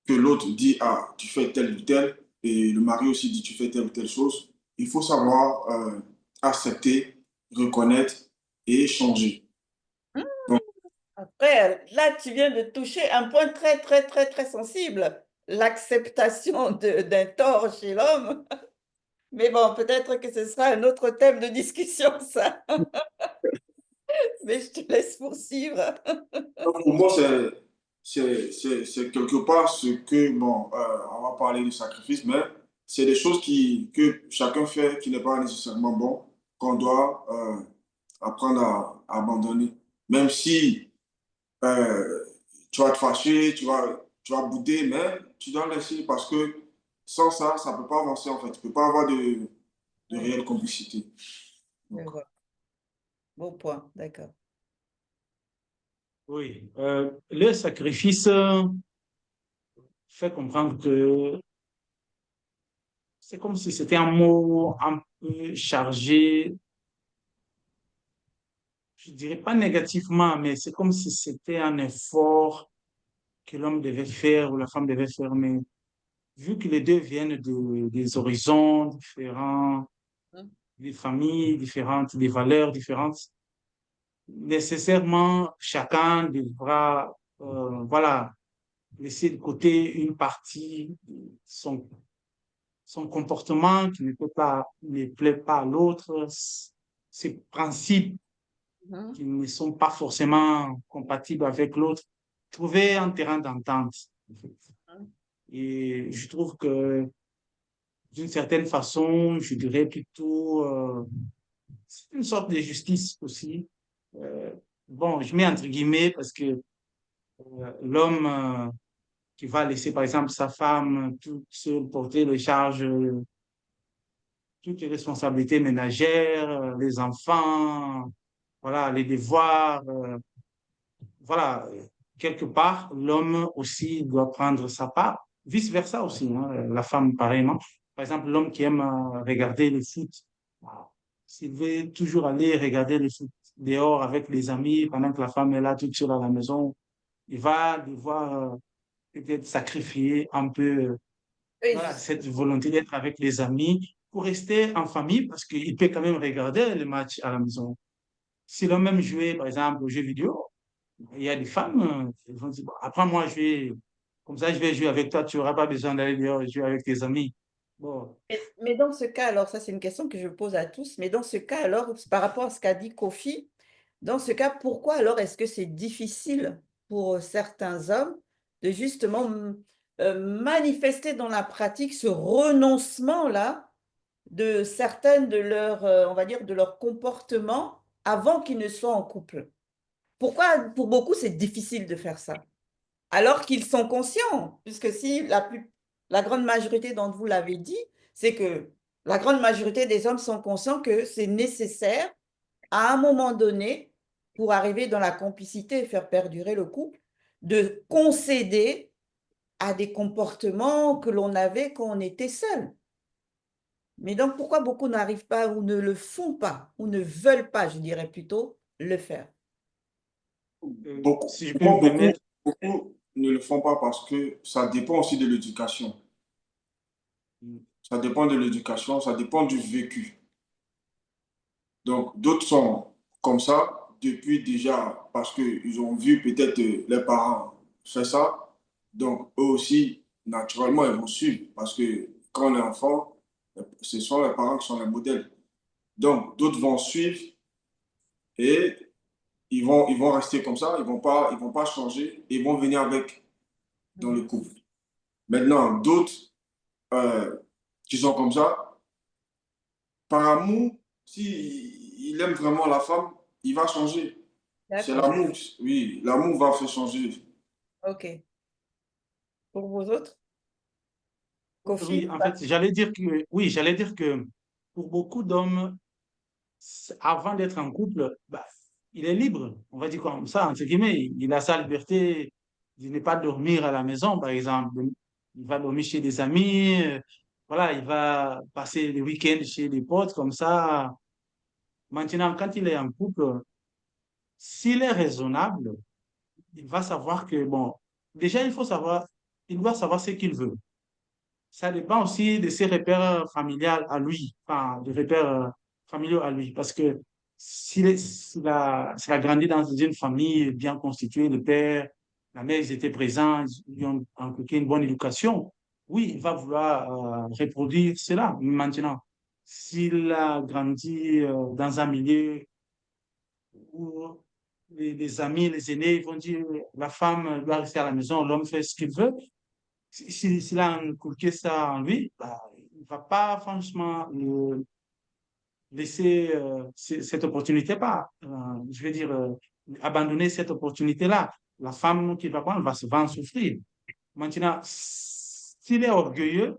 que l'autre dit, ah, tu fais tel ou tel, et le mari aussi dit, tu fais telle ou telle chose, il faut savoir accepter, reconnaître et changer. Donc, Après, là, tu viens de toucher un point très, très, très, très sensible, l'acceptation d'un tort chez l'homme. Mais bon, peut-être que ce sera un autre thème de discussion, ça. Mais je te laisse poursuivre. pour moi, c'est quelque part ce que, bon, on va parler du sacrifice, mais c'est des choses que chacun fait qui n'est pas nécessairement bon, qu'on doit apprendre à abandonner. Même si euh, tu vas te fâcher, tu vas bouder, mais tu dois laisser parce que sans ça, ça ne peut pas avancer en fait. Tu ne peux pas avoir de Oui, réelle complicité. je Donc, vois. Bon point, d'accord. Oui, le sacrifice fait comprendre que c'est comme si c'était un mot un peu chargé, je dirais pas négativement, mais c'est comme si c'était un effort que l'homme devait faire ou la femme devait faire. Mais vu que les deux viennent des horizons différents, Mhm. des familles différentes, des valeurs différentes, nécessairement chacun devra, voilà, laisser de côté une partie de son comportement qui ne plaît pas à l'autre, ses principes Mhm. qui ne sont pas forcément compatibles avec l'autre, trouver un terrain d'entente. Et je trouve que d'une certaine façon, je dirais plutôt, c'est une sorte de justice aussi. Euh, bon, je mets entre guillemets parce que l'homme qui va laisser par exemple sa femme toute seule porter les charges, toutes les responsabilités ménagères, les enfants, voilà, les devoirs, voilà, quelque part, l'homme aussi doit prendre sa part, vice-versa aussi, hein, la femme pareillement. Par exemple, l'homme qui aime regarder le foot, voilà, s'il veut toujours aller regarder le foot dehors avec les amis pendant que la femme est là toute seule à la maison, il va devoir peut-être sacrifier un peu Oui, voilà, cette volonté d'être avec les amis pour rester en famille parce qu'il peut quand même regarder le match à la maison. Si l'on même jouer, par exemple, aux jeux vidéo, il y a des femmes, elles vont dire, bon, après moi, comme ça, je vais jouer avec toi, tu n'auras pas besoin d'aller dehors et jouer avec tes amis. Bon, mais dans ce cas, alors, ça c'est une question que je pose à tous, mais dans ce cas, alors, par rapport à ce qu'a dit Kofi, dans ce cas, pourquoi alors est-ce que c'est difficile pour certains hommes de justement manifester dans la pratique ce renoncement-là de certaines de leurs, on va dire, de leur comportement avant qu'ils ne soient en couple. Pourquoi, pour beaucoup, c'est difficile de faire ça? Alors qu'ils sont conscients, puisque si la grande majorité d'entre vous l'avez dit, c'est que la grande majorité des hommes sont conscients que c'est nécessaire à un moment donné, pour arriver dans la complicité et faire perdurer le couple, de concéder à des comportements que l'on avait quand on était seul. Mais donc, pourquoi beaucoup n'arrivent pas ou ne le font pas, ou ne veulent pas, je dirais plutôt, le faire? Beaucoup, Si je peux me beaucoup, permettre, beaucoup ne le font pas parce que ça dépend aussi de l'éducation. Ça dépend de l'éducation, ça dépend du vécu. Donc, d'autres sont comme ça depuis déjà parce qu'ils ont vu peut-être les parents faire ça. Donc, eux aussi, naturellement, ils vont suivre parce que quand on est enfant, ce sont les parents qui sont les modèles. Donc, d'autres vont suivre et ils vont rester comme ça, ils vont pas changer, ils vont venir avec dans le couple. Maintenant, d'autres qui sont comme ça, par amour, si il aime vraiment la femme, il va changer. C'est D'accord. l'amour, oui, l'amour va faire changer. OK. Pour vous autres? Kofi? oui, en fait, j'allais dire que pour beaucoup d'hommes, avant d'être en couple, bah, il est libre, on va dire comme ça, entre guillemets. Il a sa liberté de ne pas dormir à la maison, par exemple. Il va dormir chez des amis, voilà, il va passer le week-end chez des potes, comme ça. Maintenant, quand il est en couple, s'il est raisonnable, il va savoir que, bon, déjà, il doit savoir ce qu'il veut. Ça dépend aussi de ses repères familiales à lui, enfin, des repères familiaux à lui. Parce que s'il a grandi dans une famille bien constituée, le père, la mère, ils étaient présents, ils lui ont inculqué une bonne éducation, oui, il va vouloir reproduire cela. Maintenant, s'il a grandi dans un milieu où les amis, les aînés, ils vont dire la femme doit rester à la maison, l'homme fait ce qu'il veut, s'il a inculqué ça en lui, bah, il ne va pas franchement laisser cette opportunité pas. Je veux dire, abandonner cette opportunité-là. La femme qu'il va prendre va en souffrir. Maintenant, s'il est orgueilleux,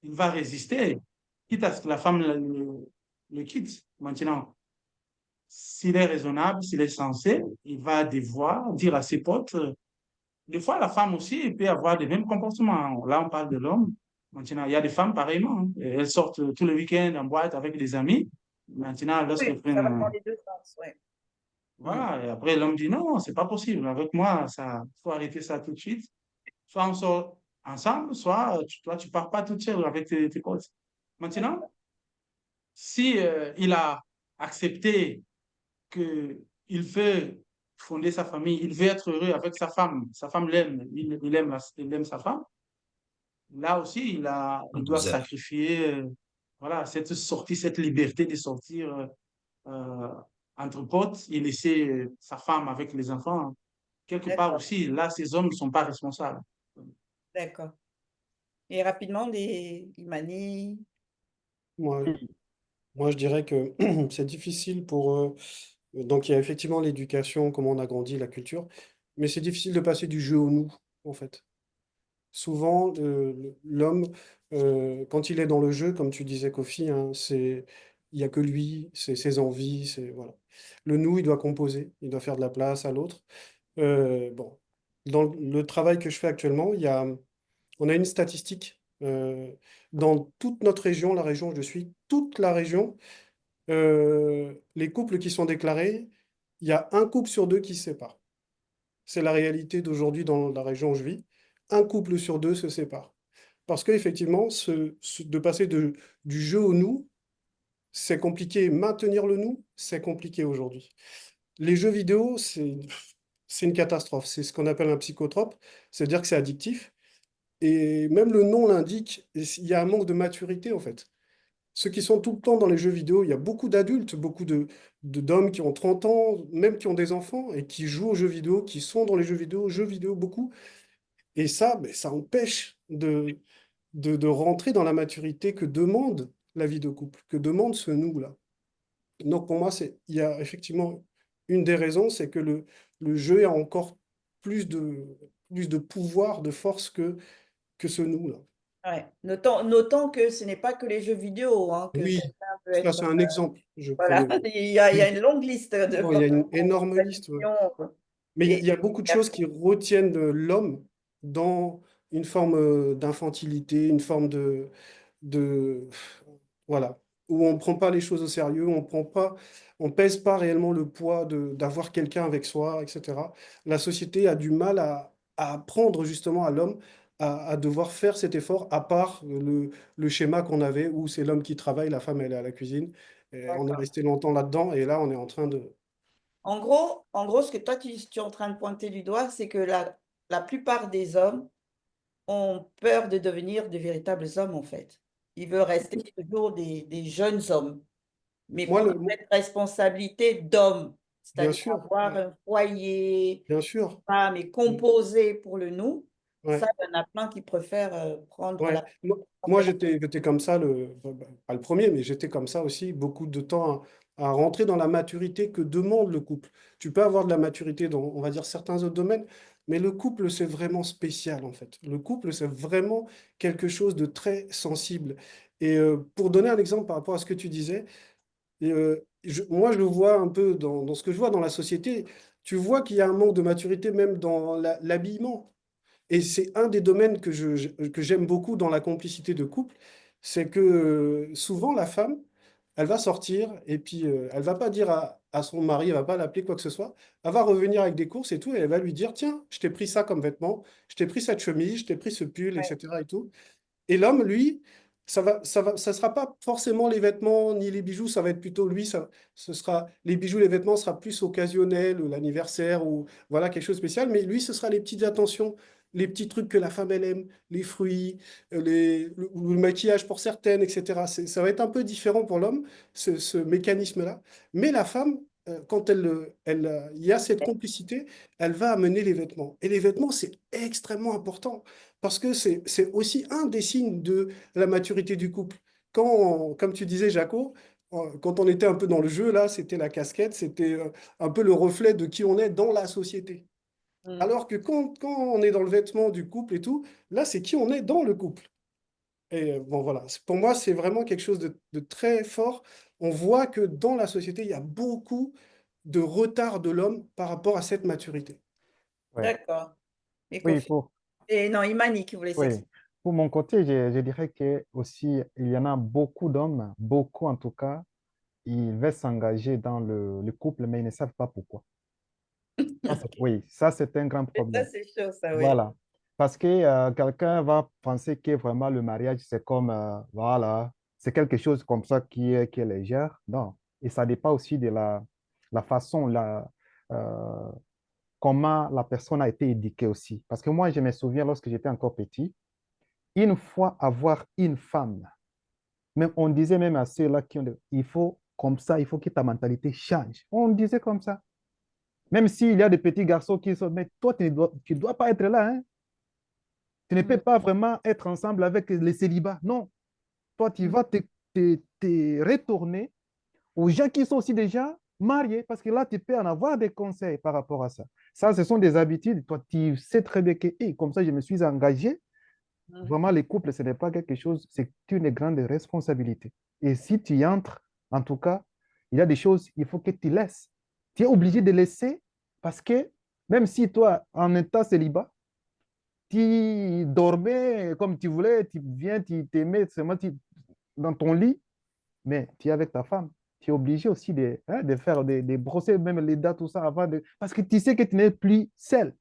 il va résister, quitte à ce que la femme le quitte. Maintenant, s'il est raisonnable, s'il est sensé, il va devoir dire à ses potes, des fois, la femme aussi peut avoir les mêmes comportements. Là, on parle de l'homme. Maintenant, il y a des femmes pareillement, hein. Elles sortent tous les week-ends en boîte avec des amis. Maintenant, lorsqu'elles Oui, ça prennent, va dans les deux sens, oui. voilà, et après l'homme dit non, c'est pas possible. Avec moi, ça, faut arrêter ça tout de suite. Soit on sort ensemble, soit toi, tu pars pas toute seule avec tes potes. Maintenant, si il a accepté que il veut fonder sa famille, il veut être heureux avec sa femme l'aime, il aime sa femme. Là aussi, il doit sacrifier voilà, cette sortie, cette liberté de sortir euh, entre potes et laisser sa femme avec les enfants. Quelque part D'accord, aussi, là, ces hommes ne sont pas responsables. d'accord. Et rapidement, des Imani. Moi, moi, je dirais que c'est difficile pour eux. Donc, il y a effectivement l'éducation, comment on a grandi, la culture, mais c'est difficile de passer du jeu au nous, en fait. Souvent, l'homme, quand il est dans le jeu, comme tu disais, Kofi, hein, il n'y a que lui, c'est ses envies, voilà. Le nous, il doit composer, il doit faire de la place à l'autre. Bon, dans le travail que je fais actuellement, on a une statistique. Dans toute notre région, la région où je suis, toute la région, les couples qui sont déclarés, il y a un couple sur deux qui se sépare. C'est la réalité d'aujourd'hui dans la région où je vis. Un couple sur deux se sépare. Parce qu'effectivement, de passer du jeu au nous, c'est compliqué. Maintenir le nous, c'est compliqué aujourd'hui. Les jeux vidéo, c'est une catastrophe. C'est ce qu'on appelle un psychotrope, c'est-à-dire que c'est addictif. Et même le nom l'indique, il y a un manque de maturité en fait. Ceux qui sont tout le temps dans les jeux vidéo, il y a beaucoup d'adultes, beaucoup d'hommes qui ont 30 ans, même qui ont des enfants et qui jouent aux jeux vidéo, qui sont dans les jeux vidéo beaucoup. Et ça, ben, ça empêche de rentrer dans la maturité que demande la vie de couple, que demande ce nous-là. Donc pour moi, il y a effectivement une des raisons, c'est que le jeu a encore plus de pouvoir, de force que ce nous-là. Ouais. Notons que ce n'est pas que les jeux vidéo, hein, que Oui, quelqu'un peut ça être... c'est un exemple. Je Voilà, prenais. il y a une longue liste de Non, il y a une énorme liste. Ouais. contradictions. Mais il Et y a beaucoup de choses qui retiennent l'homme dans une forme d'infantilité, une forme de, voilà, où on ne prend pas les choses au sérieux, on pèse pas réellement le poids d'avoir quelqu'un avec soi, etc. La société a du mal à apprendre justement à l'homme à devoir faire cet effort, à part le schéma qu'on avait où c'est l'homme qui travaille, la femme elle est à la cuisine. Et on est d'accord. resté longtemps là-dedans et là on est en train de... En gros, ce que toi, tu es en train de pointer du doigt, c'est que la plupart des hommes ont peur de devenir de véritables hommes, en fait. Ils veulent rester toujours des jeunes hommes, mais Moi, prendre cette responsabilité d'homme, bien c'est-à-dire sûr, avoir un foyer, bien sûr. femme et composer pour le nous. Ça, Ouais. il y en a plein qui préfèrent prendre Ouais, la moi responsabilité. j'étais comme ça, pas le premier, mais j'étais comme ça aussi, beaucoup de temps à rentrer dans la maturité que demande le couple. Tu peux avoir de la maturité dans, on va dire, certains autres domaines, mais le couple, c'est vraiment spécial en fait. Le couple, c'est vraiment quelque chose de très sensible. Et pour donner un exemple par rapport à ce que tu disais, moi je le vois un peu dans ce que je vois dans la société, tu vois qu'il y a un manque de maturité même dans l'habillement. Et c'est un des domaines que j'aime beaucoup dans la complicité de couple, c'est que souvent la femme, elle va sortir et puis elle va pas dire à son mari, elle va pas l'appeler quoi que ce soit, elle va revenir avec des courses et tout, et elle va lui dire, tiens, je t'ai pris ça comme vêtement, je t'ai pris cette chemise, je t'ai pris ce pull, Ouais. etc. et tout. Et l'homme, lui, ça sera pas forcément les vêtements ni les bijoux, ça va être plutôt lui, ce sera les bijoux, les vêtements sera plus occasionnel, ou l'anniversaire ou voilà quelque chose de spécial. Mais lui, ce sera les petites attentions, les petits trucs que la femme elle aime, les fruits, ou le maquillage pour certaines, etc. Ça va être un peu différent pour l'homme, ce mécanisme-là. Mais la femme, quand il y a cette complicité, elle va amener les vêtements. Et les vêtements, c'est extrêmement important. Parce que c'est aussi un des signes de la maturité du couple. Comme tu disais, Jaco, quand on était un peu dans le jeu, là, c'était la casquette, c'était un peu le reflet de qui on est dans la société. Mm. Alors que quand on est dans le vêtement du couple et tout, là, c'est qui on est dans le couple. Et bon, voilà, pour moi, c'est vraiment quelque chose de très fort. On voit que dans la société, il y a beaucoup de retard de l'homme par rapport à cette maturité. Ouais. D'accord. Et Oui, Kofi. Et non, Imani qui voulait oui. s'exprimer. Pour mon côté, je dirais que aussi, il y en a beaucoup d'hommes, beaucoup en tout cas, ils veulent s'engager dans le couple, mais ils ne savent pas pourquoi. Oui, ça, c'est un grand Ça, problème. c'est chaud, ça, oui. Voilà. Parce que quelqu'un va penser que vraiment le mariage, c'est comme, voilà, c'est quelque chose comme ça qui est légère. Non. Et ça dépend aussi de la façon, euh, comment la personne a été éduquée aussi. Parce que moi, je me souviens, lorsque j'étais encore petit, une fois avoir une femme, même, on disait même à ceux-là il faut comme ça, il faut que ta mentalité change. On disait comme ça. Même s'il y a des petits garçons qui sont, mais toi, tu ne dois pas être là, hein. Tu ne peux Mm. pas vraiment être ensemble avec les célibats. Non, toi, tu Mm. vas te retourner aux gens qui sont aussi déjà mariés, parce que là, tu peux en avoir des conseils par rapport à ça. Ça, ce sont des habitudes. Toi, tu sais très bien que, hey, comme ça, je me suis engagé. Mm. Vraiment, les couples, ce n'est pas quelque chose, c'est une grande responsabilité. Et si tu y entres, en tout cas, il y a des choses, il faut que tu laisses. Tu es obligé de laisser parce que même si toi, en état célibat, tu dormais comme tu voulais, tu viens, tu t'aimais seulement dans ton lit, mais tu es avec ta femme. Tu es obligé aussi de faire, de brosser même les dents, tout ça, parce que tu sais que tu n'es plus seul.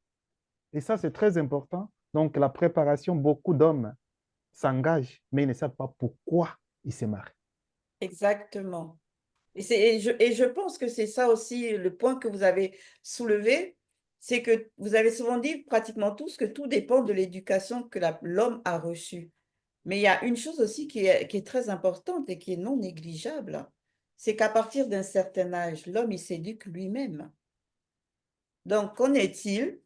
Et ça, c'est très important. Donc, la préparation, beaucoup d'hommes s'engagent, mais ils ne savent pas pourquoi ils se marient. Exactement. Et je pense que c'est ça aussi le point que vous avez soulevé, c'est que vous avez souvent dit pratiquement tous que tout dépend de l'éducation que l'homme a reçue. Mais il y a une chose aussi qui est très importante et qui est non négligeable, hein, c'est qu'à partir d'un certain âge, l'homme, il s'éduque lui-même. Donc, qu'en est-il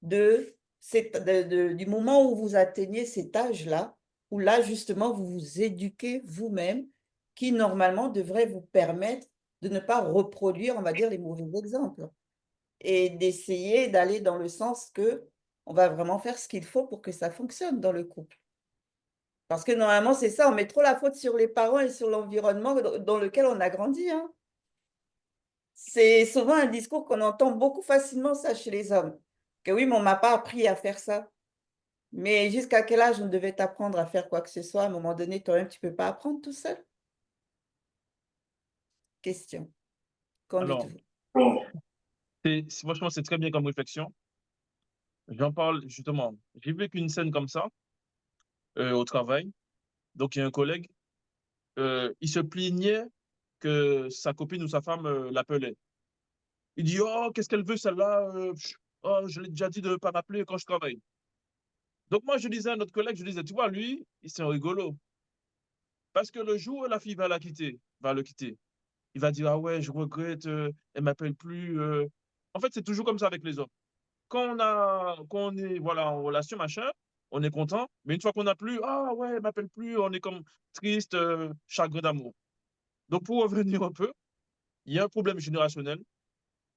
du moment où vous atteignez cet âge-là, où là, justement, vous vous éduquez vous-même qui normalement devrait vous permettre de ne pas reproduire, on va dire, les mauvais exemples et d'essayer d'aller dans le sens que on va vraiment faire ce qu'il faut pour que ça fonctionne dans le couple. Parce que normalement, c'est ça, on met trop la faute sur les parents et sur l'environnement dans lequel on a grandi, hein. C'est souvent un discours qu'on entend beaucoup facilement ça chez les hommes. Que oui, mais on m'a pas appris à faire ça. Mais jusqu'à quel âge on devait t'apprendre à faire quoi que ce soit? À un moment donné, toi-même, tu peux pas apprendre tout seul? Question. Qu'en Alors, dites-vous? Bon, franchement, c'est très bien comme réflexion. J'en parle justement. J'ai vécu une scène comme ça au travail. Donc, il y a un collègue, il se plaignait que sa copine ou sa femme l'appelait. Il dit, oh, qu'est-ce qu'elle veut celle-là? Oh, je l'ai déjà dit de ne pas m'appeler quand je travaille. Donc, moi, je disais à notre collègue, je disais, tu vois, lui, c'est un rigolo. Parce que le jour où la fille va le quitter, il va dire, ah ouais, je regrette, elle m'appelle plus. En fait, c'est toujours comme ça avec les hommes. Quand on est voilà, en relation, machin, on est content. Mais une fois qu'on n'a plus, ah ouais, elle m'appelle plus, on est comme triste, chagrin d'amour. Donc, pour revenir un peu, il y a un problème générationnel.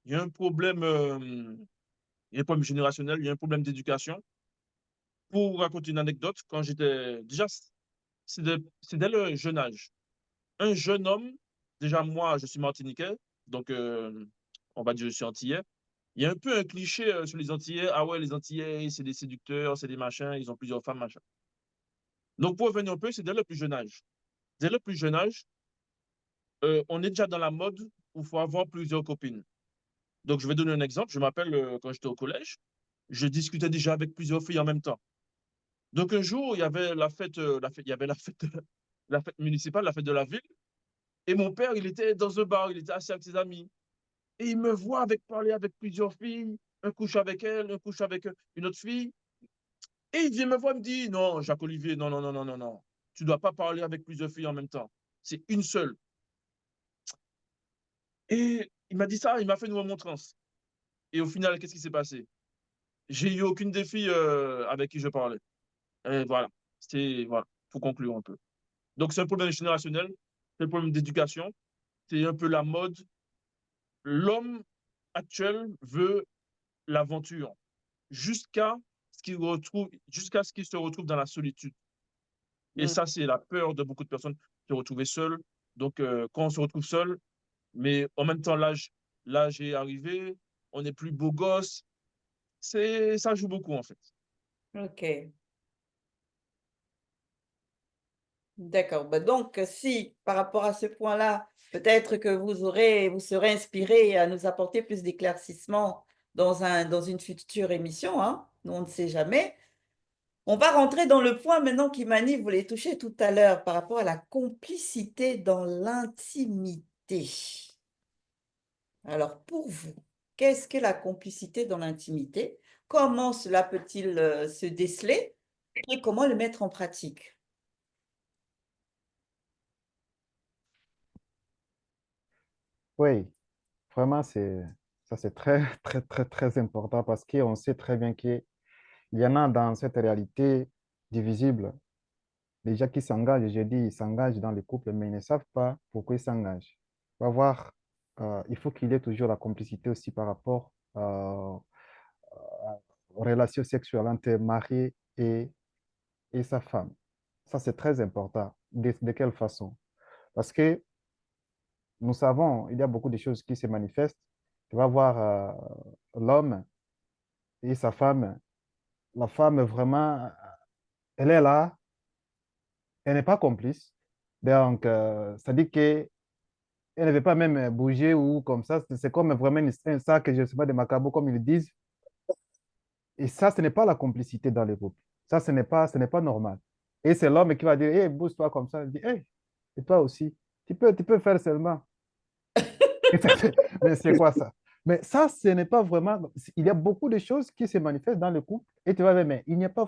Il y a un problème, il y a un problème générationnel, il y a un problème d'éducation. Pour raconter une anecdote, quand j'étais déjà, c'est dès le jeune âge. Un jeune homme, déjà moi, je suis martiniquais, donc on va dire je suis antillais. Il y a un peu un cliché sur les Antillais. Ah ouais, les Antillais, c'est des séducteurs, c'est des machins, ils ont plusieurs femmes, machin. Donc pour revenir un peu, c'est dès le plus jeune âge. Dès le plus jeune âge, on est déjà dans la mode où il faut avoir plusieurs copines. Donc je vais donner un exemple. Je m'appelle quand j'étais au collège, je discutais déjà avec plusieurs filles en même temps. Donc un jour, il y avait il y avait la fête municipale, la fête de la ville. Et mon père, il était dans un bar, il était assis avec ses amis. Et il me voit parler avec plusieurs filles, un couche avec elle, un couche avec une autre fille. Et il vient me voir et me dit, non, Jacques-Olivier, non, non, non, non, non, non. Tu ne dois pas parler avec plusieurs filles en même temps. C'est une seule. Et il m'a dit ça, il m'a fait une remontrance. Et au final, qu'est-ce qui s'est passé? J'ai eu aucune des filles avec qui je parlais. Et voilà. Voilà, pour conclure un peu. Donc, c'est un problème générationnel, c'est un problème d'éducation, c'est un peu la mode. L'homme actuel veut l'aventure jusqu'à ce qu'il se retrouve dans la solitude. Et Mm. ça, c'est la peur de beaucoup de personnes, se retrouver seul. Donc, quand on se retrouve seul, mais en même temps, l'âge est arrivé, on n'est plus beau gosse, ça joue beaucoup, en fait. OK. D'accord. Bah donc, si par rapport à ce point-là, peut-être que vous serez inspiré à nous apporter plus d'éclaircissements dans une future émission, hein, nous, on ne sait jamais. On va rentrer dans le point maintenant qu'Imani voulait toucher tout à l'heure par rapport à la complicité dans l'intimité. Alors, pour vous, qu'est-ce que la complicité dans l'intimité? Comment cela peut-il se déceler et comment le mettre en pratique? Oui, vraiment, ça c'est très, très, très, très important parce qu'on sait très bien qu'il y en a dans cette réalité divisible. Les gens qui s'engagent, je dis, ils s'engagent dans les couples, mais ils ne savent pas pourquoi ils s'engagent. On va voir, il faut qu'il y ait toujours la complicité aussi par rapport aux relations sexuelles entre mari et sa femme. Ça, c'est très important. De quelle façon? Parce que nous savons, il y a beaucoup de choses qui se manifestent. Tu vas voir l'homme et sa femme. La femme, vraiment, elle est là, elle n'est pas complice. Donc, ça dit qu'elle ne veut pas même bouger ou comme ça. C'est comme vraiment un sac, je ne sais pas, de macabo, comme ils disent. Et ça, ce n'est pas la complicité dans les groupes. Ça, ce n'est pas normal. Et c'est l'homme qui va dire, hey, bouge-toi comme ça. Il dit, hey, et toi aussi, tu peux faire seulement. Mais c'est quoi ça? Mais ça, ce n'est pas vraiment. Il y a beaucoup de choses qui se manifestent dans le couple et tu vas voir, mais il n'y a pas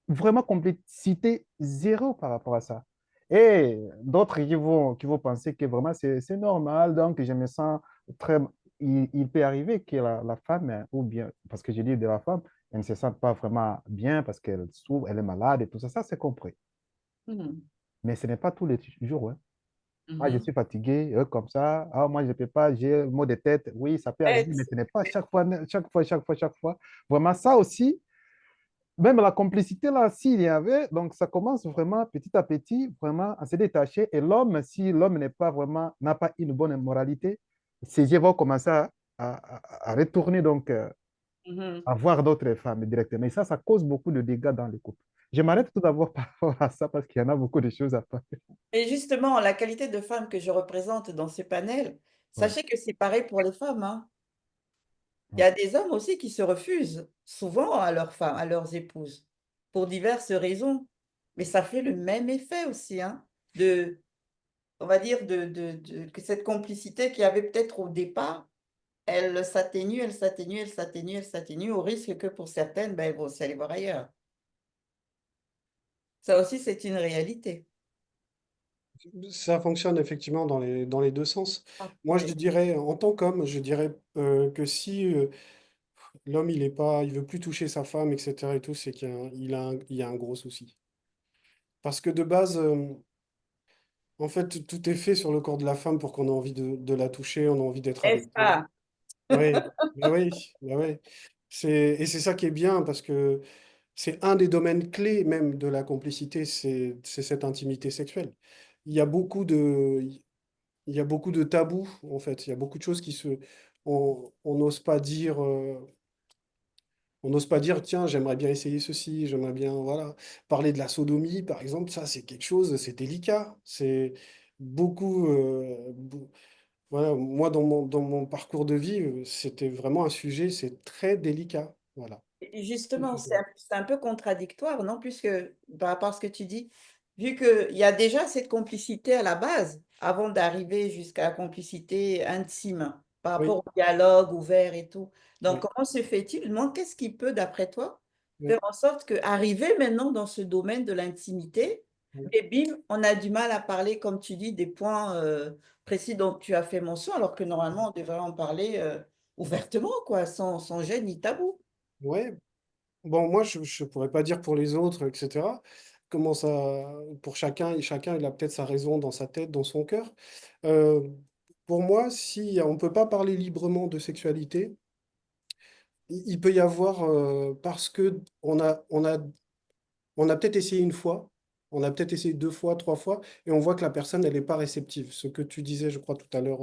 vraiment complicité zéro par rapport à ça. Et d'autres qui vont penser que vraiment c'est normal, donc je me sens très. Il peut arriver que la femme, ou bien, parce que je dis de la femme, elle ne se sente pas vraiment bien parce qu'elle souffre, elle est malade et tout ça, ça c'est compris. Mhm. Mais ce n'est pas tous les jours. Ouais. Moi, je Mhm. suis fatigué, comme ça. Ah, moi, je ne peux pas, j'ai le mot de tête. Oui, ça peut arriver, Ouais, mais ce n'est pas chaque fois, chaque fois, chaque fois, chaque fois. Vraiment, ça aussi, même la complicité, là, s'il y avait, donc ça commence vraiment petit à petit, vraiment à se détacher. Et l'homme, si l'homme n'est pas vraiment, n'a pas une bonne moralité, ses yeux vont commencer à retourner, donc, mhm. à voir d'autres femmes directement. Et ça cause beaucoup de dégâts dans le couple. Je m'arrête tout d'abord par rapport à ça parce qu'il y en a beaucoup de choses à faire. Et justement, la qualité de femme que je représente dans ce panel, Ouais, sachez que c'est pareil pour les femmes, hein. Il y ouais. a des hommes aussi qui se refusent souvent à leurs femmes, à leurs épouses, pour diverses raisons. Mais ça fait le même effet aussi, hein, on va dire, que cette complicité qu'il y avait peut-être au départ, elle s'atténue, elle s'atténue, elle s'atténue, elle s'atténue, au risque que pour certaines, ben, elles vont aussi aller voir ailleurs. Ça aussi, c'est une réalité. Ça fonctionne effectivement dans les deux sens. Ah, Moi, je oui. dirais, en tant qu'homme, je dirais que si l'homme, il veut plus toucher sa femme, etc. et tout, c'est il y a un gros souci. Parce que de base, en fait, tout est fait sur le corps de la femme pour qu'on ait envie de la toucher, on a envie d'être N'est-ce avec elle. pas? Oui, oui, oui. Et c'est ça qui est bien parce que c'est un des domaines clés même de la complicité, c'est cette intimité sexuelle. Il y a beaucoup de, il y a beaucoup de tabous, en fait. Il y a beaucoup de choses on n'ose pas dire, on n'ose pas dire, tiens, j'aimerais bien essayer ceci, j'aimerais bien, voilà. Parler de la sodomie, par exemple, ça, c'est quelque chose, c'est délicat. C'est beaucoup, voilà. Moi, dans mon parcours de vie, c'était vraiment un sujet, c'est très délicat. Voilà. Et justement, c'est un peu contradictoire, non? Puisque, par rapport à ce que tu dis, vu qu'il y a déjà cette complicité à la base, avant d'arriver jusqu'à la complicité intime, par rapport Oui, au dialogue ouvert et tout. Donc, oui, comment se fait-il? Moi, qu'est-ce qui peut, d'après toi, faire oui, en sorte que, arriver maintenant dans ce domaine de l'intimité, oui. mais bim, on a du mal à parler, comme tu dis, des points précis dont tu as fait mention, alors que normalement, on devrait en parler ouvertement, quoi, sans gêne ni tabou. Ouais. Bon, moi, je ne pourrais pas dire pour les autres, etc. Comment ça, pour chacun, et chacun, il a peut-être sa raison dans sa tête, dans son cœur. Euh, pour moi, si on ne peut pas parler librement de sexualité, il peut y avoir, parce que on a peut-être essayé une fois, on a peut-être essayé deux fois, trois fois, et on voit que la personne, elle n'est pas réceptive. Ce que tu disais, je crois, tout à l'heure,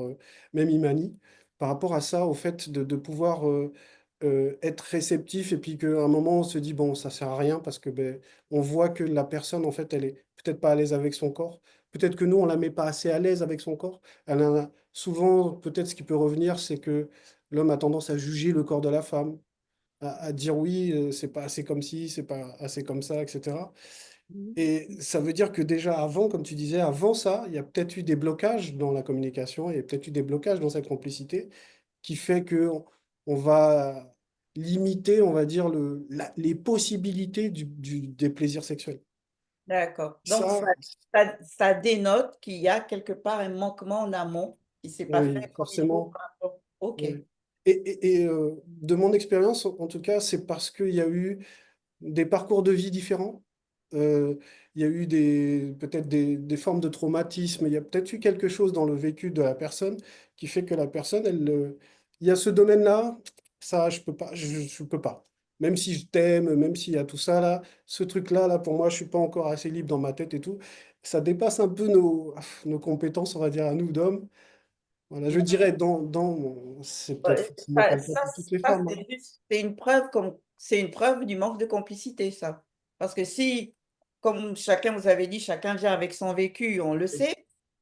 même Imani, par rapport à ça, au fait de pouvoir être réceptif, et puis qu'à un moment, on se dit, bon, ça sert à rien, parce que ben, on voit que la personne, en fait, elle est peut-être pas à l'aise avec son corps. Peut-être que nous, on la met pas assez à l'aise avec son corps. Souvent, peut-être ce qui peut revenir, c'est que l'homme a tendance à juger le corps de la femme, à dire oui, c'est pas assez comme ci, c'est pas assez comme ça, etc. Et ça veut dire que déjà avant, comme tu disais, avant ça, il y a peut-être eu des blocages dans la communication, il y a peut-être eu des blocages dans cette complicité qui fait que on va limiter, on va dire, les possibilités des plaisirs sexuels. D'accord. Donc, Ça, ça dénote qu'il y a quelque part un manquement en amont qui ne s'est pas oui, fait comme il faut forcément. par rapport. OK. Oui. De mon expérience, en tout cas, c'est parce qu'il y a eu des parcours de vie différents. Euh, il y a eu peut-être des formes de traumatisme. Il y a peut-être eu quelque chose dans le vécu de la personne qui fait que la personne, il y a ce domaine-là, ça, je peux pas, je peux pas. Même si je t'aime, même s'il y a tout ça là, ce truc-là, là, pour moi, je suis pas encore assez libre dans ma tête et tout. Ça dépasse un peu nos compétences, on va dire, à nous d'hommes. Voilà, je dirais c'est peut-être Ouais, forcément pas le cas ça, pour toutes les ça, femmes, hein. c'est juste, c'est une preuve c'est une preuve du manque de complicité, ça. Parce que si, comme chacun, vous avez dit, chacun vient avec son vécu, on le sait,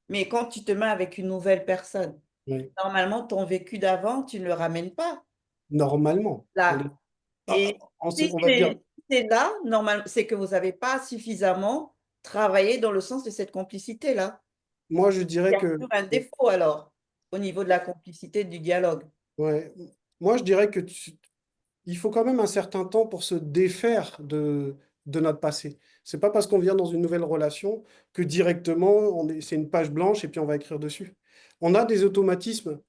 mais quand tu te mets avec une nouvelle personne, Oui. normalement, ton vécu d'avant, tu ne le ramènes pas Normalement. là. Et si On va dire, c'est là, normalement, c'est que vous n'avez pas suffisamment travaillé dans le sens de cette complicité-là. moi, je Il y dirais a que toujours un défaut alors, au niveau de la complicité du dialogue. ouais. Moi, je dirais que il faut quand même un certain temps pour se défaire de notre passé. C'est pas parce qu'on vient dans une nouvelle relation que directement c'est une page blanche et puis on va écrire dessus. On a des automatismes,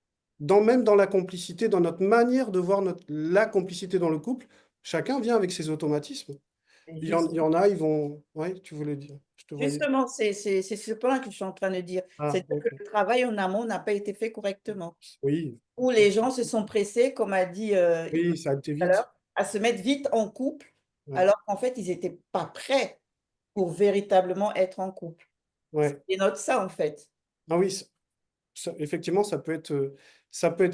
même dans la complicité, dans notre manière de voir la complicité dans le couple. Chacun vient avec ses automatismes. Il y en a, ils vont... Oui, tu voulais dire, je te voyais. Justement, c'est ce point que je suis en train de dire. Ah, C'est-à-dire que ok. le travail en amont n'a pas été fait correctement. Oui, Où les gens se sont pressés, comme a dit Imad oui, ça a été tout à vite. l'heure, à se mettre vite en couple, Ouais, alors qu'en fait, ils n'étaient pas prêts pour véritablement être en couple. ouais. Et note ça, en fait. Ah oui, effectivement, ça peut être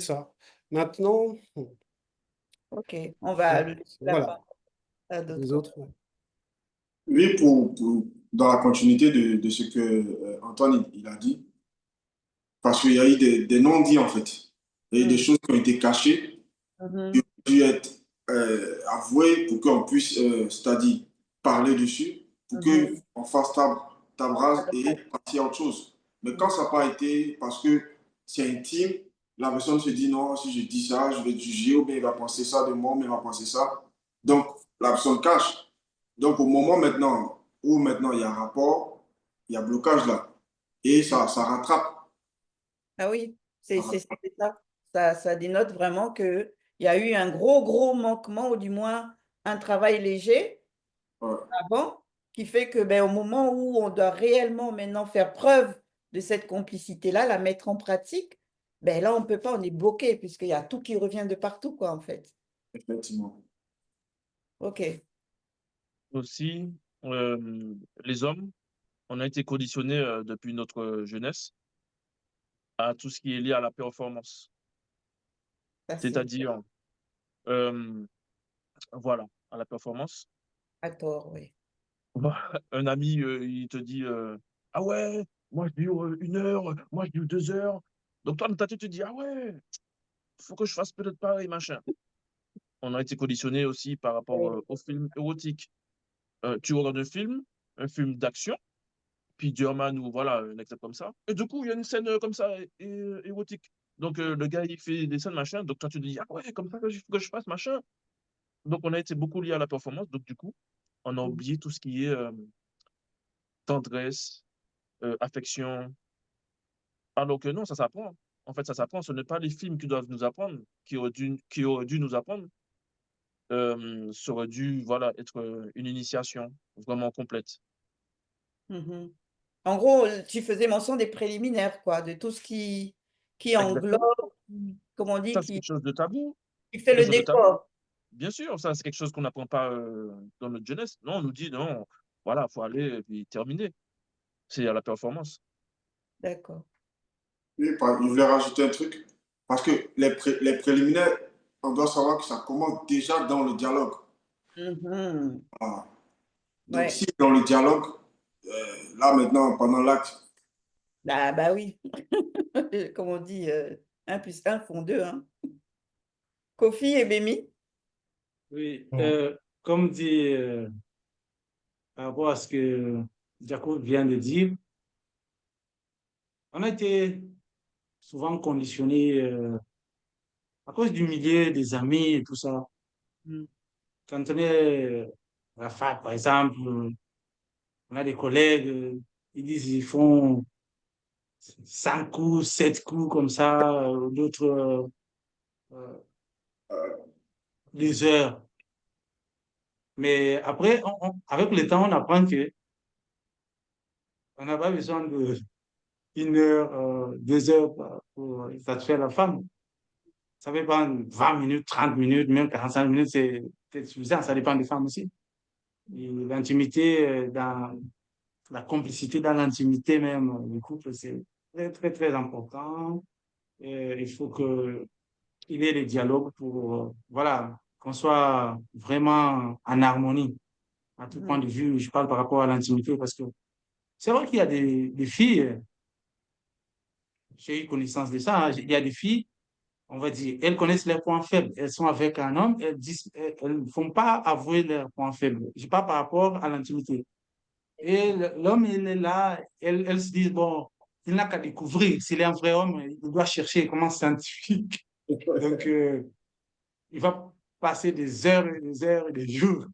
ça. Maintenant, OK, on va bon, laisser la voilà, parole à les d'autres. autres. Ouais. Oui, dans la continuité de ce que Antoine il a dit, parce qu'il y a eu des non-dits en fait. Il y a eu des Mm. choses qui ont été cachées, qui Mhm. ont dû être avouées pour qu'on puisse, c'est-à-dire parler dessus, pour Mhm. qu'on fasse table rase et passer à autre chose. Mais quand ça n'a pas été, parce que c'est intime, la personne se dit non, si je dis ça, je vais être jugé, ou bien il va penser ça de moi, mais il va penser ça. Donc, la personne cache. Donc, au moment maintenant où maintenant il y a un rapport, il y a blocage là. Et ça rattrape. Ah oui, Ça c'est rattrape. ça. Ça dénote vraiment qu'il y a eu un gros manquement, ou du moins un travail léger Ouais, avant, qui fait que ben, au moment où on doit réellement maintenant faire preuve de cette complicité-là, la mettre en pratique, ben là, on ne peut pas, on est bloqué, puisqu'il y a tout qui revient de partout, quoi, en fait. effectivement. OK. Aussi, les hommes, on a été conditionnés depuis notre jeunesse à tout ce qui est lié à la performance. Ça, c'est C'est-à-dire, euh, voilà, à la performance. à tort, oui. Un ami, il te dit ah ouais, moi je dure 1 heure, moi je dure 2 heures. Donc toi, dans ta tête, tu te dis ah ouais, faut que je fasse peut-être pareil, machin. On a été conditionné aussi par rapport Oui. aux films érotiques. Tu regardes un film d'action, puis German ou voilà, un exemple comme ça. Et du coup, il y a une scène comme ça, érotique. Donc le gars, il fait des scènes, machin. Donc toi, tu te dis ah ouais, comme ça que je fasse, machin. Donc on a été beaucoup lié à la performance. Donc du coup, on a oublié tout ce qui est tendresse, affection. Alors que non, ça s'apprend. En fait, ça s'apprend. Ce n'est pas les films qui doivent nous apprendre, qui auraient dû nous apprendre. Ça aurait dû, voilà, être une initiation vraiment complète. Mhm. En gros, tu faisais mention des préliminaires, quoi, de tout ce qui englobe, Exactement. comme on dit, Ça, c'est quelque chose de tabou. qui fait C'est quelque le chose de tabou. décor. Bien sûr, ça, c'est quelque chose qu'on n'apprend pas dans notre jeunesse. Non, on nous dit, non, voilà, il faut aller et puis terminer. C'est à la performance. D'accord. Oui, il voulait rajouter un truc. Parce que les préliminaires, on doit savoir que ça commence déjà dans le dialogue. Mhm. Ah. Donc, Ouais. si dans le dialogue, là maintenant, pendant l'acte, Bah oui. Comme on dit, 1 plus 1 font 2, hein. Kofi et Bémi? Oui, Bon, comme dit par rapport à ce que Jacob vient de dire, on a été souvent conditionné à cause du milieu, des amis et tout ça. Mm. Quand on est à la fac, par exemple, on a des collègues, ils disent ils font 5 coups, 7 coups comme ça, d'autres euh, des heures. Mais après, avec le temps, on apprend que on n'a pas besoin de 1 heure, 2 heures pour satisfaire la femme. Ça peut prendre 20 minutes, 30 minutes, même 45 minutes, c'est suffisant. Ça dépend des femmes aussi. Et l'intimité, dans la complicité dans l'intimité même du couple, c'est très important. Et il faut qu'il y ait des dialogues pour, voilà, qu'on soit vraiment en harmonie à tout point Mhm. de vue. Je parle par rapport à l'intimité parce que c'est vrai qu'il y a des filles, j'ai eu connaissance de ça, hein, il y a des filles, on va dire, elles connaissent leurs points faibles. Elles sont avec un homme, elles ne font pas avouer leurs points faibles. Je parle par rapport à l'intimité. Et l'homme, il est là, elles se disent, bon, il n'a qu'à découvrir. S'il est un vrai homme, il doit chercher comment scientifique. Donc, il va passer des heures et des heures et des jours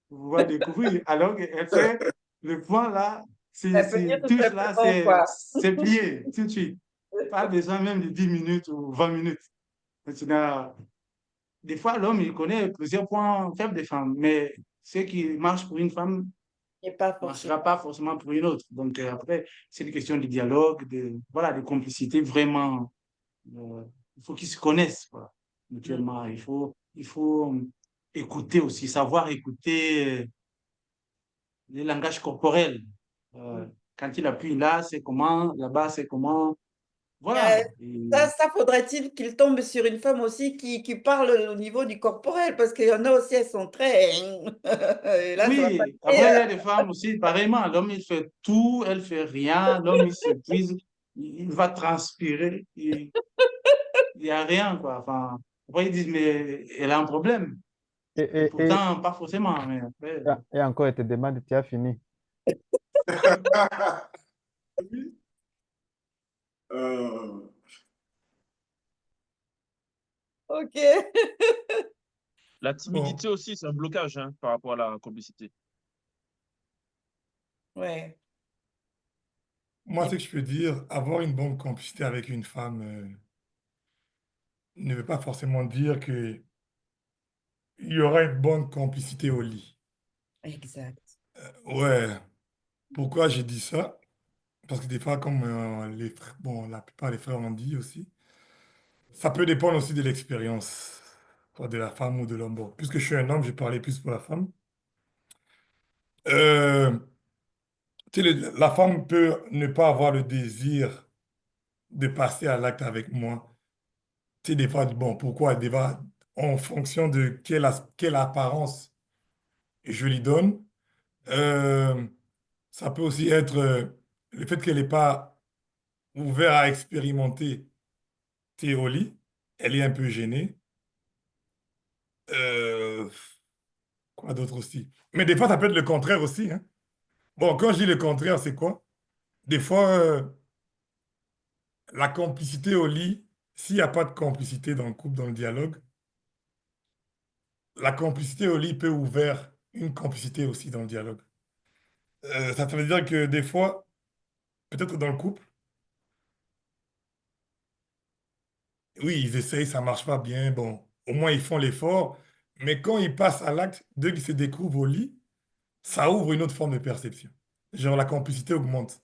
pour pouvoir découvrir. Alors qu'elle fait le point là, Elle peut dire c'est tout touche là, simplement quoi. c'est plié tout de suite. Pas besoin même de 10 minutes ou 20 minutes. Maintenant, des fois, l'homme, il connaît plusieurs points faibles des femmes, mais ce qui marche pour une femme Et pas ne forcément. marchera pas forcément pour une autre. Donc, après, c'est une question de dialogue, voilà, de complicité vraiment. Il faut qu'ils se connaissent, quoi, Mm. mutuellement. Il faut écouter aussi, savoir écouter les langages corporels. Euh, Mm. Quand il appuie là, c'est comment, là-bas, c'est comment. Euh, Voilà. Et ça faudrait-il qu'il tombe sur une femme aussi qui parle au niveau du corporel, parce qu'il y en a aussi, elles sont très... Et là, ça va pas oui, aller, après, il y a des femmes aussi, pareillement. L'homme, il fait tout, elle fait rien. L'homme, il s'épuise, il va transpirer, il n'y a rien, quoi. Enfin, après, ils disent, mais elle a un problème. Et, Et et, et, pourtant, pas forcément. Mais après, et encore, elle te demande, tu as fini. Euh, Ok. La Bon, timidité aussi, c'est un blocage hein, par rapport à la complicité. Ouais. moi, Et- ce que je peux dire, avoir une bonne complicité avec une femme ne veut pas forcément dire qu'il y aura une bonne complicité au lit. Exact. Ouais, pourquoi j'ai dit ça? Parce que des fois, comme les frères, bon, la plupart des frères ont dit aussi, ça peut dépendre aussi de l'expérience, soit de la femme ou de l'homme. Bon, puisque je suis un homme, je parlais plus pour la femme. Euh, tu sais, la femme peut ne pas avoir le désir de passer à l'acte avec moi. Tu sais, des fois, bon, pourquoi? Des fois, en fonction de quelle apparence je lui donne. Euh, Ça peut aussi être le fait qu'elle n'est pas ouverte à expérimenter théorie. Elle est un peu gênée. Euh, quoi d'autre aussi? Mais des fois, ça peut être le contraire aussi, hein. Bon, quand je dis le contraire, c'est quoi? Des fois, la complicité au lit, s'il n'y a pas de complicité dans le couple, dans le dialogue, la complicité au lit peut ouvrir une complicité aussi dans le dialogue. Ça veut dire que des fois, peut-être dans le couple, oui, ils essayent, ça marche pas bien, bon, au moins ils font l'effort, mais quand ils passent à l'acte, dès qu'ils se découvrent au lit, ça ouvre une autre forme de perception. Genre la complicité augmente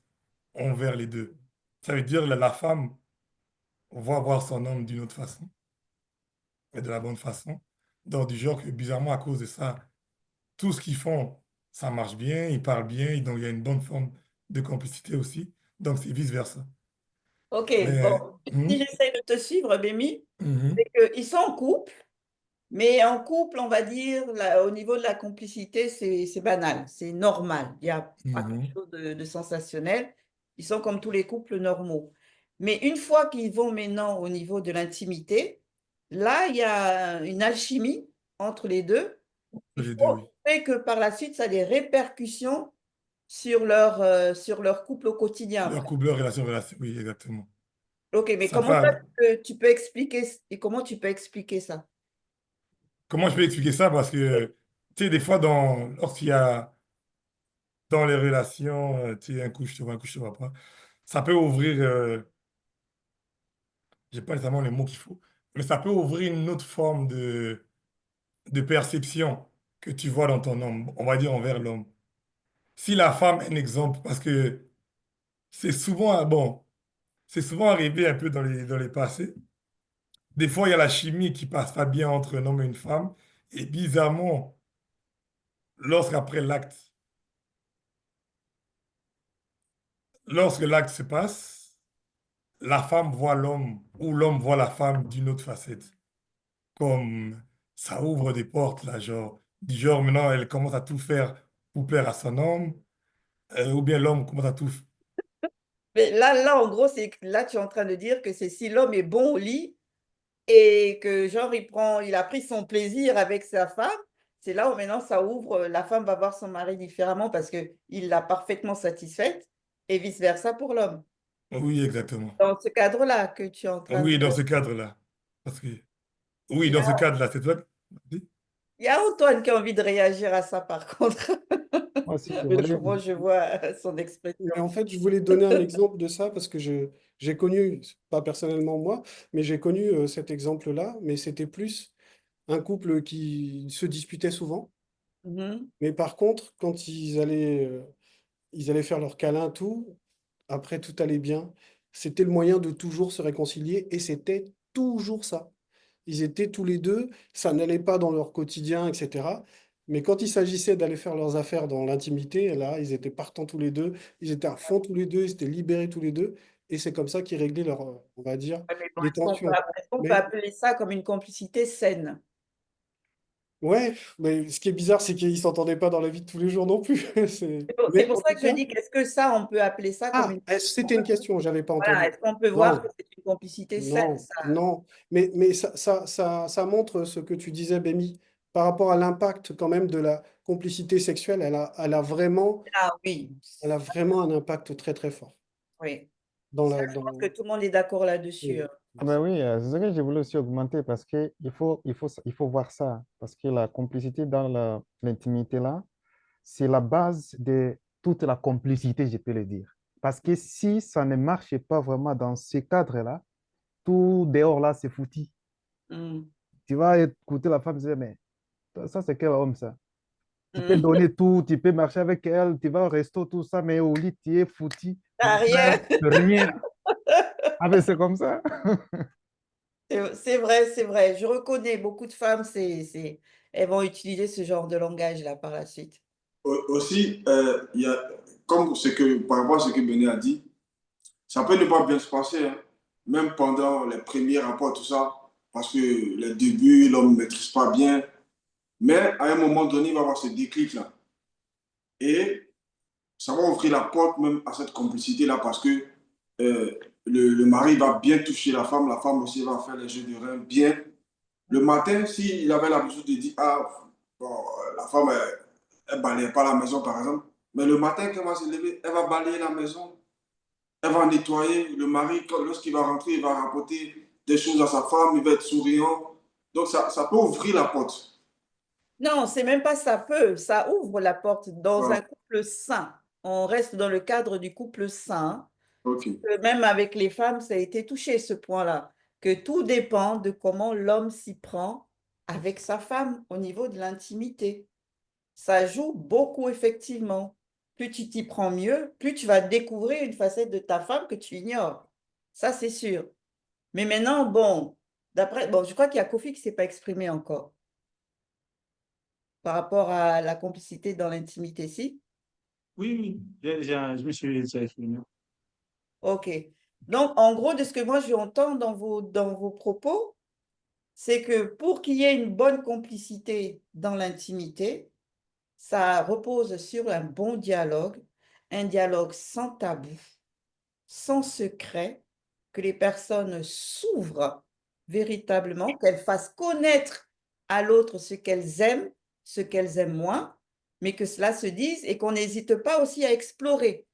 envers les deux. Ça veut dire la femme va voir son homme d'une autre façon, et de la bonne façon. Donc du genre que bizarrement, à cause de ça, tout ce qu'ils font, ça marche bien, ils parlent bien, et donc il y a une bonne forme de complicité aussi. Donc c'est vice-versa. Ok, Mais, bon, si j'essaie de te suivre, Bémi, mhm, c'est qu'ils sont en couple, mais en couple, on va dire, au niveau de la complicité, c'est banal, c'est normal. Il n'y a pas quelque mhm, chose de sensationnel. Ils sont comme tous les couples normaux. Mais une fois qu'ils vont maintenant au niveau de l'intimité, là, il y a une alchimie entre les deux. Il les deux, oui. fait que par la suite, ça a des répercussions sur leur couple au quotidien. Leur couple, leur relation, oui, exactement. Ok, mais Ça comment peut, ça, tu peux expliquer, et comment tu peux expliquer ça? comment je peux expliquer ça? Parce que, tu sais, des fois, lorsqu'il y a dans les relations, tu sais, un coup je te vois, un coup je te vois pas, ça peut ouvrir, j'ai pas nécessairement les mots qu'il faut, mais ça peut ouvrir une autre forme de perception que tu vois dans ton homme, on va dire envers l'homme. Si la femme est un exemple, parce que c'est souvent, bon, c'est souvent arrivé un peu dans les passés. Des fois, il y a la chimie qui passe pas bien entre un homme et une femme, et bizarrement, lorsqu'après l'acte, lorsque l'acte se passe, la femme voit l'homme ou l'homme voit la femme d'une autre facette. Comme ça ouvre des portes, là, genre, du genre maintenant elle commence à tout faire pour plaire à son homme, ou bien l'homme commence à tout. Mais là, en gros, c'est que là, tu es en train de dire que c'est si l'homme est bon au lit et que, genre, il a pris son plaisir avec sa femme, c'est là où maintenant ça ouvre, la femme va voir son mari différemment parce qu'il l'a parfaitement satisfaite et vice-versa pour l'homme. Oui, exactement. Dans ce cadre-là que tu es en train de... Oui, dans ce cadre-là. Parce que, oui, Il y dans a, ce cadre-là, c'est toi. il y a Antoine qui a envie de réagir à ça, par contre, Moi aussi, je de voulais, comment je vois son Mais expression. en fait, je voulais donner un exemple de ça parce que j'ai connu, pas personnellement moi, mais j'ai connu cet exemple-là, mais c'était plus un couple qui se disputait souvent. Mhm. Mais par contre, quand ils allaient faire leur câlin, tout, après tout allait bien. C'était le moyen de toujours se réconcilier et c'était toujours ça. Ils étaient tous les deux, ça n'allait pas dans leur quotidien, etc. Mais quand il s'agissait d'aller faire leurs affaires dans l'intimité, là, ils étaient partants tous les deux, ils étaient à fond tous les deux, ils étaient libérés tous les deux. Et c'est comme ça qu'ils réglaient leur, on va dire, Ouais, mais bon, les tensions. est-ce qu'on peut Mais appeler ça comme une complicité saine? ouais, mais ce qui est bizarre, c'est qu'ils s'entendaient pas dans la vie de tous les jours non plus. C'est Mais pour en ça tout que je cas, dis qu'est-ce que ça, on peut appeler ça comme ah, une... c'était une question, j'avais pas Voilà, entendu. est-ce qu'on peut voir que Non, c'est une complicité saine, non, ça? non. Mais ça montre ce que tu disais, Bémi, par rapport à l'impact quand même de la complicité sexuelle. Ah oui, Elle a vraiment un impact très très fort oui. dans Ça, la, je pense dans. que tout le monde est d'accord là-dessus, Oui. hein. Ah ben oui, c'est ce que je voulais aussi augmenter parce il faut voir ça. Parce que la complicité dans l'intimité là, c'est la base de toute la complicité, je peux le dire. Parce que si ça ne marche pas vraiment dans ce cadre-là, tout dehors là, c'est foutu. Mm. Tu vas écouter la femme dire, mais ça, c'est quel homme ça? Tu peux Mm. donner tout, tu peux marcher avec elle, tu vas au resto, tout ça, mais au lit, tu es foutu. Ah, rien. Rien. Ah ben c'est comme ça. C'est vrai, c'est vrai. Je reconnais beaucoup de femmes, elles vont utiliser ce genre de langage-là par la suite. Aussi, il y a, comme par rapport à ce que Benet a dit, ça peut ne pas bien se passer, hein. Même pendant les premiers rapports, tout ça, parce que les débuts, l'homme ne maîtrise pas bien. Mais à un moment donné, il va y avoir ce déclic-là. Et ça va ouvrir la porte même à cette complicité-là parce que le mari va bien toucher la femme aussi va faire les jeux de rein bien. Le matin, s'il avait l'habitude de dire, ah, bon, la femme, elle ne balaye pas la maison, par exemple, mais le matin, quand elle va se lever, elle va balayer la maison, elle va nettoyer. Le mari, lorsqu'il va rentrer, il va rapporter des choses à sa femme, il va être souriant. Donc, ça peut ouvrir la porte. Non, c'est même pas ça peut, ça ouvre la porte dans Voilà. un couple sain. On reste dans le cadre du couple sain. OK. Même avec les femmes, ça a été touché ce point-là, que tout dépend de comment l'homme s'y prend avec sa femme au niveau de l'intimité. Ça joue beaucoup, effectivement. Plus tu t'y prends mieux, plus tu vas découvrir une facette de ta femme que tu ignores. Ça, c'est sûr. Mais maintenant, bon, bon, je crois qu'il y a Kofi qui ne s'est pas exprimé encore par rapport à la complicité dans l'intimité, si? Oui, oui, je me suis déjà exprimé. OK. Donc, en gros, de ce que moi j'entends dans vos propos, c'est que pour qu'il y ait une bonne complicité dans l'intimité, ça repose sur un dialogue sans tabou, sans secret, que les personnes s'ouvrent véritablement, qu'elles fassent connaître à l'autre ce qu'elles aiment moins, mais que cela se dise et qu'on n'hésite pas aussi à explorer.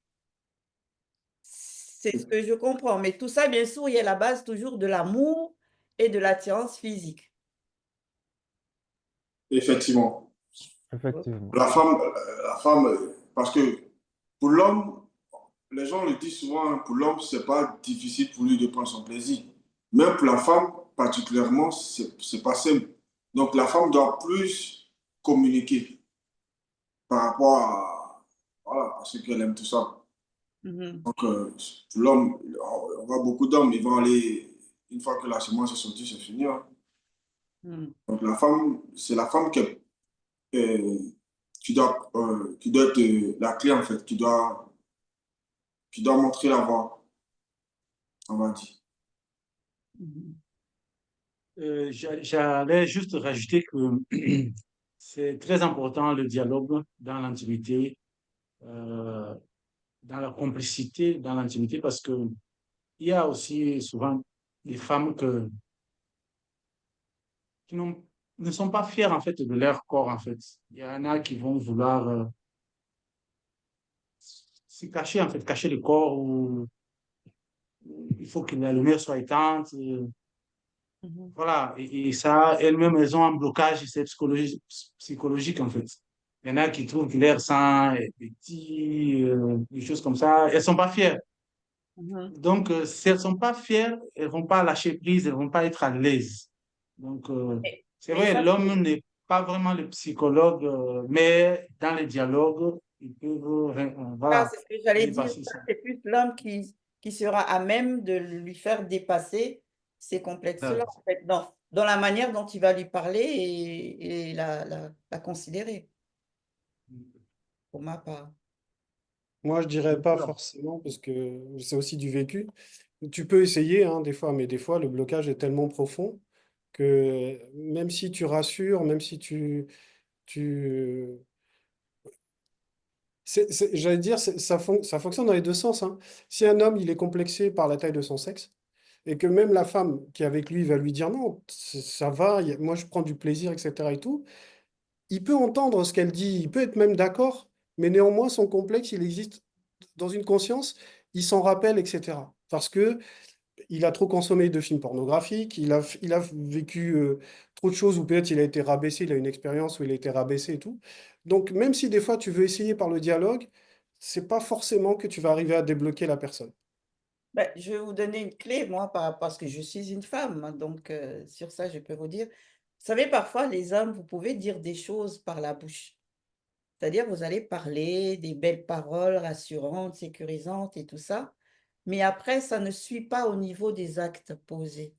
C'est ce que je comprends. Mais tout ça, bien sûr, il y a la base toujours de l'amour et de l'attirance physique. Effectivement. Effectivement. Parce que pour l'homme, les gens le disent souvent, hein, pour l'homme, c'est pas difficile pour lui de prendre son plaisir. Même pour la femme, particulièrement, c'est pas simple. Donc la femme doit plus communiquer par rapport à, voilà, à ce qu'elle aime, tout ça. Mhm. Donc pour l'homme, on voit beaucoup d'hommes, ils vont aller, une fois que la semence est sortie, c'est fini, hein. Mhm. Donc la femme, c'est la femme qui doit être la clé, en fait, qui doit montrer la voie, on va dire. Mhm. J'allais juste rajouter que c'est très important le dialogue dans l'intimité, euh, dans la complicité, dans l'intimité, parce que il y a aussi souvent des femmes qui ne sont pas fières en fait de leur corps en fait. Il y en a qui vont vouloir se cacher en fait, cacher le corps ou il faut que la lumière soit éteinte. Mhm. Voilà, et ça, elles-mêmes, elles ont un blocage, c'est psychologique en fait. Il y en a qui trouvent que l'air sain est petit, des choses comme ça. Elles sont pas fières. Mhm. Donc, si elles sont pas fières, elles vont pas lâcher prise, elles vont pas être à l'aise. Donc, Mais, c'est mais vrai, ça, l'homme n'est pas vraiment le psychologue, mais dans les dialogues, ils peuvent, Ah, voilà, c'est ce que j'allais dire. dépasser Ça, ça. c'est plus l'homme qui sera à même de lui faire dépasser ces complexes-là, en fait, dans la manière dont il va lui parler et la considérer, pour ma part. Moi, je dirais pas forcément, parce que c'est aussi du vécu. Tu peux essayer, hein, des fois, mais des fois, le blocage est tellement profond que même si tu rassures, même si tu... j'allais dire, ça fonctionne dans les deux sens, hein. Si un homme, il est complexé par la taille de son sexe, et que même la femme qui est avec lui va lui dire non, ça va, moi je prends du plaisir, etc. et tout, il peut entendre ce qu'elle dit, il peut être même d'accord, mais néanmoins, son complexe, il existe dans une conscience, il s'en rappelle, etc. Parce que il a trop consommé de films pornographiques, il a vécu trop de choses, ou peut-être il a été rabaissé, il a une expérience où il a été rabaissé et tout. Donc, même si des fois tu veux essayer par le dialogue, c'est pas forcément que tu vas arriver à débloquer la personne. Ben, je vais vous donner une clé, moi, parce que je suis une femme, hein, donc sur ça, je peux vous dire. Vous savez, parfois, les hommes, vous pouvez dire des choses par la bouche. C'est-à-dire, vous allez parler des belles paroles rassurantes, sécurisantes et tout ça, mais après, ça ne suit pas au niveau des actes posés.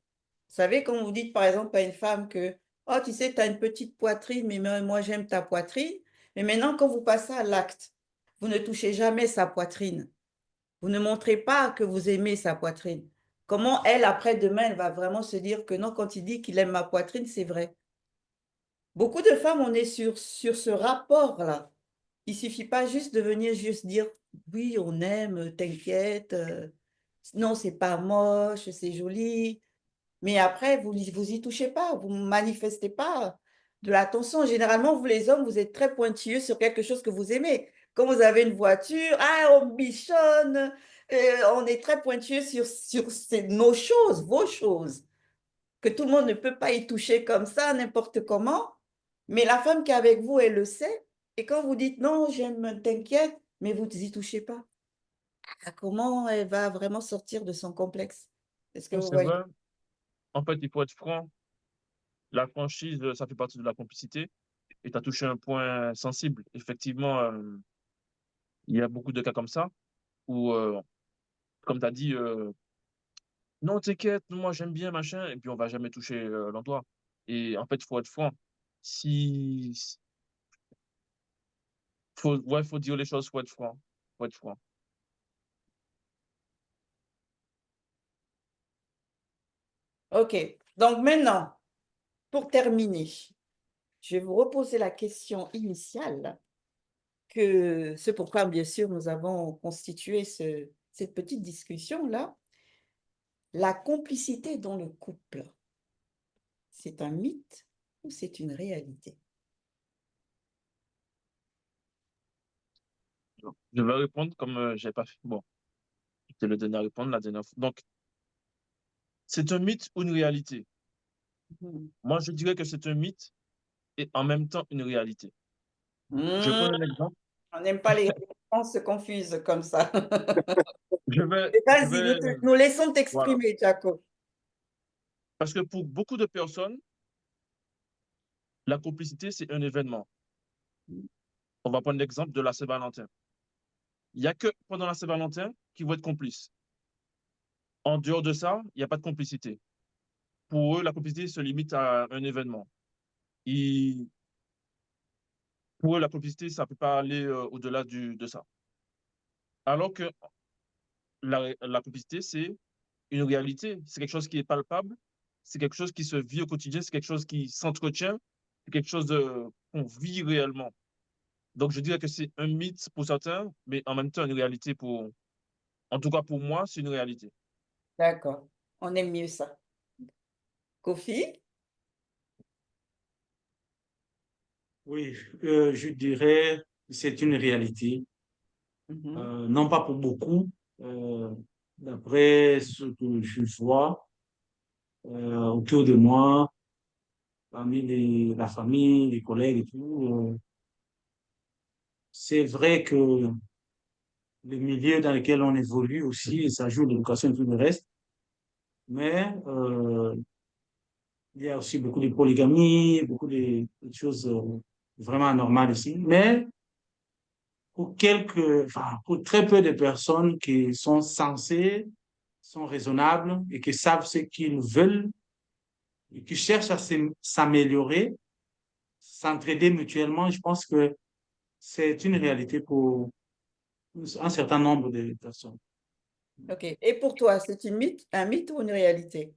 Vous savez, quand vous dites, par exemple, à une femme que, oh, tu sais, tu as une petite poitrine, mais moi, j'aime ta poitrine, mais maintenant, quand vous passez à l'acte, vous ne touchez jamais sa poitrine. Vous ne montrez pas que vous aimez sa poitrine. Comment elle, après demain, elle va vraiment se dire que non, quand il dit qu'il aime ma poitrine, c'est vrai. Beaucoup de femmes, on est sur ce rapport-là. Il suffit pas juste de venir juste dire oui, on aime, t'inquiète, non, c'est pas moche, c'est joli. Mais après, vous y touchez pas, vous manifestez pas de l'attention. Généralement, vous les hommes, vous êtes très pointilleux sur quelque chose que vous aimez. Quand vous avez une voiture, ah, on bichonne, on est très pointilleux sur nos choses, vos choses, que tout le monde ne peut pas y toucher comme ça, n'importe comment. Mais la femme qui est avec vous, elle le sait. Et quand vous dites non, j'aime, t'inquiète, mais vous y touchez pas. Ah, comment elle va vraiment sortir de son complexe? Est-ce que Ouais, vous c'est voyez? vrai. En fait, il faut être franc. La franchise, ça fait partie de la complicité. Et tu as touché un point sensible. Effectivement, il y a beaucoup de cas comme ça où, comme tu as dit, non, t'inquiète, moi j'aime bien, machin, et puis on va jamais toucher l'endroit. Et en fait, il faut être franc. Si, faut dire les choses, faut être franc. Faut être franc. OK. Donc maintenant, pour terminer, je vais vous reposer la question initiale, que c'est pourquoi, bien sûr, nous avons constitué cette petite discussion-là. La complicité dans le couple, c'est un mythe ou c'est une réalité? Je vais répondre comme j'ai pas fait. Bon, j'étais le dernier à répondre la dernière fois. Donc, c'est un mythe ou une réalité? Hmm. Moi, je dirais que c'est un mythe et en même temps une réalité. Je Hmm, prends un exemple. on n'aime pas les réponses confuses comme ça. Je Vas-y, vais, nous laissons voilà. t'exprimer, Jaco. Parce que pour beaucoup de personnes, la complicité, c'est un événement. On va prendre l'exemple de la Saint-Valentin. Il n'y a que pendant la Saint-Valentin qu'ils vont être complices. En dehors de ça, il n'y a pas de complicité. Pour eux, la complicité se limite à un événement. Ils- pour eux, la complicité, ça ne peut pas aller au-delà de ça. Alors que la complicité, c'est une réalité, c'est quelque chose qui est palpable, c'est quelque chose qui se vit au quotidien, c'est quelque chose qui s'entretient, c'est quelque chose qu'on vit réellement. Donc, je dirais que c'est un mythe pour certains, mais en même temps une réalité en tout cas pour moi, c'est une réalité. D'accord, on aime mieux ça. Kofi? Oui, je dirais que c'est une réalité. Mhm. Non pas pour beaucoup, euh, d'après ce que je vois autour de moi, parmi la famille, les collègues et tout. C'est vrai que le milieu dans lequel on évolue aussi, ça joue l'éducation et tout le reste, mais Il y a aussi beaucoup de polygamie, beaucoup de choses vraiment anormales ici. Mais enfin, pour très peu de personnes qui sont sensées, sont raisonnables et qui savent ce qu'ils veulent et qui cherchent à s'améliorer, s'entraider mutuellement, je pense que c'est une réalité pour un certain nombre de personnes. OK. Et pour toi, c'est un mythe ou une réalité?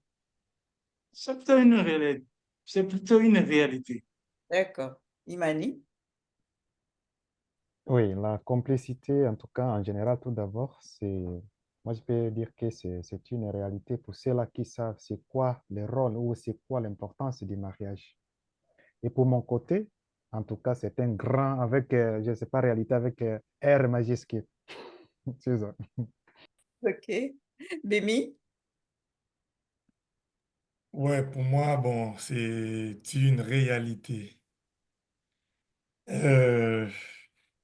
C'est plutôt une réalité. C'est plutôt une réalité. D'accord. Imani? Oui, la complicité, en tout cas, en général, tout d'abord, moi, je peux dire que c'est une réalité pour ceux-là qui savent c'est quoi le rôle ou c'est quoi l'importance du mariage. Et pour mon côté, en tout cas, c'est un grand avec, je ne sais pas, réalité avec R majuscule. C'est ça. OK. Bémi? Ouais, pour moi, bon, c'est une réalité. Euh,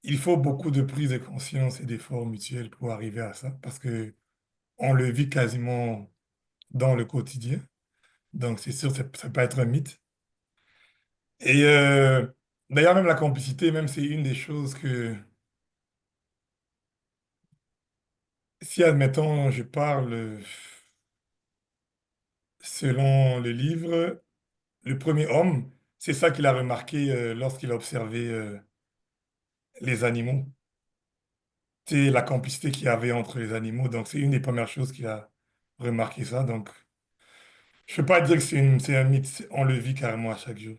il faut beaucoup de prise de conscience et d'efforts mutuels pour arriver à ça, parce que on le vit quasiment dans le quotidien. Donc, c'est sûr, ça peut être un mythe. Et d'ailleurs, même la complicité, même c'est une des choses que, si admettons, je parle selon le livre, le premier homme, c'est ça qu'il a remarqué lorsqu'il a observé les animaux. C'est la complicité qu'il y avait entre les animaux. Donc, c'est une des premières choses qu'il a remarqué ça. Donc, je ne peux pas dire que c'est un mythe, on le vit carrément à chaque jour.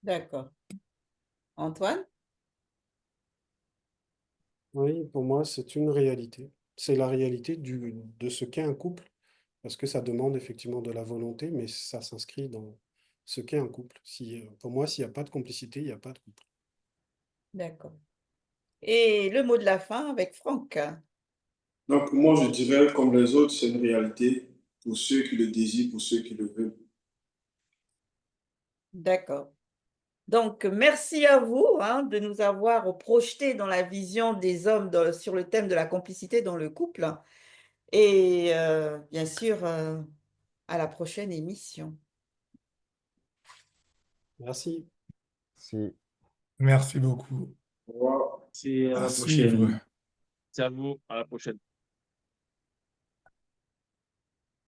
D'accord. Antoine? Oui, pour moi, c'est une réalité. C'est la réalité de ce qu'est un couple, parce que ça demande effectivement de la volonté, mais ça s'inscrit dans ce qu'est un couple. Si, pour moi, s'il n'y a pas de complicité, il n'y a pas de couple. D'accord. Et le mot de la fin avec Franck. Donc, moi, je dirais, comme les autres, c'est une réalité pour ceux qui le désirent, pour ceux qui le veulent. D'accord. Donc, merci à vous hein, de nous avoir projetés dans la vision des hommes sur le thème de la complicité dans le couple. Et bien sûr, à la prochaine émission. Merci. C'est Merci beaucoup. Au revoir. C'est à À la suivre. prochaine. C'est à vous, à la prochaine.